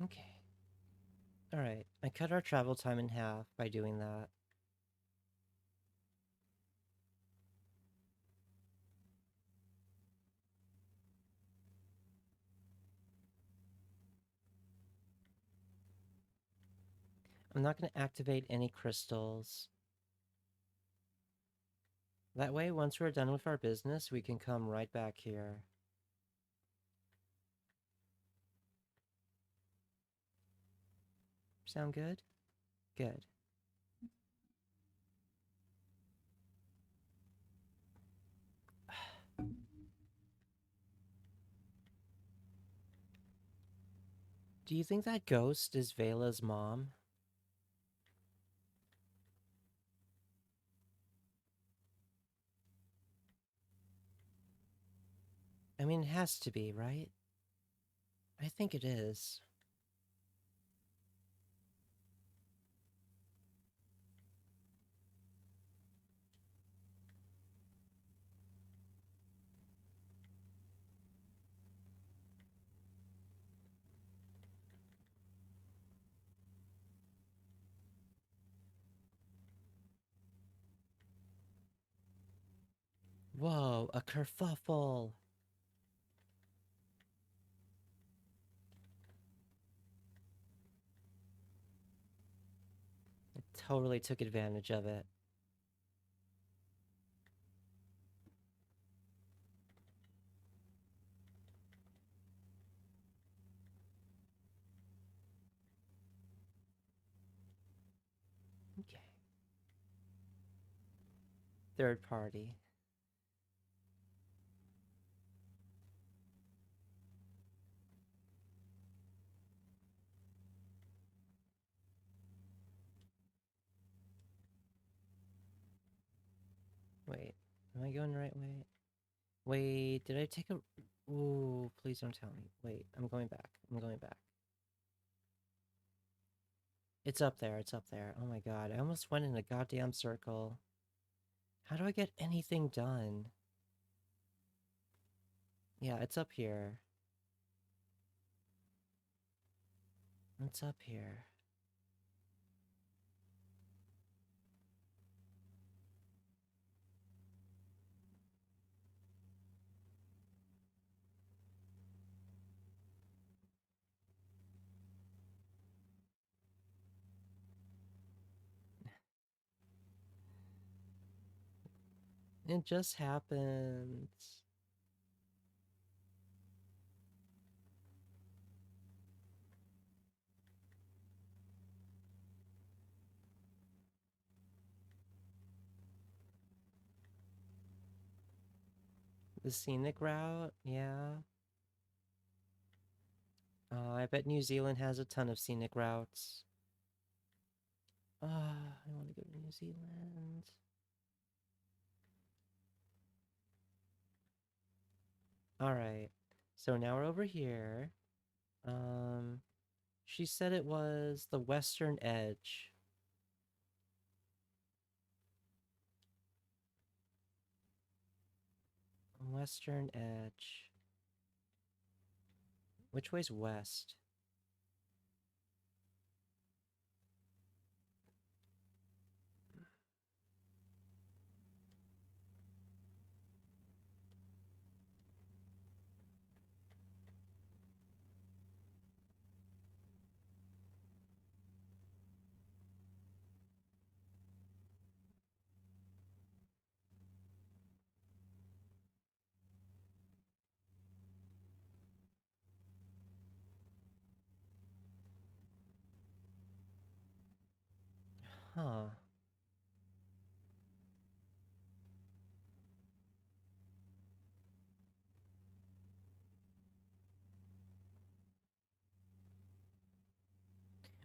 Okay. Alright, I cut our travel time in half by doing that. I'm not going to activate any crystals. That way, once we're done with our business, we can come right back here. Sound good? Good. Do you think that ghost is Vela's mom? I mean, it has to be, right? I think it is. Whoa, a kerfuffle! I totally took advantage of it. Okay. Third party. Wait, am I going the right way? Wait, did I take a... Ooh, please don't tell me. Wait, I'm going back. I'm going back. It's up there, it's up there. Oh my god, I almost went in a goddamn circle. How do I get anything done? Yeah, it's up here. It's up here. It just happened. The scenic route? Yeah. I bet New Zealand has a ton of scenic routes. I want to go to New Zealand. Alright. So now we're over here. She said it was the western edge. Western edge. Which way's west? Huh.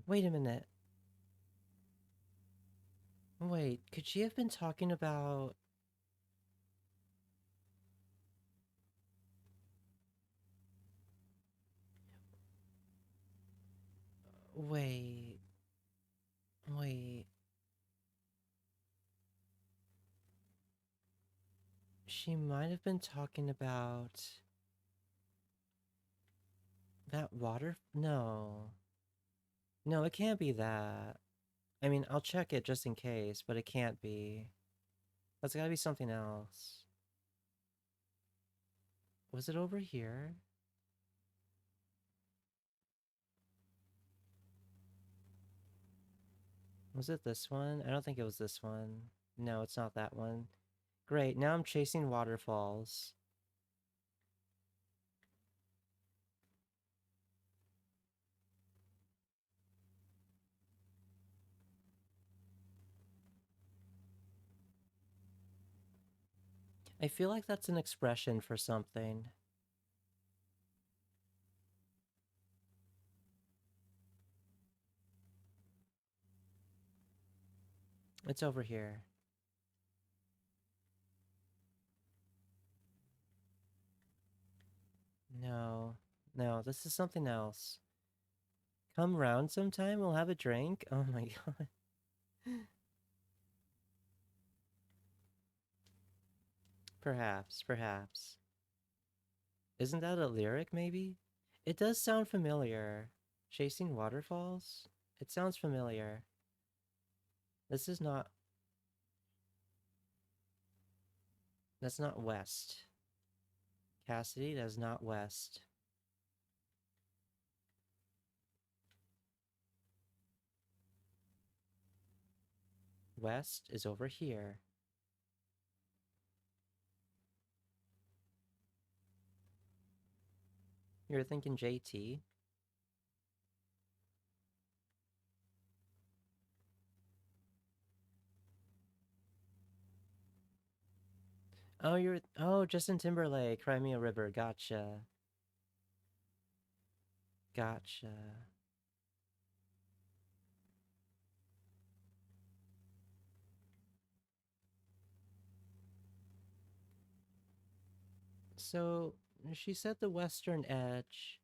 Wait a minute. Wait, could she have been talking about... Wait. Wait. She might have been talking about... that water... No. No, it can't be that. I mean, I'll check it just in case, but it can't be. That's gotta be something else. Was it over here? Was it this one? I don't think it was this one. No, it's not that one. Great, now I'm chasing waterfalls. I feel like that's an expression for something. It's over here. No. No, this is something else. Come round sometime, we'll have a drink? Oh my god. Perhaps, perhaps. Isn't that a lyric, maybe? It does sound familiar. Chasing waterfalls? It sounds familiar. This is not... That's not west. Cassidy, that's not west. West is over here. You're thinking JT? Oh, you're... Oh, Justin Timberlake, Cry Me a River. Gotcha. Gotcha. So, she said the western edge.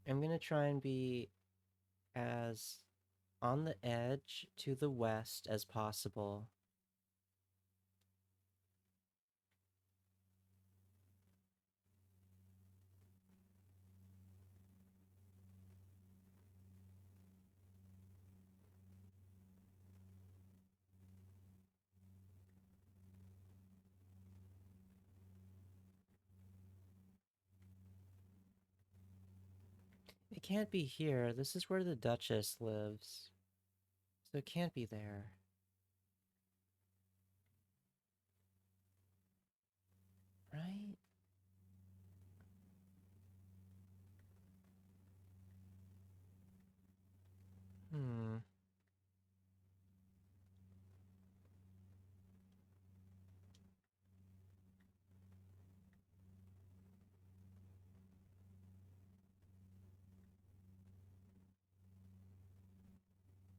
I'm gonna try and be as on the edge to the west as possible. It can't be here. This is where the Duchess lives. So it can't be there. Right? Hmm.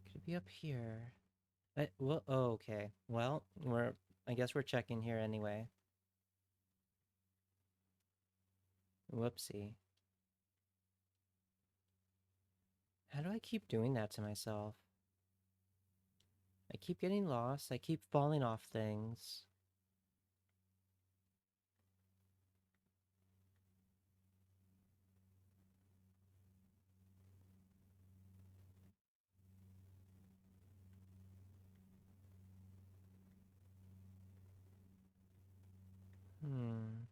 Could it be up here? Well, oh, okay. Well, I guess we're checking here anyway. Whoopsie. How do I keep doing that to myself? I keep getting lost. I keep falling off things. Hmm.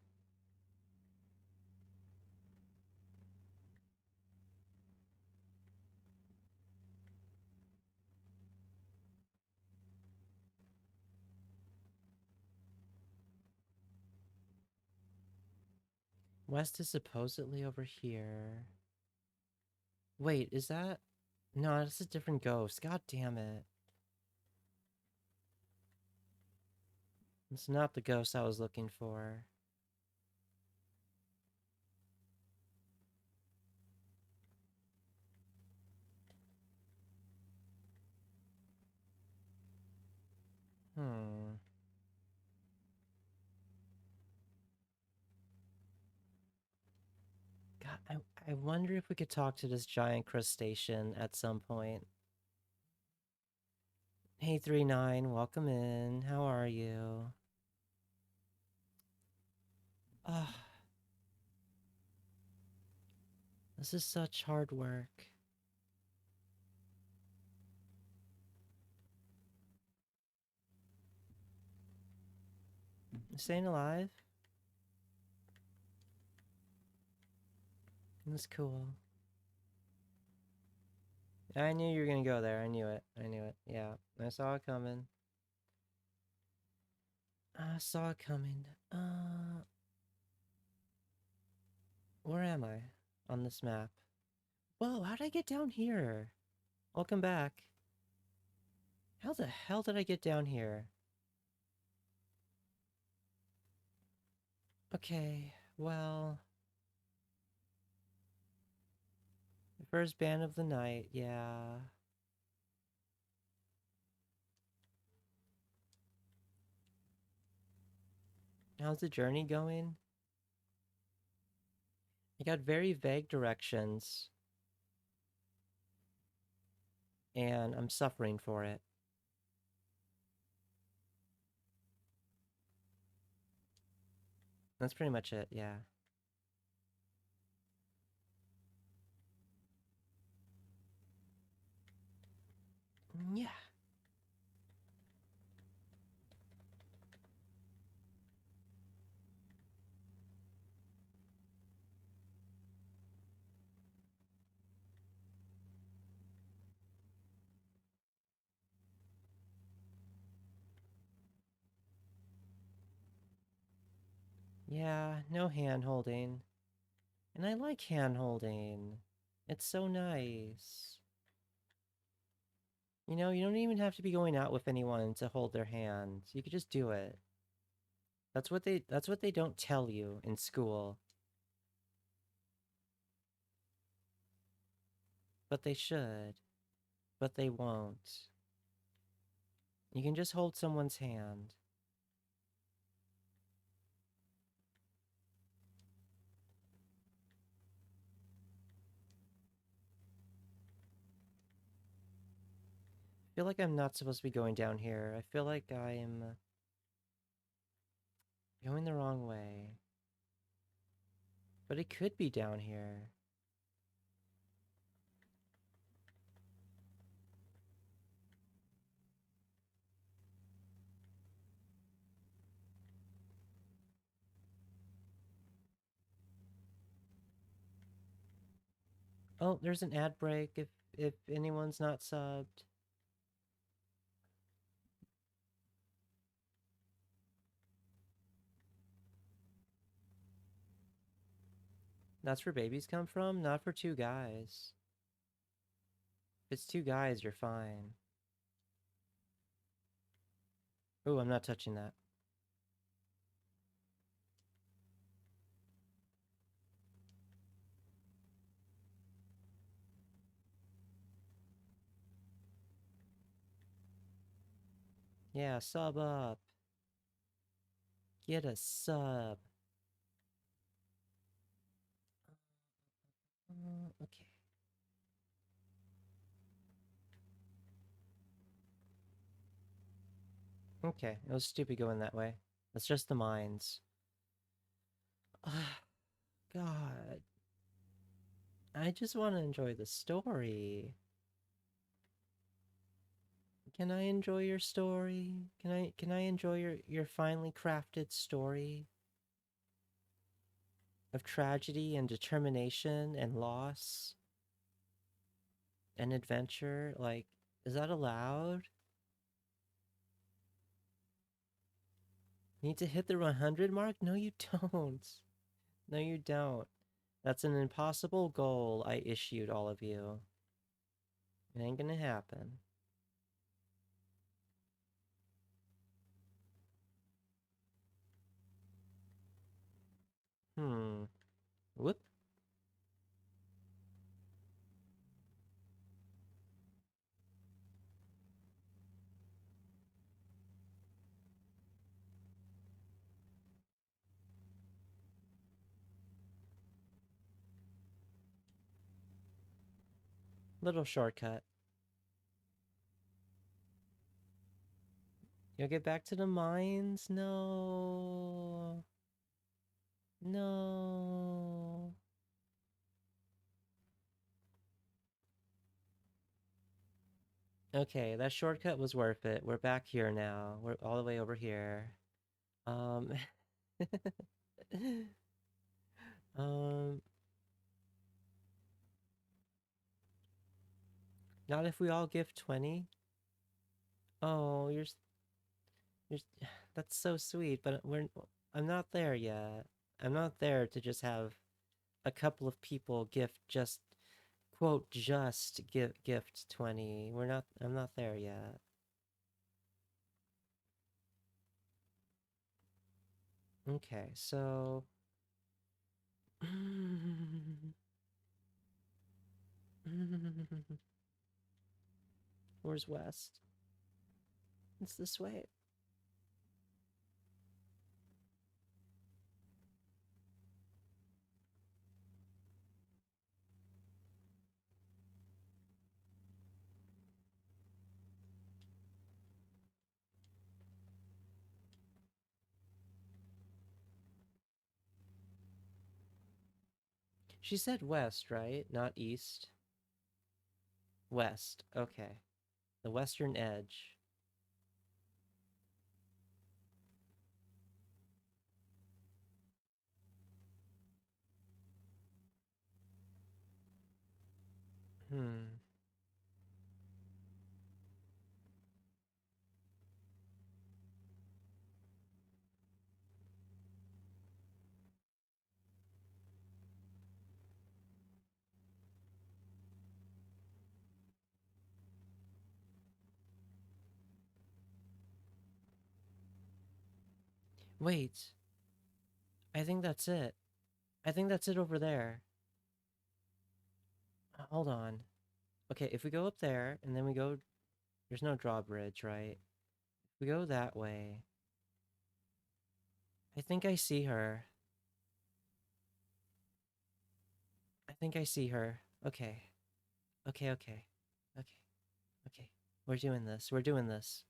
West is supposedly over here. Wait, is that... No, that's a different ghost. God damn it. It's not the ghost I was looking for. Hmm. God, I wonder if we could talk to this giant crustacean at some point. Hey, 39, welcome in. How are you? Ah, this is such hard work. Staying alive? That's cool. I knew you were gonna go there. I knew it. I knew it. Yeah, I saw it coming. I saw it coming. Where am I on this map? Whoa, how'd I get down here? Welcome back. How the hell did I get down here? Okay, well, the first band of the night, yeah. How's the journey going? I got very vague directions, and I'm suffering for it. That's pretty much it, yeah. Yeah. Yeah, no hand holding. And I like hand holding. It's so nice. You know, you don't even have to be going out with anyone to hold their hand. You could just do it. That's what they don't tell you in school. But they should. But they won't. You can just hold someone's hand. I feel like I'm not supposed to be going down here. I feel like I'm going the wrong way. But it could be down here. Oh, there's an ad break if anyone's not subbed. That's where babies come from, not for two guys. If it's two guys, you're fine. Ooh, I'm not touching that. Yeah, sub up. Get a sub. Okay. Okay, it was stupid going that way. That's just the mines. God. I just want to enjoy the story. Can I enjoy your story? Can I enjoy your finely crafted story of tragedy and determination and loss and adventure? Like, is that allowed? Need to hit the 100 mark? No, you don't. No, you don't. That's an impossible goal I issued all of you. It ain't gonna happen. Hmm. Whoop. Little shortcut. You'll get back to the mines? No. No. Okay, that shortcut was worth it. We're back here now. We're all the way over here. Um, um, not if we all give 20. Oh, that's so sweet, but I'm not there yet. I'm not there to just have a couple of people gift 20. I'm not there yet. Okay, so... Where's west? It's this way. She said west, right? Not east. West. Okay. The western edge. Hmm. Wait. I think that's it. I think that's it over there. Hold on. Okay, if we go up there and then we go... There's no drawbridge, right? If we go that way... I think I see her. I think I see her. Okay. Okay, okay. Okay. Okay. We're doing this. We're doing this.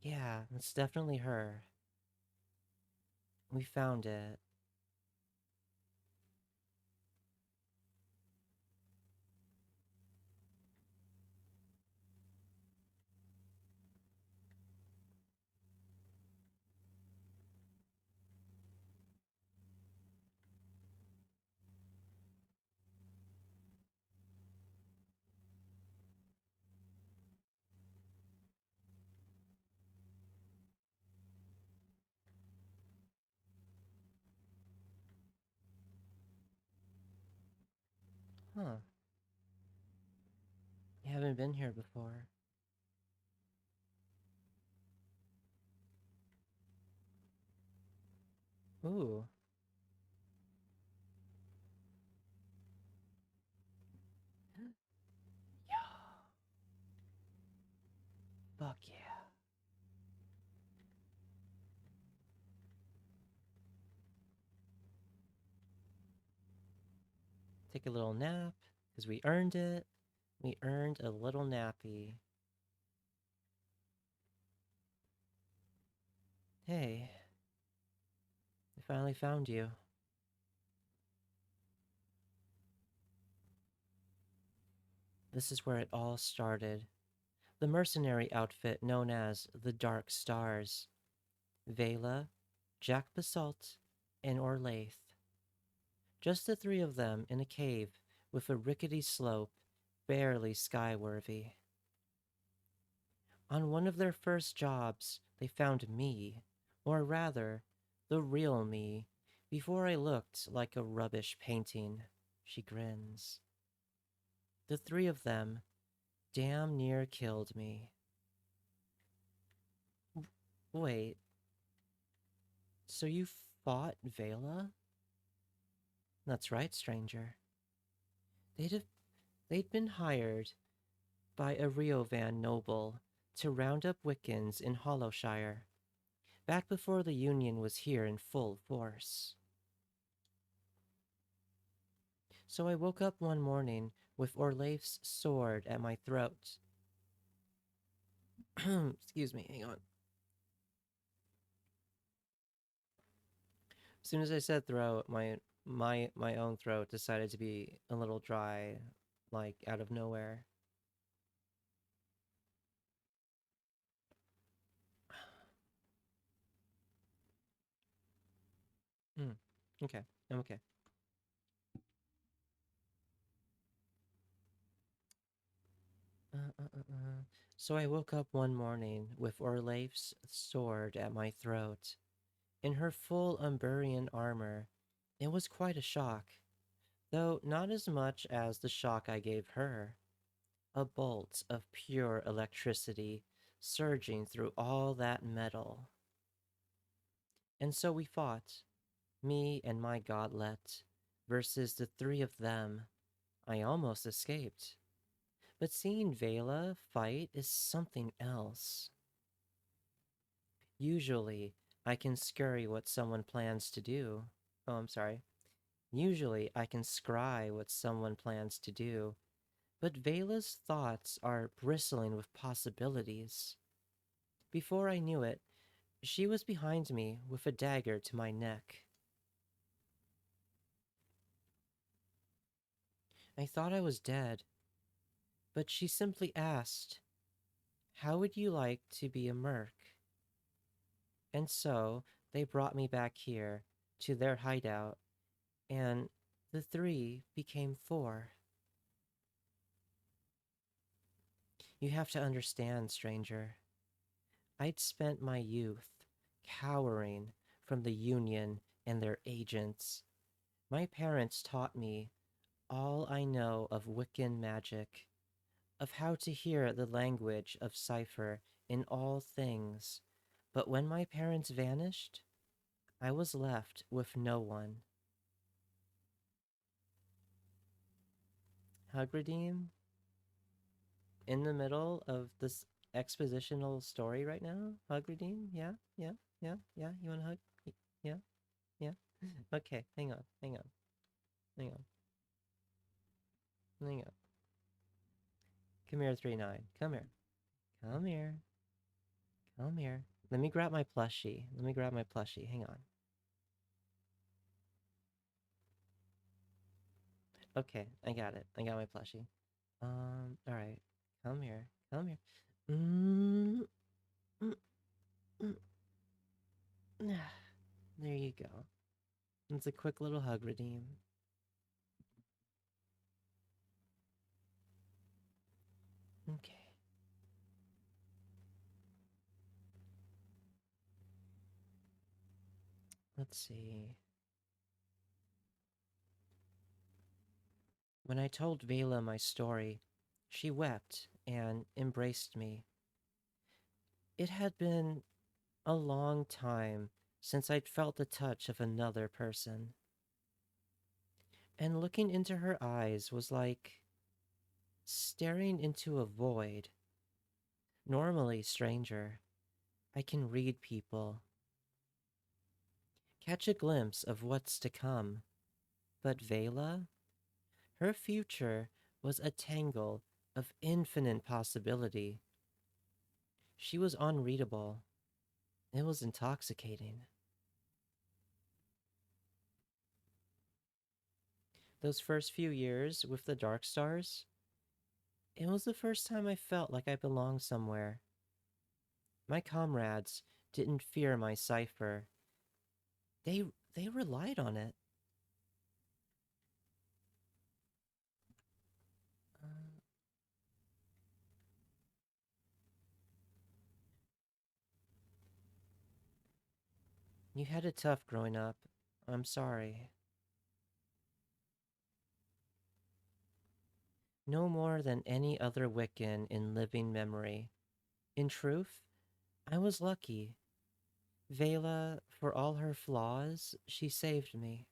Yeah, it's definitely her. We found it. Huh. You haven't been here before. Ooh. Yeah. Fuck yeah. Take a little nap, because we earned it. We earned a little nappy. Hey, I finally found you. This is where it all started. The mercenary outfit known as the Dark Stars. Vela, Jack Basalt, and Orlaith. Just the three of them in a cave with a rickety slope, barely skyworthy. On one of their first jobs, they found me, or rather, the real me, before I looked like a rubbish painting. She grins. The three of them damn near killed me. Wait, so you fought Vela? That's right, stranger. They'd have, they'd been hired by a Riovan noble to round up Wiccans in Hollowshire, back before the Union was here in full force. So I woke up one morning with Orlaith's sword at my throat. Excuse me, hang on. As soon as I said throat, my my own throat decided to be a little dry, like out of nowhere. Mm. Okay, I'm okay. So I woke up one morning with Orleif's sword at my throat. In her full Umburian armor, it was quite a shock, though not as much as the shock I gave her. A bolt of pure electricity surging through all that metal. And so we fought, me and my godlet, versus the three of them. I almost escaped. But seeing Vela fight is something else. Usually, I can scurry what someone plans to do. Oh, I'm sorry. Usually, I can scry what someone plans to do, but Vela's thoughts are bristling with possibilities. Before I knew it, she was behind me with a dagger to my neck. I thought I was dead, but she simply asked, "How would you like to be a merc?" And so they brought me back here to their hideout, and the three became four. You have to understand, stranger. I'd spent my youth cowering from the Union and their agents. My parents taught me all I know of Wiccan magic, of how to hear the language of cipher in all things. But when my parents vanished, I was left with no one. Hugredeem, in the middle of this expositional story right now? Hugredeem? Yeah, yeah, yeah, yeah. You want to hug? Yeah, yeah. Okay, hang on, hang on, hang on, hang on. Come here, 3-9. Come here. Come here. Come here. Let me grab my plushie. Let me grab my plushie. Hang on. Okay, I got it. I got my plushie. All right. Come here. Come here. Mm, mm, mm. There you go. It's a quick little hug redeem. Okay. Let's see. When I told Vela my story, she wept and embraced me. It had been a long time since I'd felt the touch of another person. And looking into her eyes was like staring into a void. Normally, stranger, I can read people, catch a glimpse of what's to come. But Vela, her future was a tangle of infinite possibility. She was unreadable. It was intoxicating. Those first few years with the Dark Stars, it was the first time I felt like I belonged somewhere. My comrades didn't fear my cipher. They they relied on it. Uh, you had it tough growing up. I'm sorry. No more than any other Wiccan in living memory. In truth, I was lucky. Vela, for all her flaws, she saved me.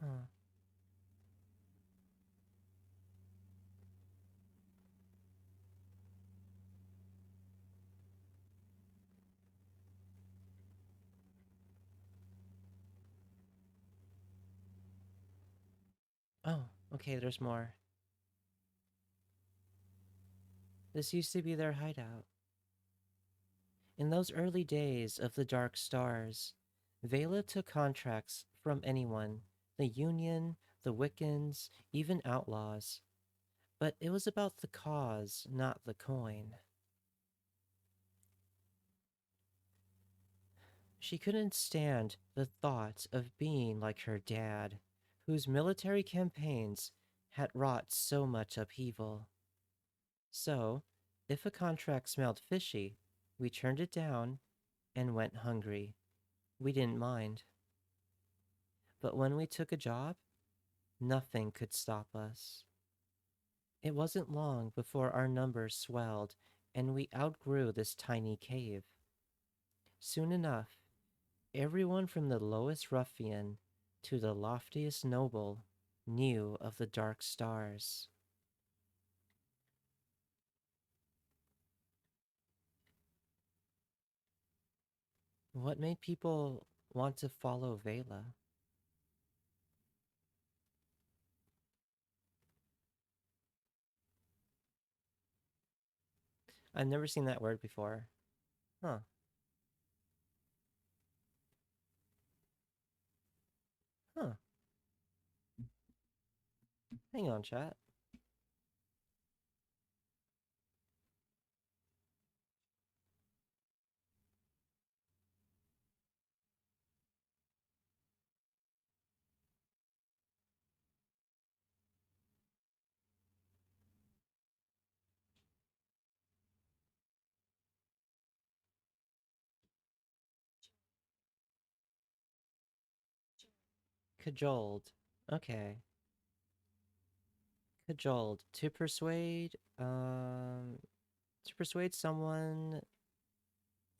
Huh. Oh, okay, there's more. This used to be their hideout. In those early days of the Dark Stars, Vela took contracts from anyone, the Union, the Wiccans, even outlaws. But it was about the cause, not the coin. She couldn't stand the thought of being like her dad, whose military campaigns had wrought so much upheaval. So, if a contract smelled fishy, we turned it down and went hungry. We didn't mind. But when we took a job, nothing could stop us. It wasn't long before our numbers swelled and we outgrew this tiny cave. Soon enough, everyone from the lowest ruffian to the loftiest noble knew of the Dark Stars. What made people want to follow Vela? I've never seen that word before. Huh. Huh. Hang on, chat. Cajoled. Okay. Cajoled. To persuade someone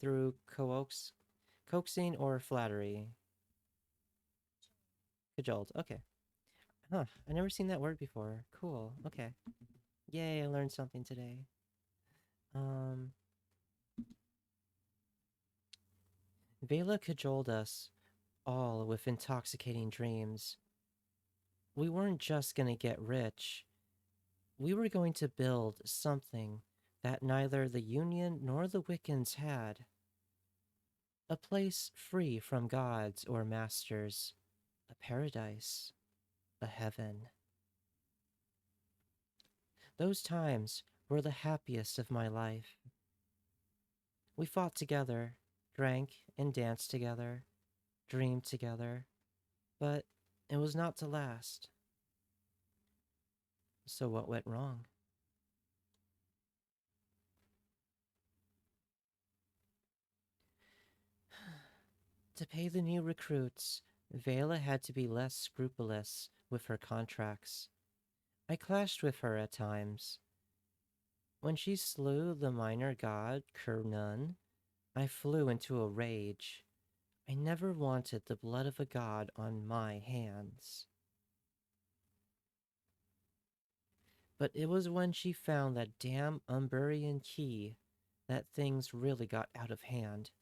through coaxing or flattery. Cajoled. Okay. Huh. I never seen that word before. Cool. Okay. Yay, I learned something today. Um, Vela cajoled us all with intoxicating dreams. We weren't just gonna get rich. We were going to build something that neither the Union nor the Wiccans had. A place free from gods or masters. A paradise. A heaven. Those times were the happiest of my life. We fought together, drank and danced together, dreamed together, but it was not to last. So what went wrong? To pay the new recruits, Vela had to be less scrupulous with her contracts. I clashed with her at times. When she slew the minor god Kernun, I flew into a rage. I never wanted the blood of a god on my hands. But it was when she found that damn Umburian key that things really got out of hand.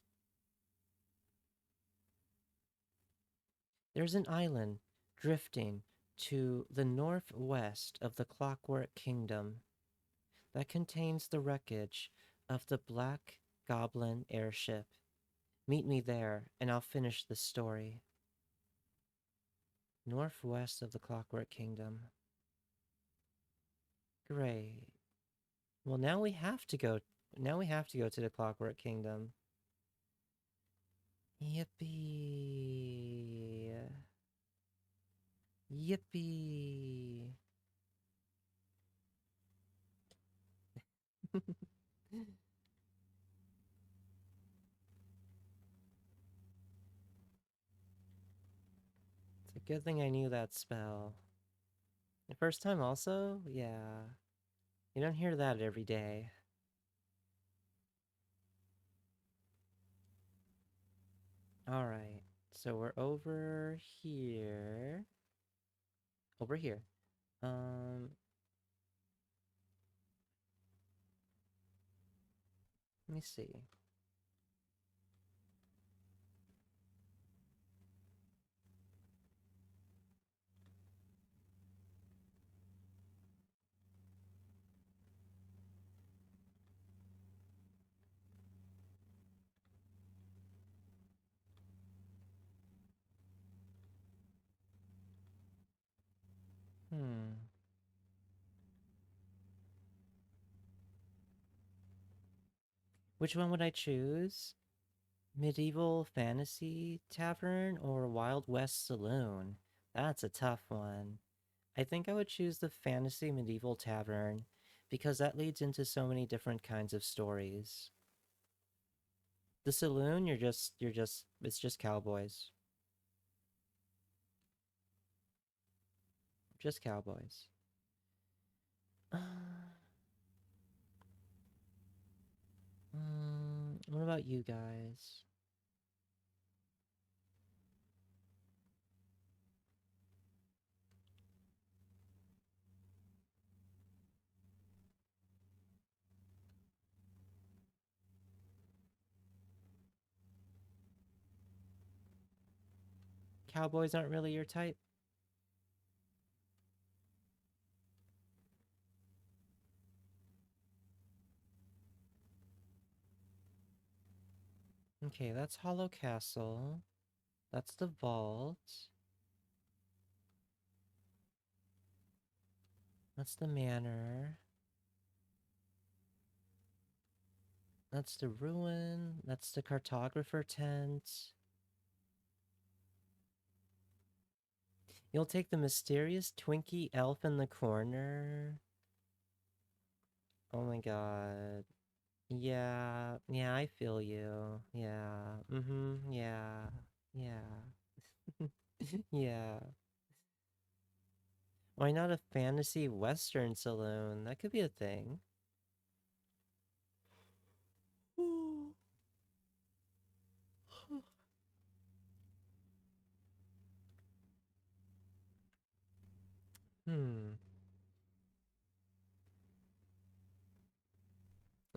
There's an island drifting to the northwest of the Clockwork Kingdom that contains the wreckage of the Black Goblin airship. Meet me there, and I'll finish the story. Northwest of the Clockwork Kingdom. Great. Well, now we have to go. Now we have to go to the Clockwork Kingdom. Yippee! Yippee! It's a good thing I knew that spell. The first time also? Yeah. You don't hear that every day. Alright. So we're over here. Over here. Let me see. Hmm. Which one would I choose? Medieval Fantasy Tavern or Wild West Saloon? That's a tough one. I think I would choose the Fantasy Medieval Tavern because that leads into so many different kinds of stories. The saloon, it's just cowboys. Just cowboys. What about you guys? Cowboys aren't really your type? Okay, that's Hollow Castle. That's the vault. That's the manor. That's the ruin. That's the cartographer tent. You'll take the mysterious Twinkie elf in the corner. Oh my god. Yeah, yeah, I feel you. Yeah, yeah, yeah, yeah. Why not a fantasy western saloon? That could be a thing. Hmm.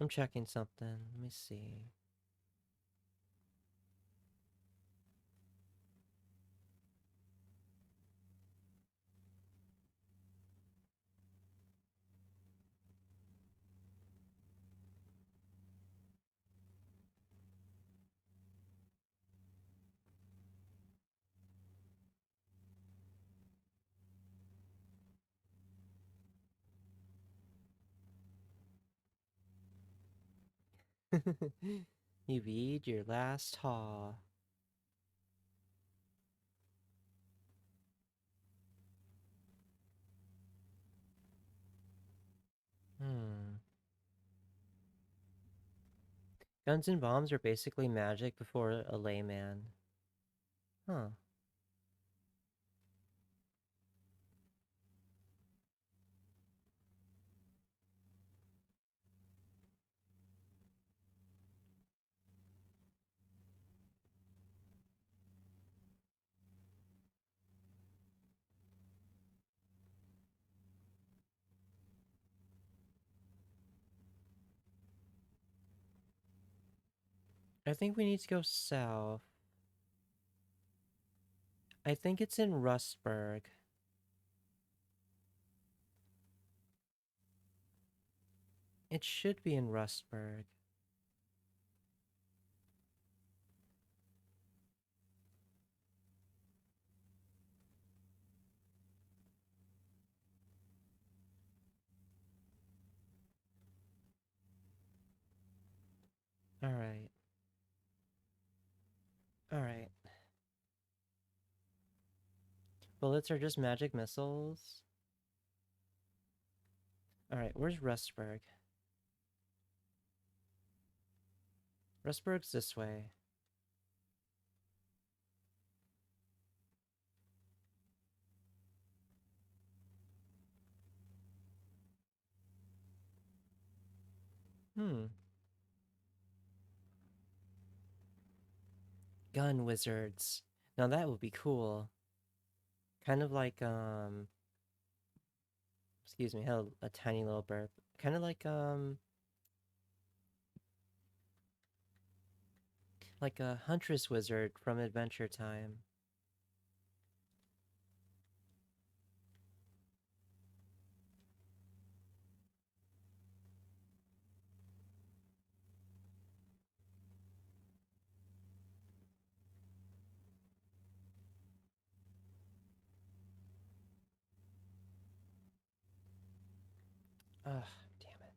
I'm checking something. Let me see. You read your last haw. Hmm. Guns and bombs are basically magic before a layman. Huh. I think we need to go south. I think it's in Rustburg. It should be in Rustburg. Alright. Alright. Bullets are just magic missiles. Alright, where's Rustburg? Rustburg's this way. Hmm. Gun wizards. Now that would be cool. Kind of like, excuse me, I had a tiny little burp. Kind of like a huntress wizard from Adventure Time. Ugh, damn it.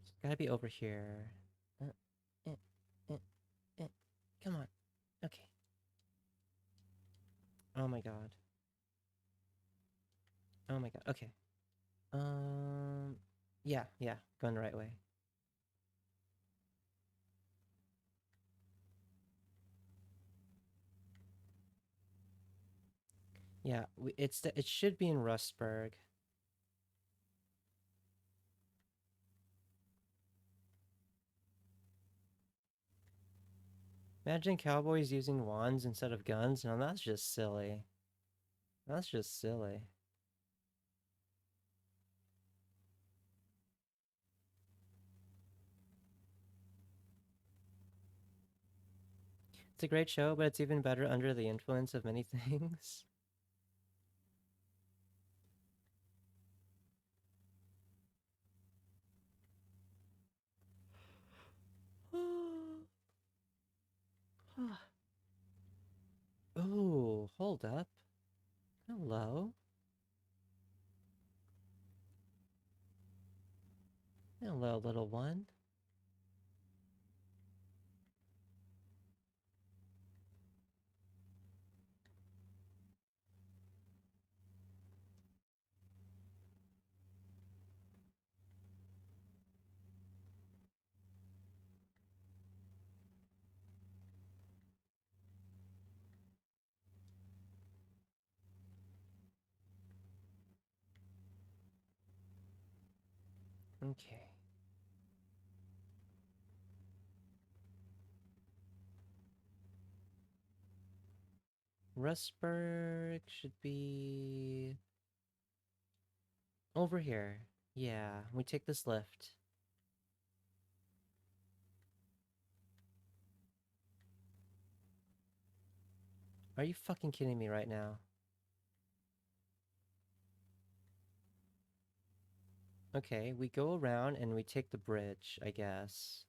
It's gotta be over here. Uh, eh, eh, eh. Come on. Okay. Oh my god. Oh my god. Okay. Um. Yeah. Going the right way. Yeah, it should be in Rustburg. Imagine cowboys using wands instead of guns. No, that's just silly. That's just silly. It's a great show, but it's even better under the influence of many things. Oh, hold up. Hello? Hello, little one. Okay. Rustburg should be over here. Yeah, we take this lift. Are you fucking kidding me right now? Okay, we go around and we take the bridge, I guess.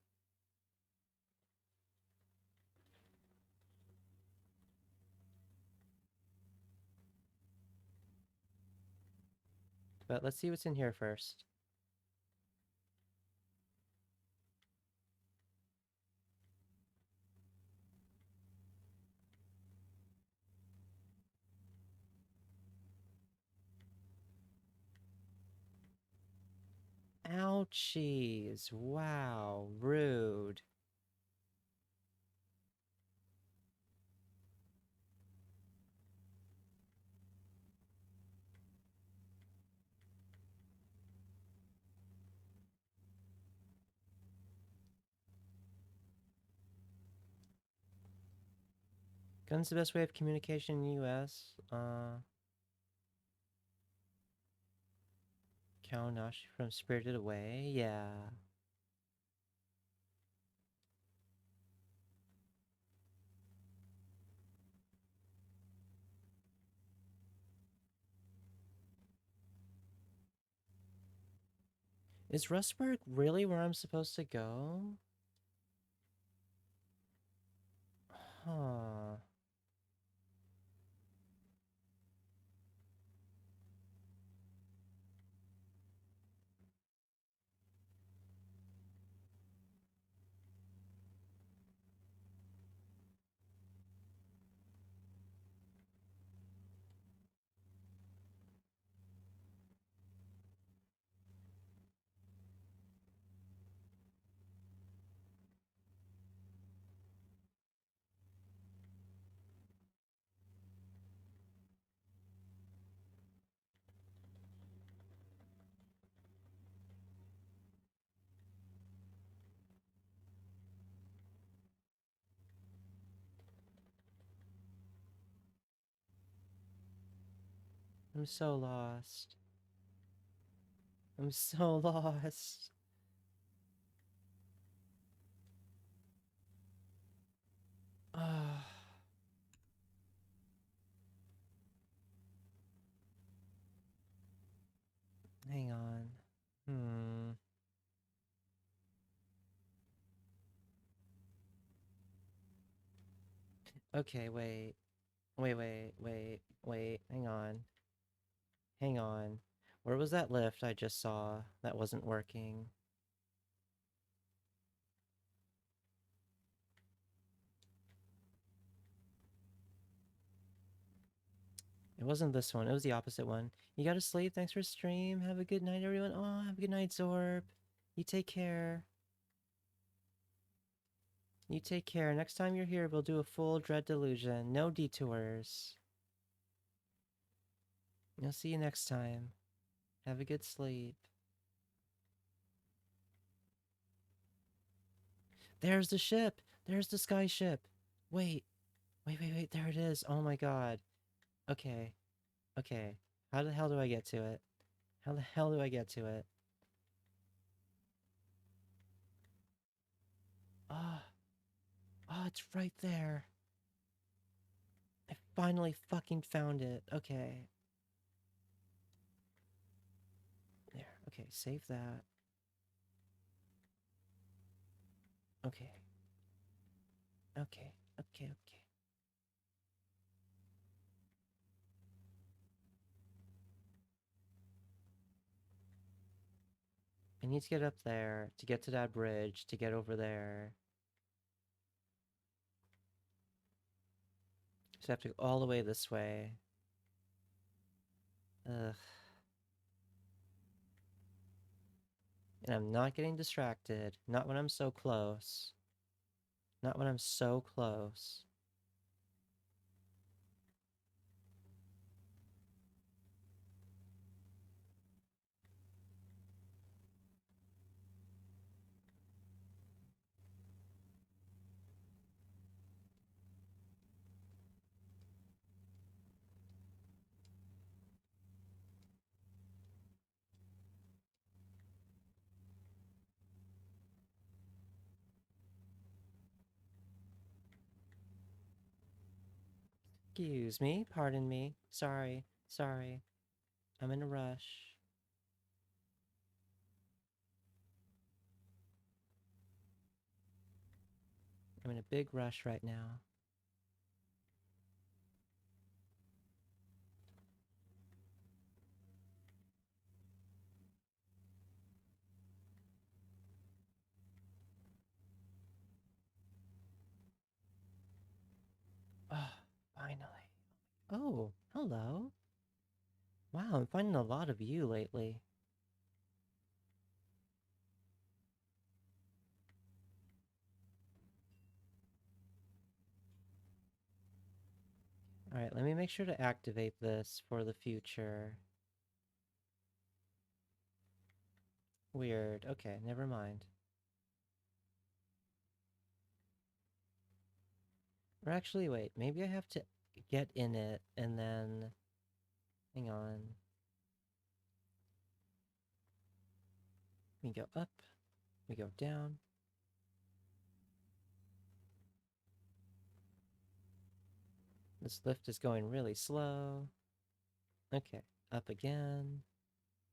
But let's see what's in here first. Ouchies. Wow, rude. Gun's the best way of communication in the US. Kawanashi from Spirited Away. Yeah. Is Rustburg really where I'm supposed to go? Huh. I'm so lost. I'm so lost. Ah. Hang on. Hmm. Okay, wait. Wait. Hang on. Hang on. Where was that lift I just saw that wasn't working? It wasn't this one. It was the opposite one. You gotta sleep. Thanks for stream. Have a good night, everyone. Oh, have a good night, Zorb. You take care. You take care. Next time you're here, we'll do a full Dread Delusion. No detours. I'll see you next time. Have a good sleep. There's the ship! There's the sky ship! Wait. Wait. There it is. Oh my god. Okay. Okay. How the hell do I get to it? How the hell do I get to it? Ah. Oh, it's right there. I finally fucking found it. Okay. There. Okay, save that. Okay. Okay. I need to get up there to get to that bridge, to get over there. So I have to go all the way this way. Ugh. And I'm not getting distracted. Not when I'm so close. Not when I'm so close. Excuse me, pardon me. Sorry. I'm in a rush. I'm in a big rush right now. Oh, finally. Oh, hello. Wow, I'm finding a lot of you lately. Alright, let me make sure to activate this for the future. Weird. Okay, never mind. Or actually, wait, maybe I have to get in it and then... Hang on. We go up, we go down. This lift is going really slow. Okay, up again.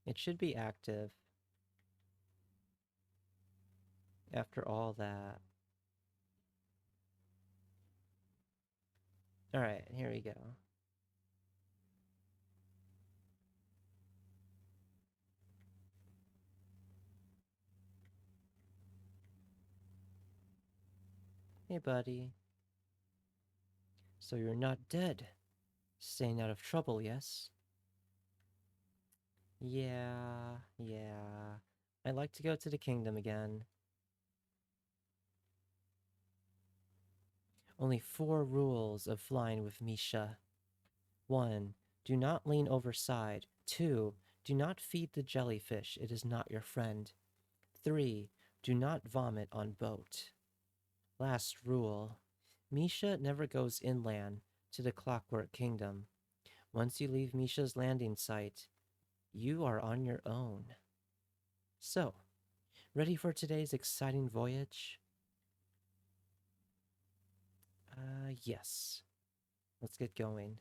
It should be active. After all that. Alright, here we go. Hey, buddy. So you're not dead. Staying out of trouble, yes? Yeah. I'd like to go to the kingdom again. Only 4 rules of flying with Misha. 1. Do not lean over side. 2. Do not feed the jellyfish. It is not your friend. 3. Do not vomit on boat. Last rule. Misha never goes inland to the Clockwork Kingdom. Once you leave Misha's landing site, you are on your own. So, ready for today's exciting voyage? Yes. Let's get going.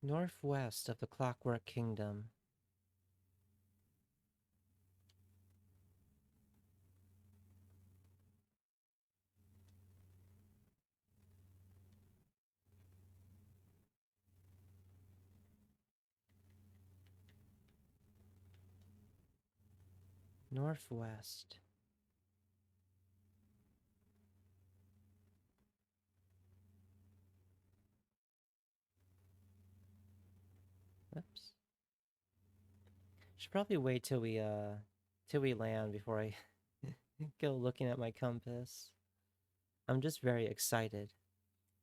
Northwest of the Clockwork Kingdom. Northwest. Oops. Should probably wait till we land before I go looking at my compass. I'm just very excited.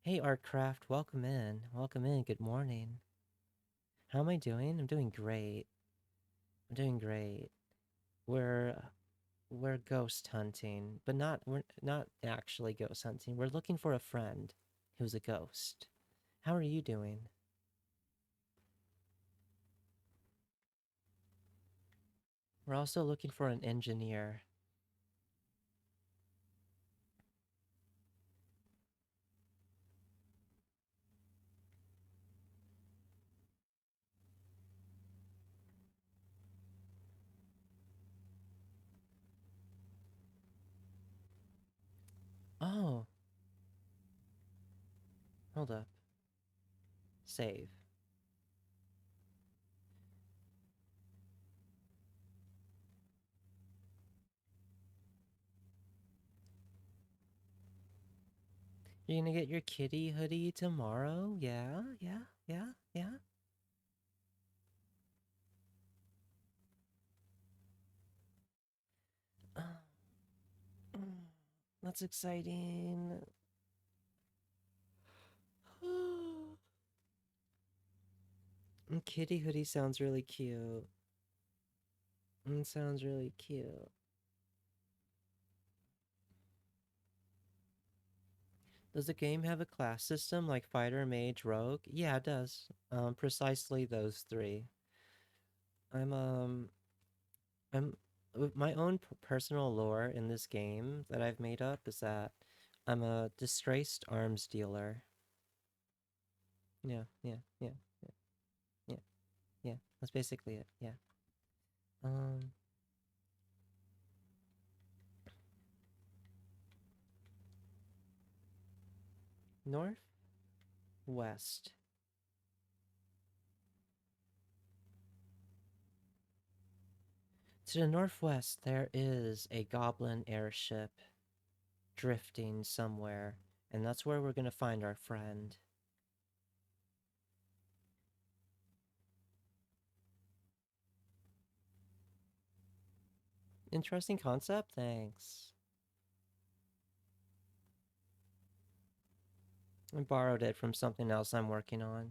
Hey Artcraft, welcome in. Welcome in. Good morning. How am I doing? I'm doing great. I'm doing great. We're we're ghost hunting, but we're not actually ghost hunting. We're looking for a friend who's a ghost. How are you doing? We're also looking for an engineer. Oh, hold up. Save. You're gonna get your kitty hoodie tomorrow? Yeah, yeah, yeah, yeah. Uh, that's exciting. Kitty hoodie sounds really cute. It sounds really cute. Does the game have a class system like fighter, mage, rogue? Yeah, it does. Precisely those three. I'm I'm with my own personal lore in this game that I've made up is that I'm a disgraced arms dealer. Yeah, yeah, yeah, yeah, yeah, yeah. That's basically it. Yeah. Um, North, west. To the northwest, there is a goblin airship drifting somewhere, and that's where we're gonna find our friend. Interesting concept, thanks. I borrowed it from something else I'm working on.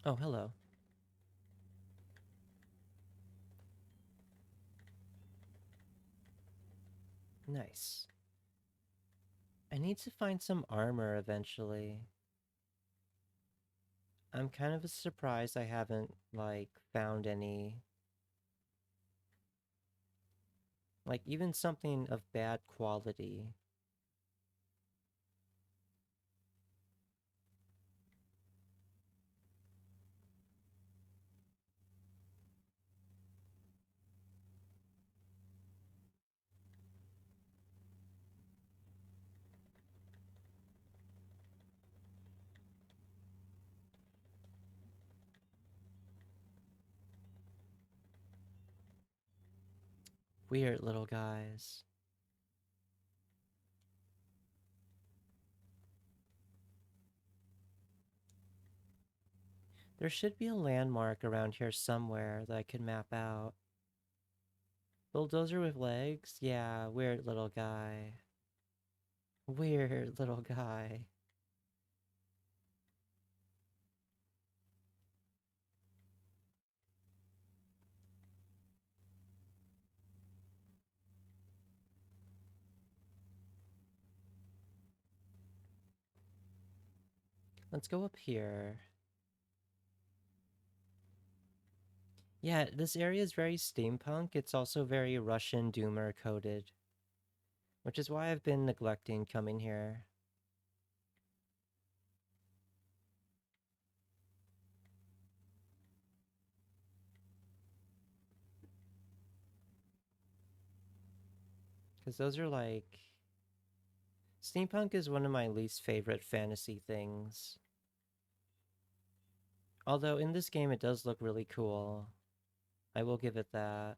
Oh, hello. Nice. I need to find some armor eventually. I'm kind of surprised I haven't, like, found any. Like, even something of bad quality. Weird little guys. There should be a landmark around here somewhere that I could map out. Bulldozer with legs? Yeah, weird little guy. Weird little guy. Let's go up here. Yeah, this area is very steampunk. It's also very Russian Doomer coded, which is why I've been neglecting coming here. Because those are like. Steampunk is one of my least favorite fantasy things. Although in this game it does look really cool. I will give it that.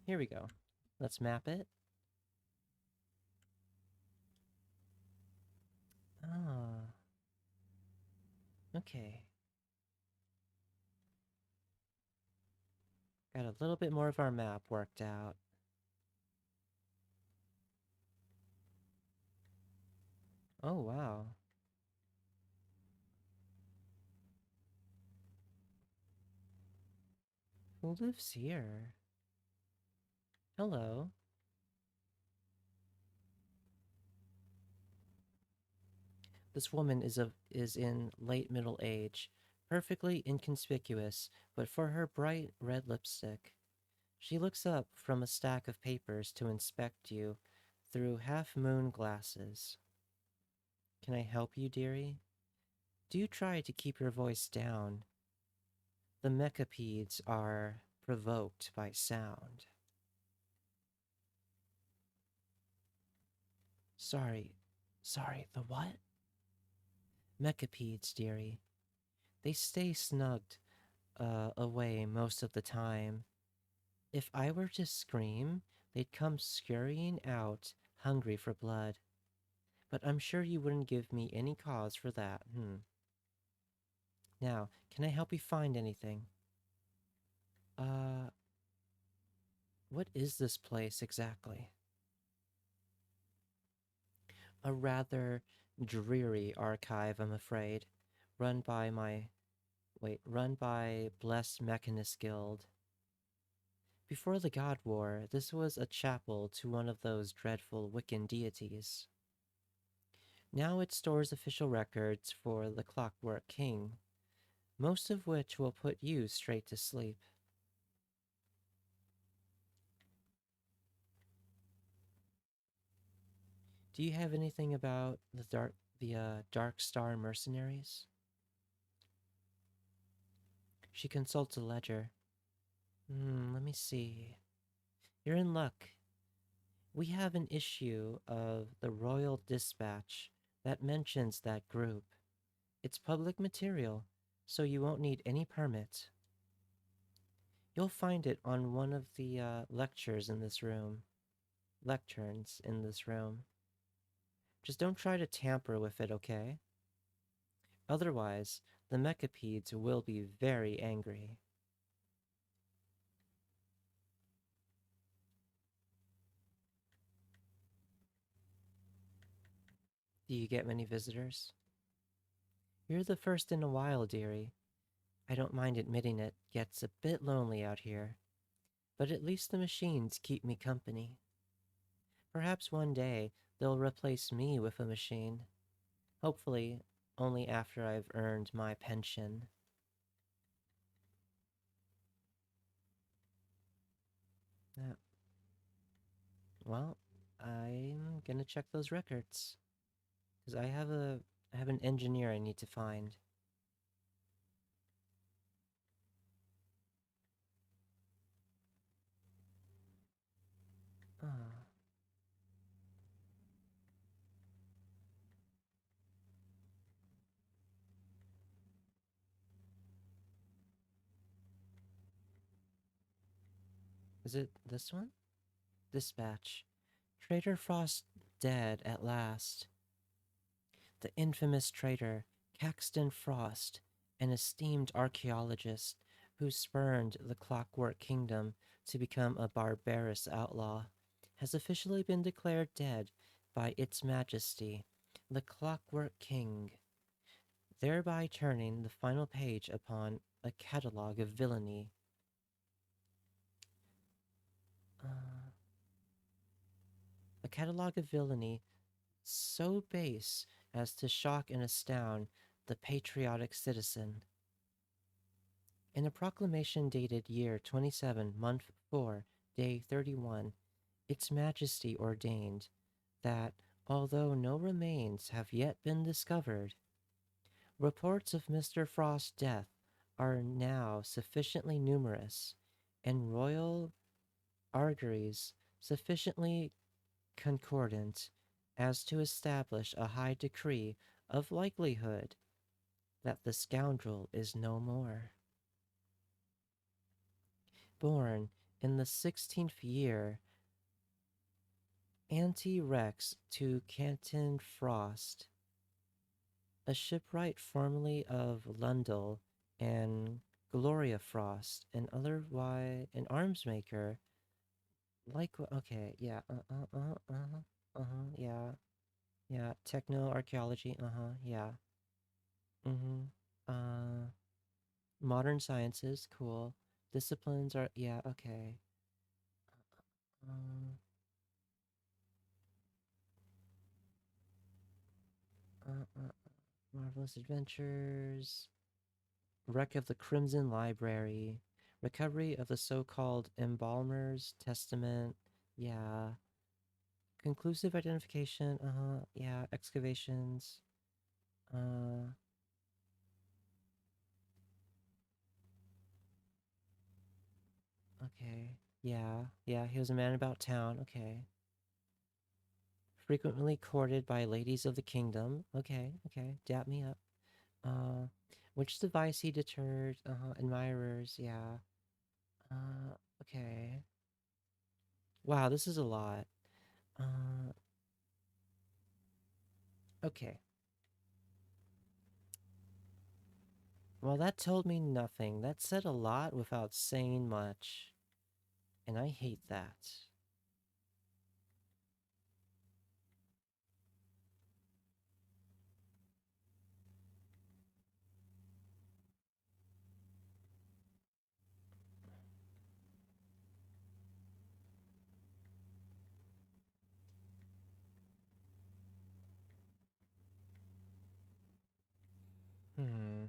Here we go. Let's map it. Ah, okay. Got a little bit more of our map worked out. Oh, wow. Who lives here? Hello. This woman is in late middle age, perfectly inconspicuous, but for her bright red lipstick. She looks up from a stack of papers to inspect you through half-moon glasses. Can I help you, dearie? Do try to keep your voice down. The mechapeds are provoked by sound. Sorry, the what? Mechapeds, dearie. They stay snugged away most of the time. If I were to scream, they'd come scurrying out, hungry for blood. But I'm sure you wouldn't give me any cause for that, Now, can I help you find anything? Uh, what is this place exactly? A rather dreary archive, I'm afraid, run by my run by Blessed Mechanist Guild. Before the God War, this was a chapel to one of those dreadful Wiccan deities. Now it stores official records for the Clockwork King, most of which will put you straight to sleep. Do you have anything about the Dark Star mercenaries? She consults a ledger. Let me see. You're in luck. We have an issue of the Royal Dispatch that mentions that group. It's public material, so you won't need any permit. You'll find it on one of the lecturns in this room. Just don't try to tamper with it, okay? Otherwise, the mechapeds will be very angry. Do you get many visitors? You're the first in a while, dearie. I don't mind admitting it gets a bit lonely out here, but at least the machines keep me company. Perhaps one day they'll replace me with a machine. Hopefully, only after I've earned my pension. Uh, well, I'm gonna check those records. Because I have an engineer I need to find. Ah, is it this one? Dispatch. Traitor Frost dead at last. The infamous traitor, Caxton Frost, an esteemed archaeologist who spurned the Clockwork Kingdom to become a barbarous outlaw, has officially been declared dead by its majesty The Clockwork King, thereby turning the final page upon a catalogue of villainy. Uh, a catalogue of villainy so base as to shock and astound the patriotic citizen. In a proclamation dated year 27, month 4, day 31, Its Majesty ordained that, although no remains have yet been discovered, reports of Mr. Frost's death are now sufficiently numerous, and royal auguries sufficiently concordant as to establish a high degree of likelihood that the scoundrel is no more. Born in the 16th year ante Rex to Canton Frost, a shipwright formerly of Lundell and Gloria Frost, and otherwise an armsmaker. Like, okay, yeah, yeah, yeah. Techno archaeology, yeah. Mm-hmm. Uh, Modern sciences, cool. Disciplines are, yeah, okay. Um, Marvelous Adventures, Wreck of the Crimson Library, Recovery of the so-called Embalmer's Testament, yeah. Conclusive identification, yeah. Excavations, uh, okay. Yeah, yeah, he was a man about town, okay. Frequently courted by ladies of the kingdom, okay, okay. Dap me up. Uh, which device he deterred, admirers, yeah. Okay. Wow, this is a lot. Uh, okay. Well, that told me nothing. That said a lot without saying much. And I hate that. Hmm.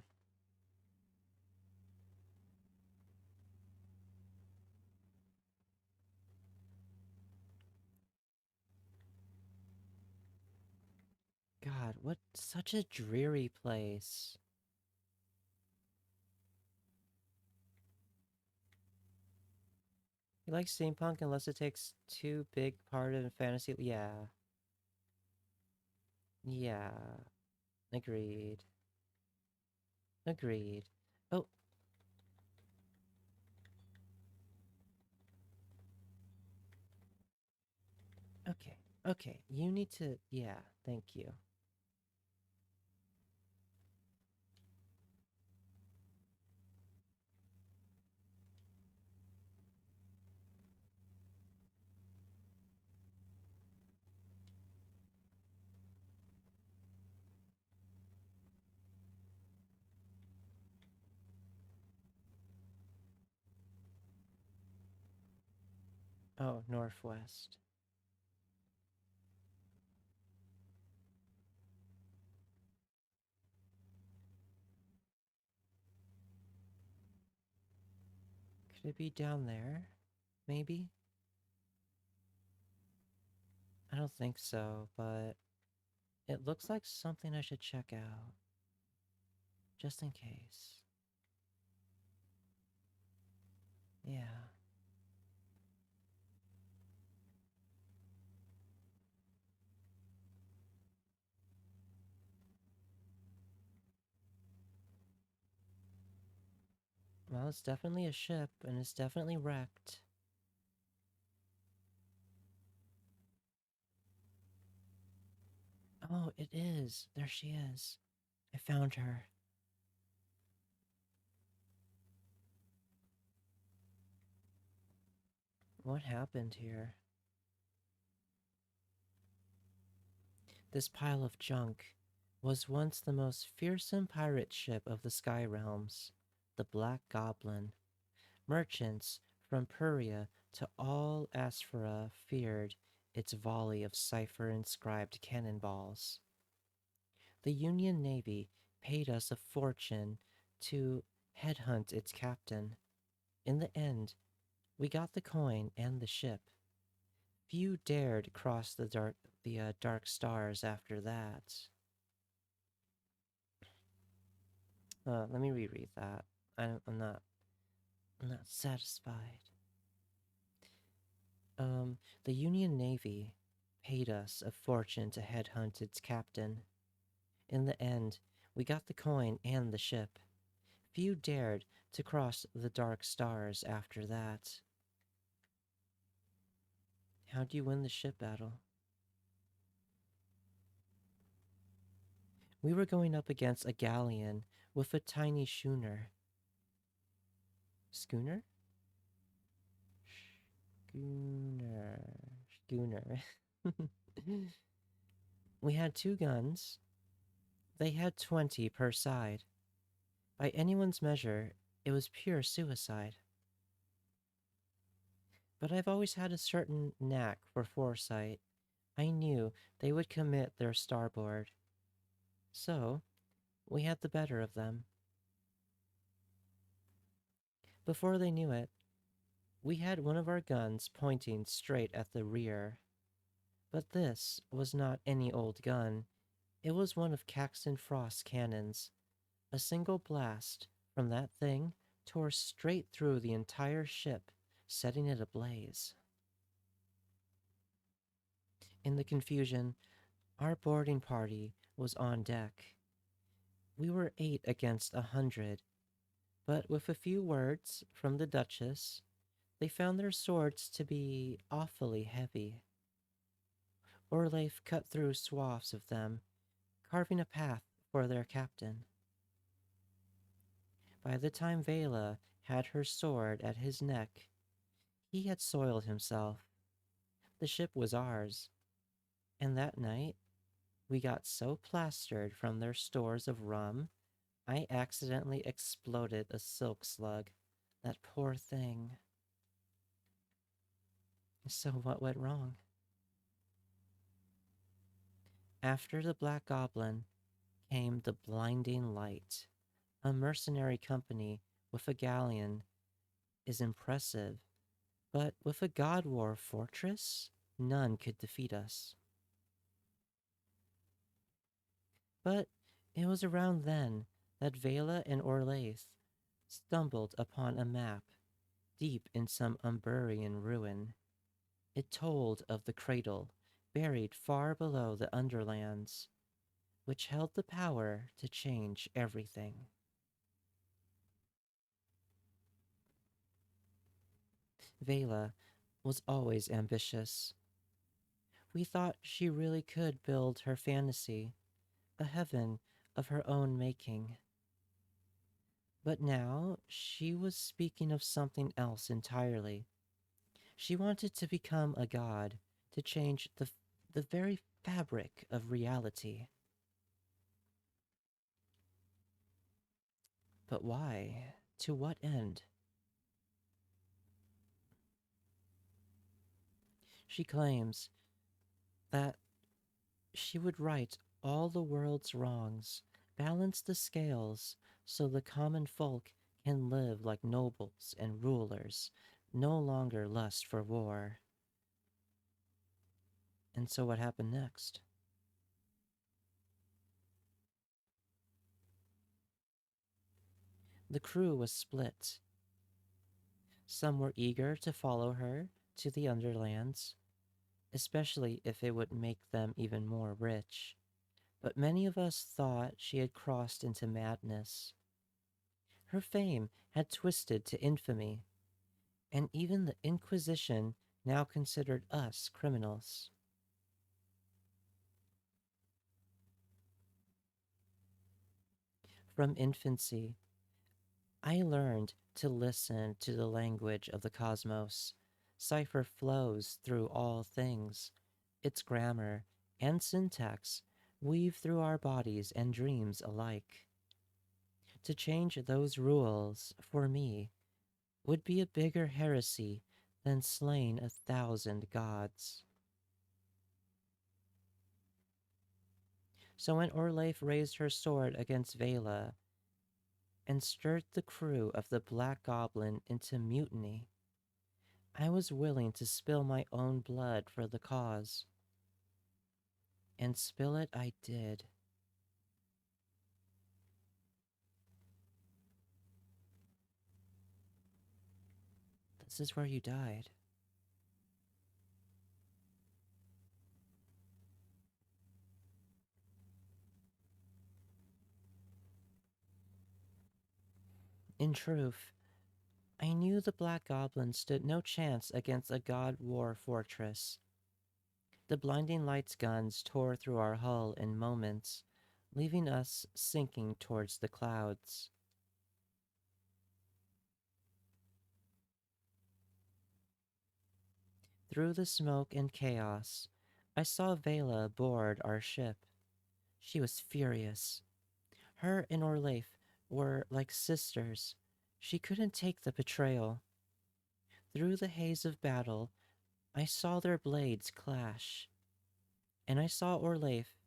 God, what such a dreary place. You like steampunk unless it takes too big part in fantasy? Yeah. Yeah. Agreed. Agreed. Oh, okay. Okay. You need to, yeah, thank you. Oh, Northwest. Could it be down there? Maybe? I don't think so, but it looks like something I should check out. Just in case. Yeah. Well, it's definitely a ship, and it's definitely wrecked. Oh, it is. There she is. I found her. What happened here? This pile of junk was once the most fearsome pirate ship of the Sky Realms, the Black Goblin. Merchants from Puria to all Asphara feared its volley of cipher inscribed cannonballs. The Union Navy paid us a fortune to headhunt its captain. In the end, we got the coin and the ship. Few dared cross the dark stars after that. Let me reread that. I'm not. I'm not satisfied. The Union Navy paid us a fortune to headhunt its captain. In the end, we got the coin and the ship. Few dared to cross the dark stars after that. How do you win the ship battle? We were going up against a galleon with a tiny schooner. Schooner? Schooner. Schooner. We had 2 guns. They had 20 per side. By anyone's measure, it was pure suicide. But I've always had a certain knack for foresight. I knew they would commit their starboard. So, we had the better of them. Before they knew it, we had one of our guns pointing straight at the rear. But this was not any old gun. It was one of Caxton Frost's cannons. A single blast from that thing tore straight through the entire ship, setting it ablaze. In the confusion, our boarding party was on deck. We were 8 against 100, but with a few words from the Duchess, they found their swords to be awfully heavy. Orlaith cut through swaths of them, carving a path for their captain. By the time Vela had her sword at his neck, he had soiled himself. The ship was ours, and that night we got so plastered from their stores of rum, I accidentally exploded a silk slug. That poor thing. So what went wrong? After the Black Goblin came the Blinding Light. A mercenary company with a galleon is impressive, but with a God War fortress, none could defeat us. But it was around then that Vela and Orlaith stumbled upon a map deep in some Umburian ruin. It told of the cradle buried far below the Underlands, which held the power to change everything. Vela was always ambitious. We thought she really could build her fantasy, a heaven of her own making. But now she was speaking of something else entirely. She wanted to become a god, to change the very fabric of reality. But why? To what end? She claims that she would right all the world's wrongs, balance the scales so the common folk can live like nobles and rulers, no longer lust for war. And so what happened next? The crew was split. Some were eager to follow her to the Underlands, especially if it would make them even more rich. But many of us thought she had crossed into madness. Her fame had twisted to infamy, and even the Inquisition now considered us criminals. From infancy, I learned to listen to the language of the cosmos. Cipher flows through all things. Its grammar and syntax weave through our bodies and dreams alike. To change those rules, for me, would be a bigger heresy than slaying 1,000 gods. So when Orlaith raised her sword against Vela and stirred the crew of the Black Goblin into mutiny, I was willing to spill my own blood for the cause. And spill it I did. This is where you died. In truth, I knew the Black Goblin stood no chance against a God War fortress. The blinding light's guns tore through our hull in moments, leaving us sinking towards the clouds. Through the smoke and chaos, I saw Vela board our ship. She was furious. Her and Orlaith were like sisters. She couldn't take the betrayal. Through the haze of battle, I saw their blades clash. And I saw Orlaith,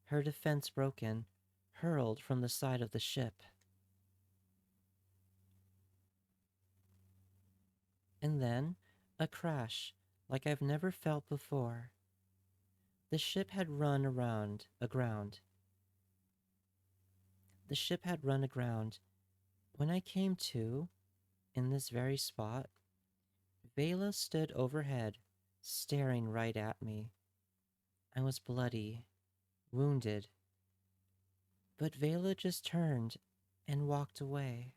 her defense broken, hurled from the side of the ship. And then, a crash like I've never felt before. The ship had run aground. The ship had run aground. When I came to, in this very spot, Vela stood overhead, staring right at me. I was bloody, wounded, but Vela just turned and walked away.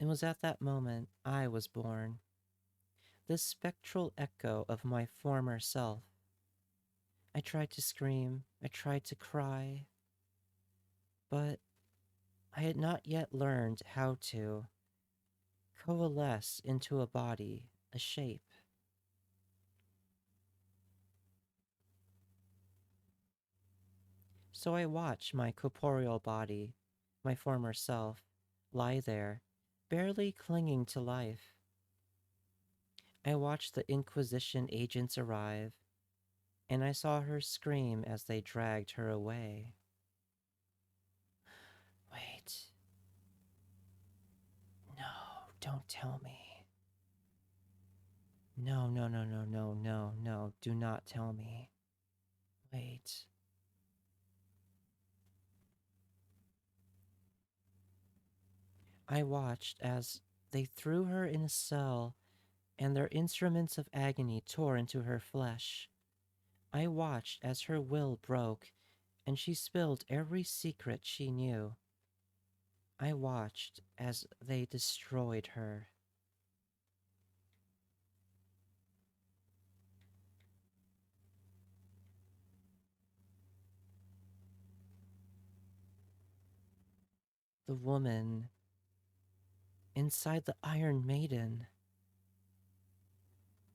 It was at that moment I was born, this spectral echo of my former self. I tried to scream, I tried to cry, but I had not yet learned how to coalesce into a body, a shape. So I watched my corporeal body, my former self, lie there, barely clinging to life. I watched the Inquisition agents arrive, and I saw her scream as they dragged her away. Wait. No, don't tell me. No, no, no, no, no, no, no, do not tell me. Wait. I watched as they threw her in a cell and their instruments of agony tore into her flesh. I watched as her will broke and she spilled every secret she knew. I watched as they destroyed her. The woman inside the Iron Maiden.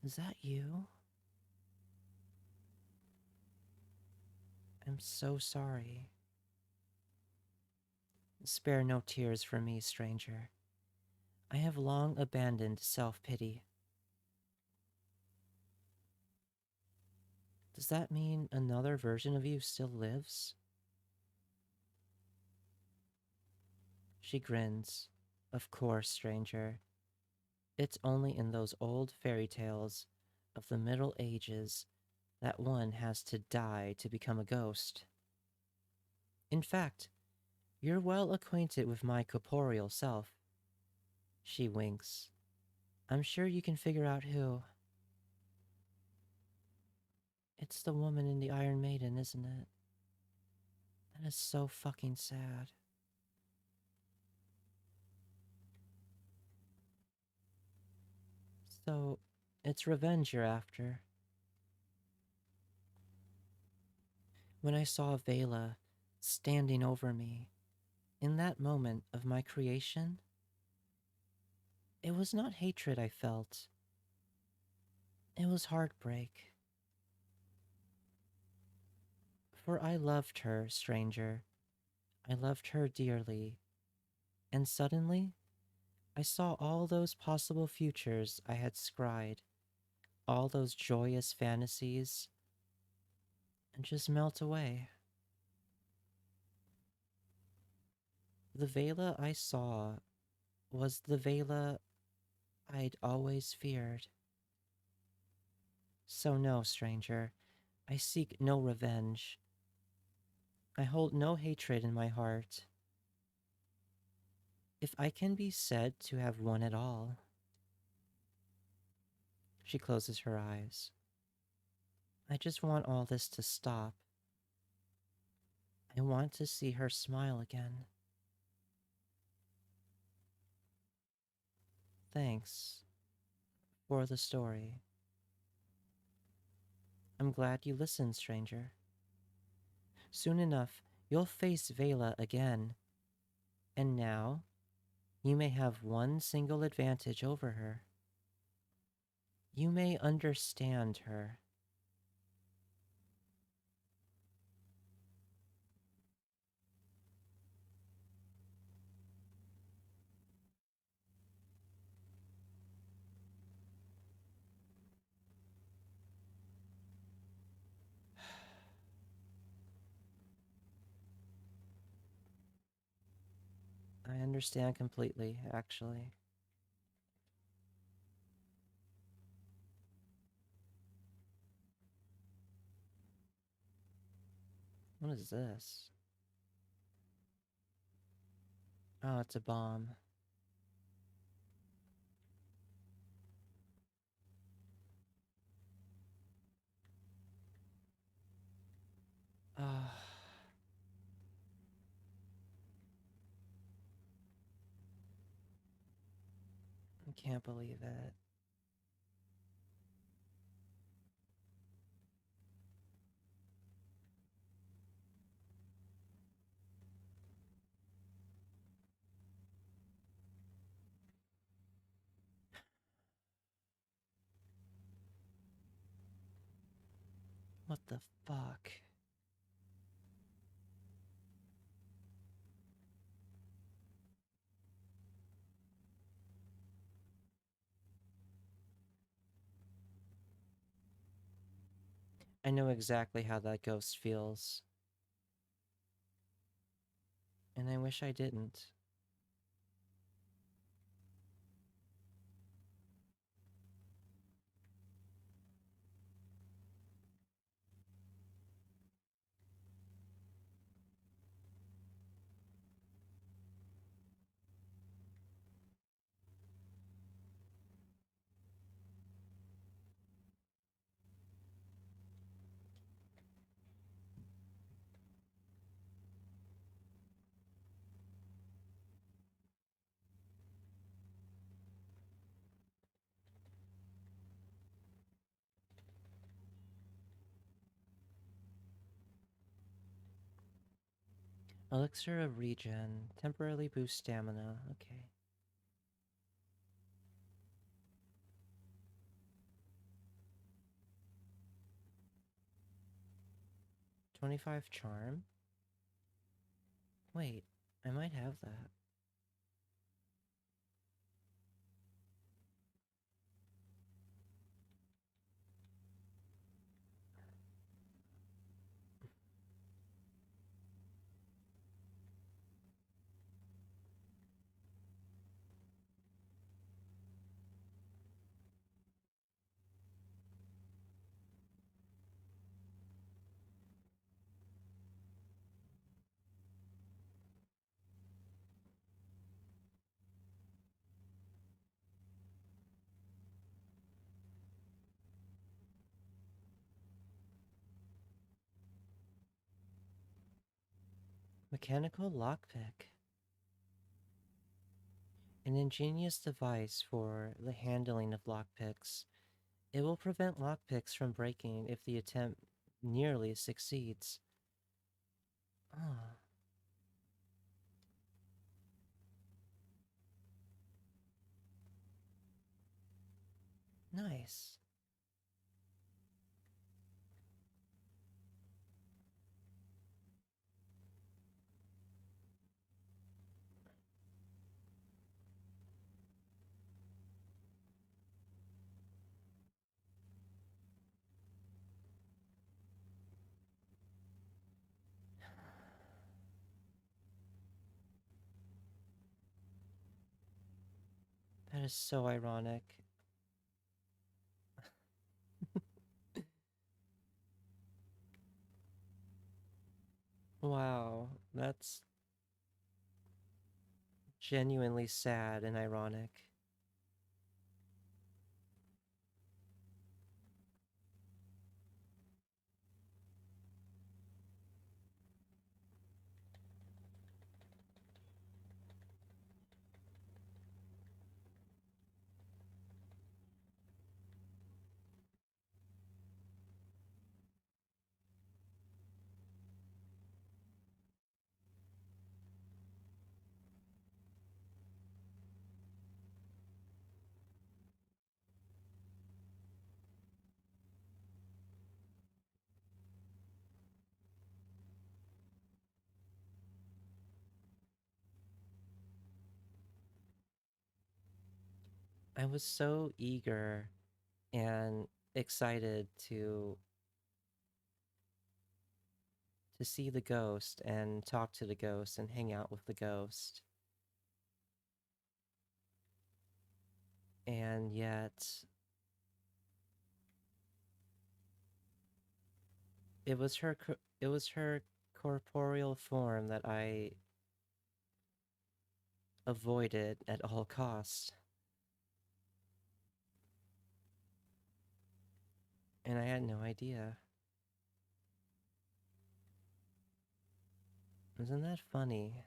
Is that you? I'm so sorry. Spare no tears for me, stranger. I have long abandoned self-pity. Does that mean another version of you still lives? She grins. Of course, stranger. It's only in those old fairy tales of the Middle Ages that one has to die to become a ghost. In fact, you're well acquainted with my corporeal self. She winks. I'm sure you can figure out who. It's the woman in the Iron Maiden, isn't it? That is so fucking sad. So, it's revenge you're after. When I saw Vela standing over me, in that moment of my creation, It was not hatred I felt, it was heartbreak. For I loved her, stranger. I loved her dearly. And suddenly, I saw all those possible futures I had scried, all those joyous fantasies, and just melt away. The Vela I saw was the Vela I'd always feared. So no, stranger, I seek no revenge. I hold no hatred in my heart. If I can be said to have won at all. She closes her eyes. I just want all this to stop. I want to see her smile again. Thanks for the story. I'm glad you listened, stranger. Soon enough, you'll face Vela again. And now, you may have one single advantage over her. You may understand her. I understand completely, actually. What is this? Oh, it's a bomb. Ah, I can't believe it. What the fuck? I know exactly how that ghost feels. And I wish I didn't. Elixir of Regen. Temporarily boost stamina. Okay. 25 charm? Wait, I might have that. Mechanical lockpick. An ingenious device for the handling of lockpicks. It will prevent lockpicks from breaking if the attempt nearly succeeds. Ah, Nice. That is so ironic. Wow, that's genuinely sad and ironic. I was so eager and excited to see the ghost and talk to the ghost and hang out with the ghost. And yet it was her corporeal form that I avoided at all costs. And I had no idea. Isn't that funny?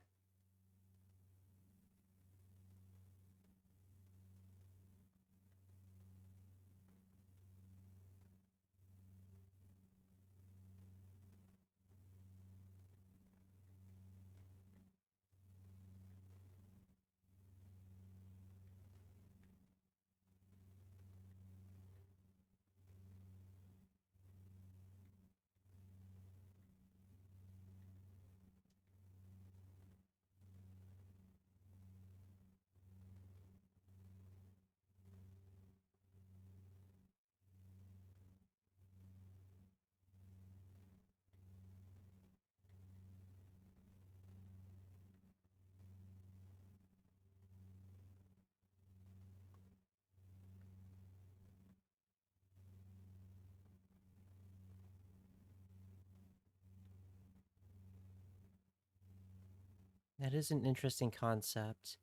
That is an interesting concept.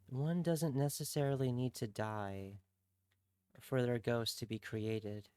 One doesn't necessarily need to die for their ghost to be created.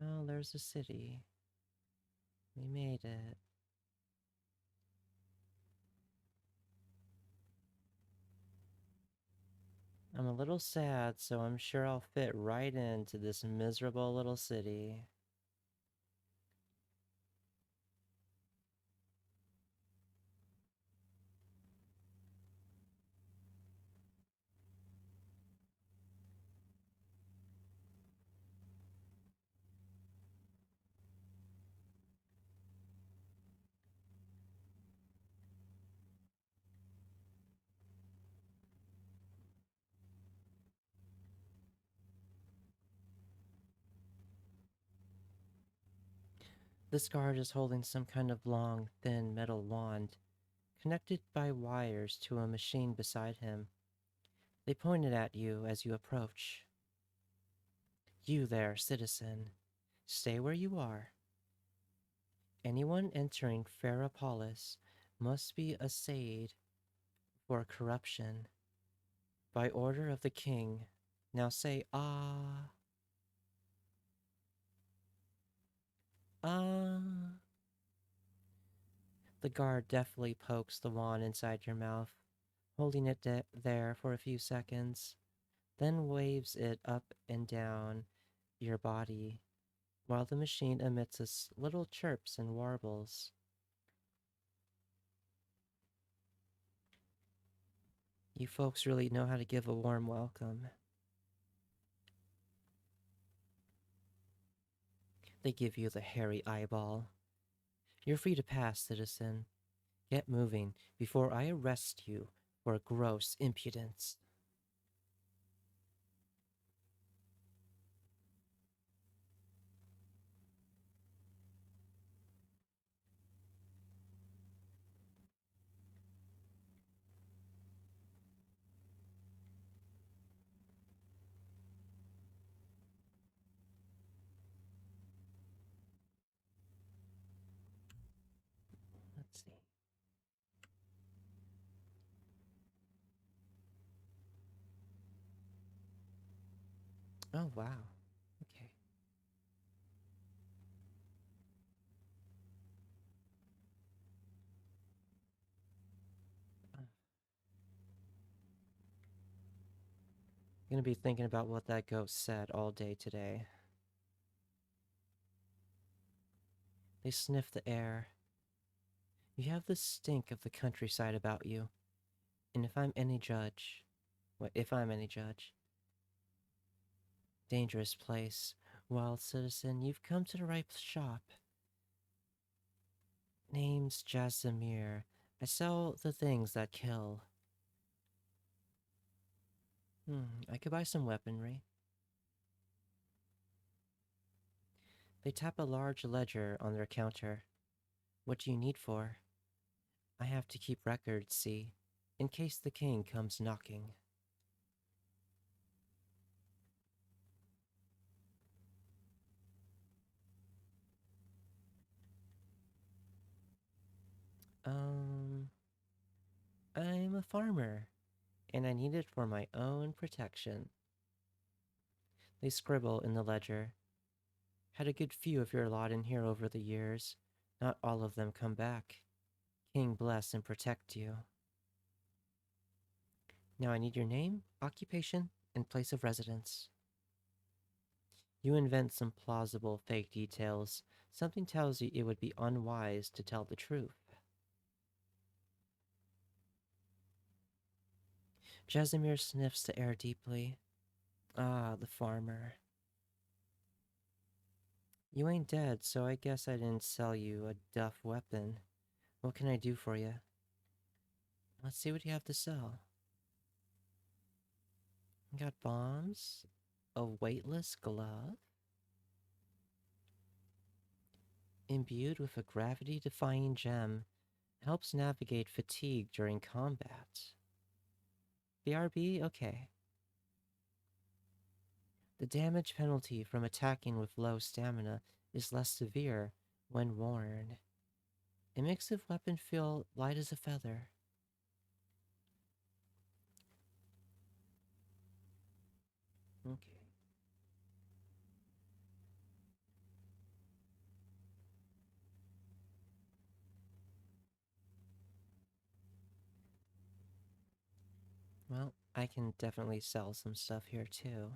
Well, there's a city. We made it. I'm a little sad, so I'm sure I'll fit right into this miserable little city. This guard is holding some kind of long, thin metal wand, connected by wires to a machine beside him. They pointed at you as you approach. You there, citizen. Stay where you are. Anyone entering Ferropolis must be assayed for corruption by order of the king. Now say, ah, ah. The guard deftly pokes the wand inside your mouth, holding it there for a few seconds, then waves it up and down your body while the machine emits little chirps and warbles. You folks really know how to give a warm welcome. They give you the hairy eyeball. You're free to pass, citizen. Get moving before I arrest you for gross impudence. Let's see. Oh, wow. Okay. I'm gonna be thinking about what that ghost said all day today. They sniff the air. You have the stink of the countryside about you. And if I'm any judge, dangerous place. Wild citizen, you've come to the right shop. Name's Jazimir. I sell the things that kill. I could buy some weaponry. They tap a large ledger on their counter. What do you need for? I have to keep records, see, in case the king comes knocking. Um, I'm a farmer, and I need it for my own protection. They scribble in the ledger. Had a good few of your lot in here over the years. Not all of them come back. King bless and protect you. Now I need your name, occupation, and place of residence. You invent some plausible fake details. Something tells you it would be unwise to tell the truth. Jasimir sniffs the air deeply. Ah, the farmer. You ain't dead, so I guess I didn't sell you a duff weapon. What can I do for you? Let's see what you have to sell. You got bombs, a weightless glove, imbued with a gravity-defying gem, helps navigate fatigue during combat. BRB? Okay. The damage penalty from attacking with low stamina is less severe when worn. It makes the weapon feel light as a feather. Okay. Well, I can definitely sell some stuff here too.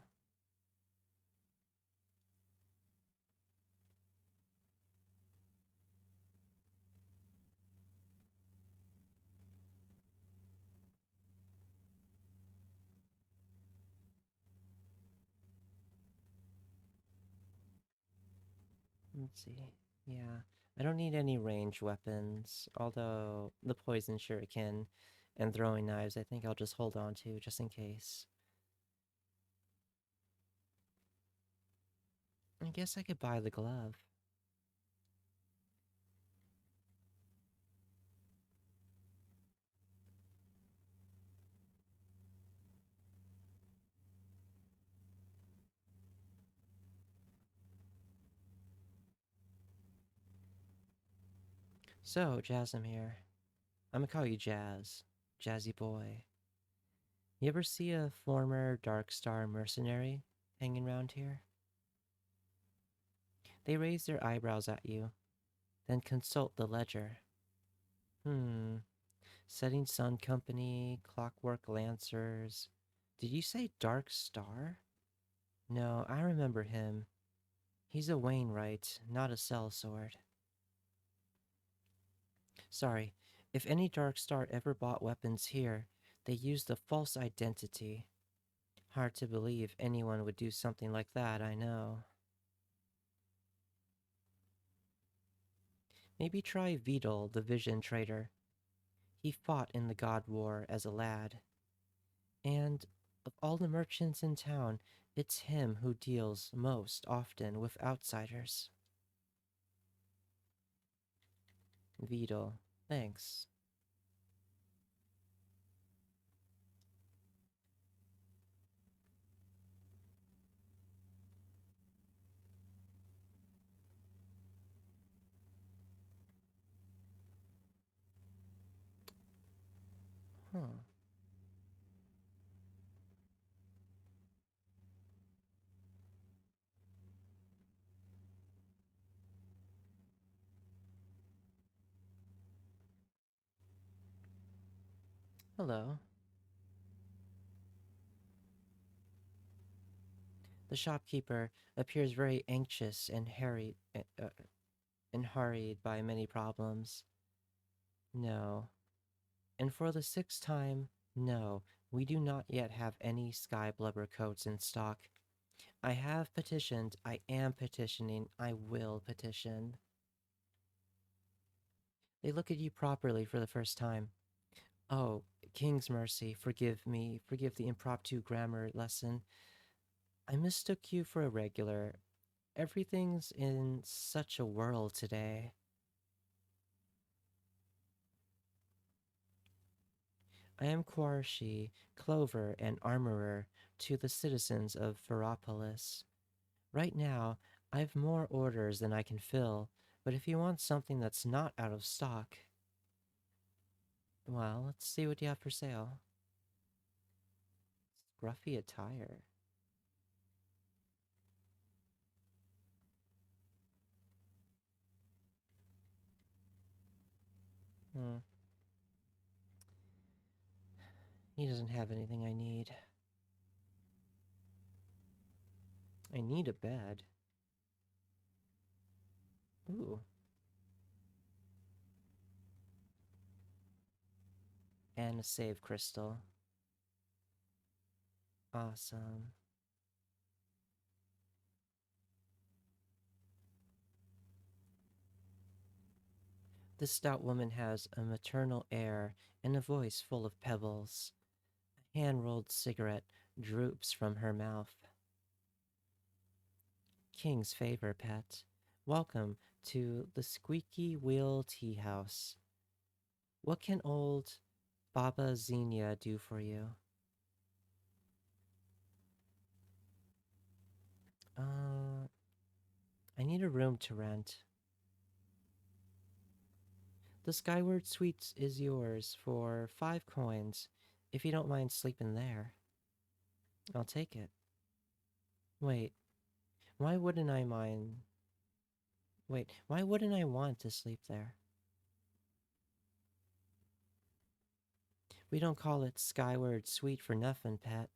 Let's see. Yeah, I don't need any range weapons, although the poison shuriken and throwing knives I think I'll just hold on to just in case. I guess I could buy the glove. So, Jasm here. I'm gonna call you Jazz. Jazzy boy. You ever see a former Dark Star mercenary hanging around here? They raise their eyebrows at you, then consult the ledger. Hmm. Setting Sun Company, Clockwork Lancers. Did you say Dark Star? No, I remember him. He's a Wainwright, not a sellsword. Sorry, if any Dark Star ever bought weapons here, they used a false identity. Hard to believe anyone would do something like that, I know. Maybe try Vidal, the Vision Trader. He fought in the God War as a lad. And of all the merchants in town, it's him who deals most often with outsiders. Vidal, thanks. Huh. Hello. The shopkeeper appears very anxious and hurried by many problems. No. And for the sixth time, no, we do not yet have any sky blubber coats in stock. I have petitioned, I am petitioning, I will petition. They look at you properly for the first time. Oh, King's mercy, forgive me, forgive the impromptu grammar lesson. I mistook you for a regular. Everything's in such a whirl today. I am Quarshi, Clover, and Armorer to the citizens of Ferropolis. Right now, I've more orders than I can fill, but if you want something that's not out of stock, well, let's see what you have for sale. Scruffy attire. Hmm. He doesn't have anything I need. I need a bed. Ooh. And a save crystal. Awesome. This stout woman has a maternal air and a voice full of pebbles. A hand-rolled cigarette droops from her mouth. King's favor, pet. Welcome to the Squeaky Wheel Tea House. What can old Baba Xenia do for you? I need a room to rent. The Skyward Suite is yours for 5 coins, if you don't mind sleeping there. I'll take it. Wait, why wouldn't I mind? Wait, why wouldn't I want to sleep there? We don't call it Skyward Suite for nothing, pet.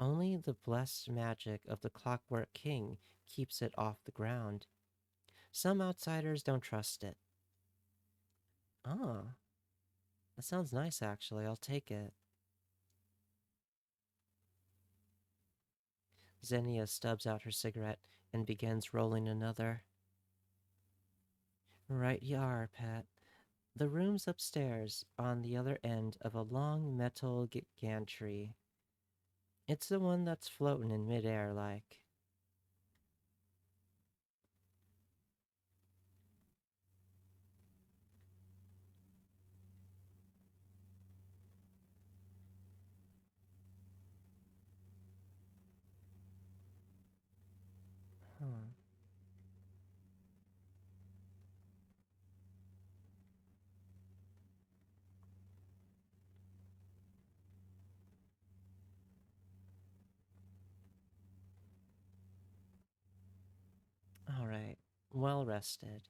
Only the blessed magic of the Clockwork King keeps it off the ground. Some outsiders don't trust it. Ah, that sounds nice actually. I'll take it. Xenia stubs out her cigarette and begins rolling another. Right you are, pet. The room's upstairs on the other end of a long metal gantry. It's the one that's floating in midair like. Huh. well rested.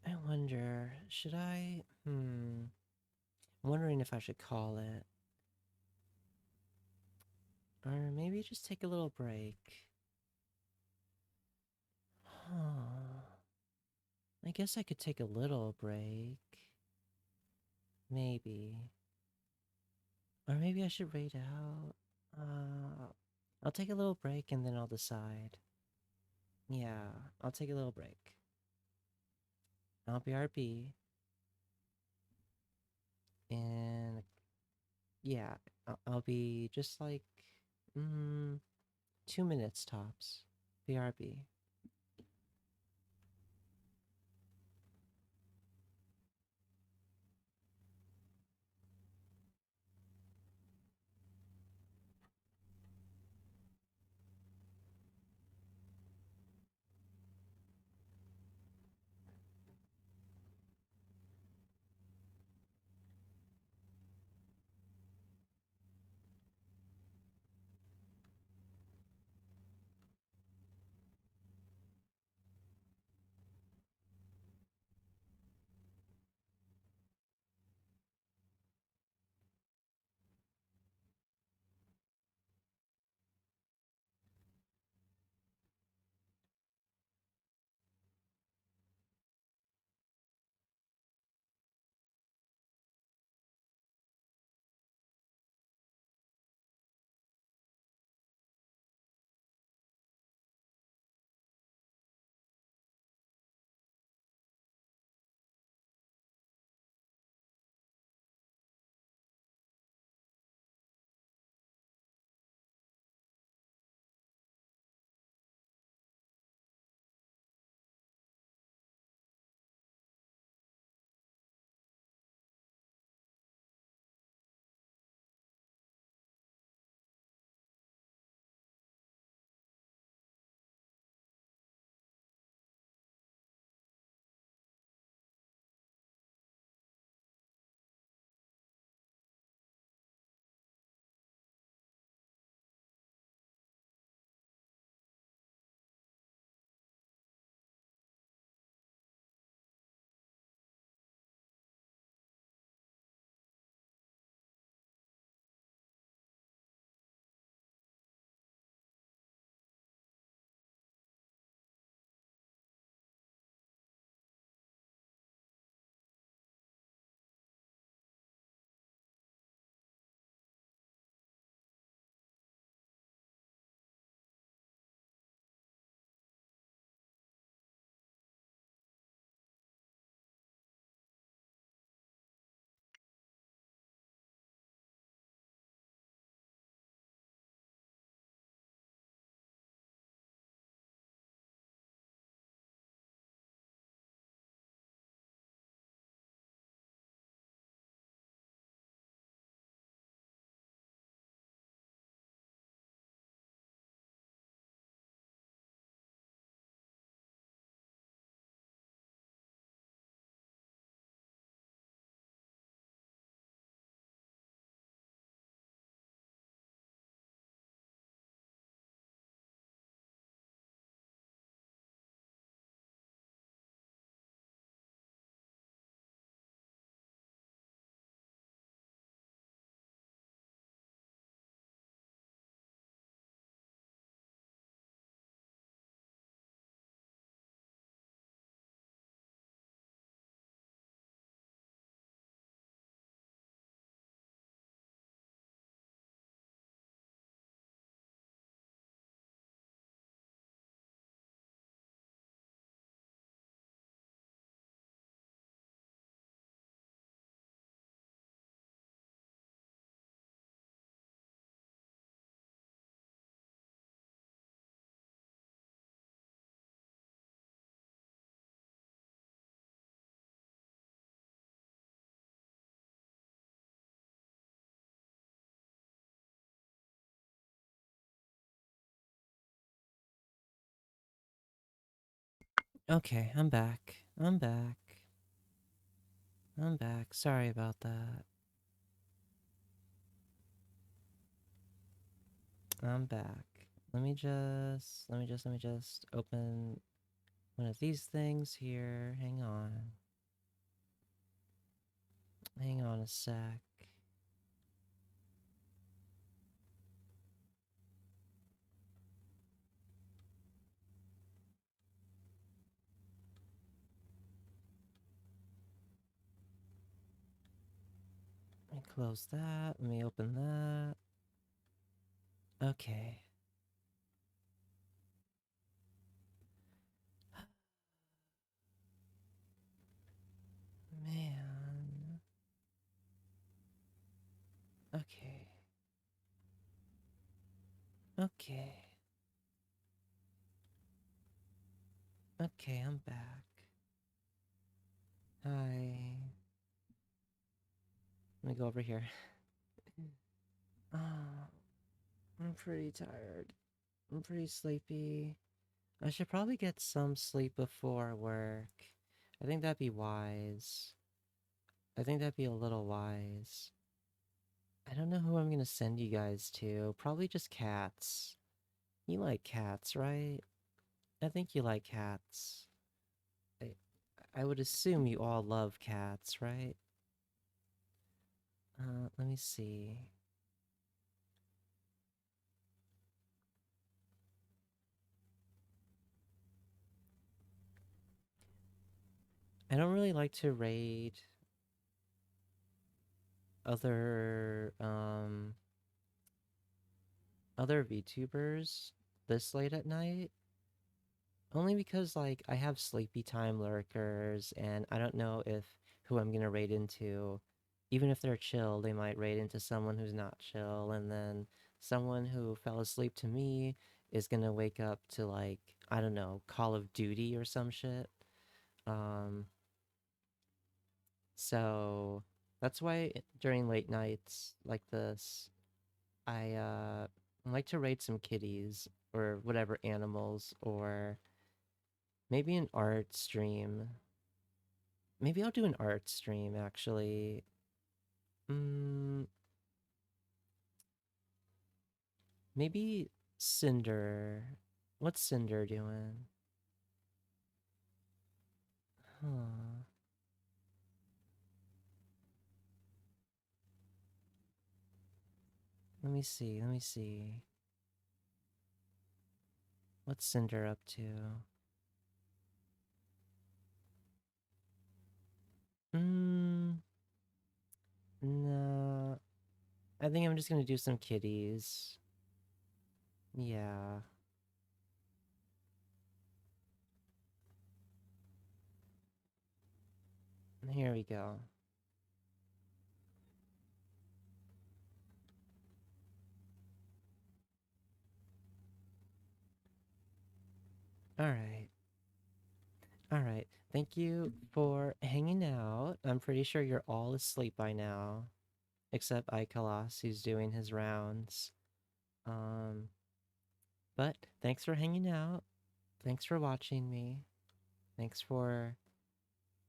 I wonder, should I? I'm wondering if I should call it. Or maybe just take a little break. Huh. I guess I could take a little break. Maybe. Or maybe I should wait out. I'll take a little break and then I'll decide. Yeah, I'll take a little break. I'll BRB. And yeah, I'll be just like, mm, 2 minutes tops. BRB. Okay, I'm back. I'm back. I'm back. Sorry about that. I'm back. Let me just open one of these things here. Hang on. Hang on a sec. Let me close that. Let me open that. Okay. Man. Okay. Okay. Okay, I'm back. Hi. Let me go over here. Oh, I'm pretty tired. I'm pretty sleepy. I should probably get some sleep before work. I think that'd be wise. I think that'd be a little wise. I don't know who I'm gonna send you guys to. Probably just cats. You like cats, right? I think you like cats. I, I would assume you all love cats, right? Let me see. I don't really like to raid other other VTubers this late at night. Only because like I have sleepy time lurkers and I don't know if who I'm gonna raid into, even if they're chill, they might raid into someone who's not chill, and then someone who fell asleep to me is gonna wake up to like, I don't know, Call of Duty or some shit. Um so that's why during late nights like this, I like to raid some kitties or whatever animals, or maybe an art stream. Maybe I'll do an art stream actually. Mm, maybe Cinder. What's Cinder doing? Huh. Let me see. Let me see. What's Cinder up to? Mm, no. I think I'm just gonna do some kitties. Yeah. Here we go. All right. All right. Thank you for hanging out. I'm pretty sure you're all asleep by now, except Ikelos, who's doing his rounds. Um, but thanks for hanging out. Thanks for watching me. Thanks for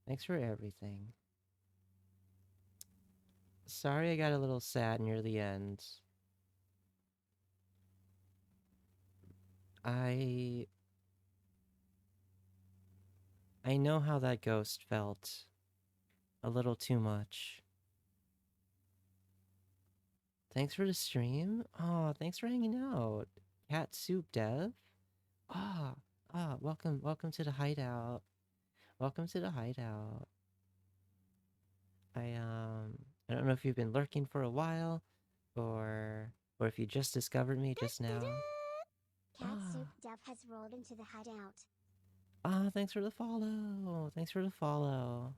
thanks for everything. Sorry I got a little sad near the end. I I know how that ghost felt. A little too much. Thanks for the stream. Oh, thanks for hanging out. Cat Soup Dev. Ah, welcome to the hideout. Welcome to the hideout. I don't know if you've been lurking for a while, or if you just discovered me just now.
Cat Soup
Ah,
Dove has rolled into the hideout.
thanks for the follow. Thanks for the follow.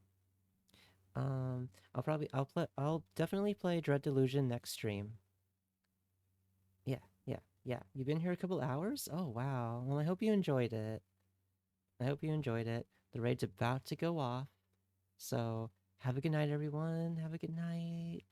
I'll definitely play Dread Delusion next stream. Yeah, yeah, yeah. You've been here a couple hours? Oh, wow. Well, I hope you enjoyed it. I hope you enjoyed it. The raid's about to go off. So, have a good night, everyone. Have a good night.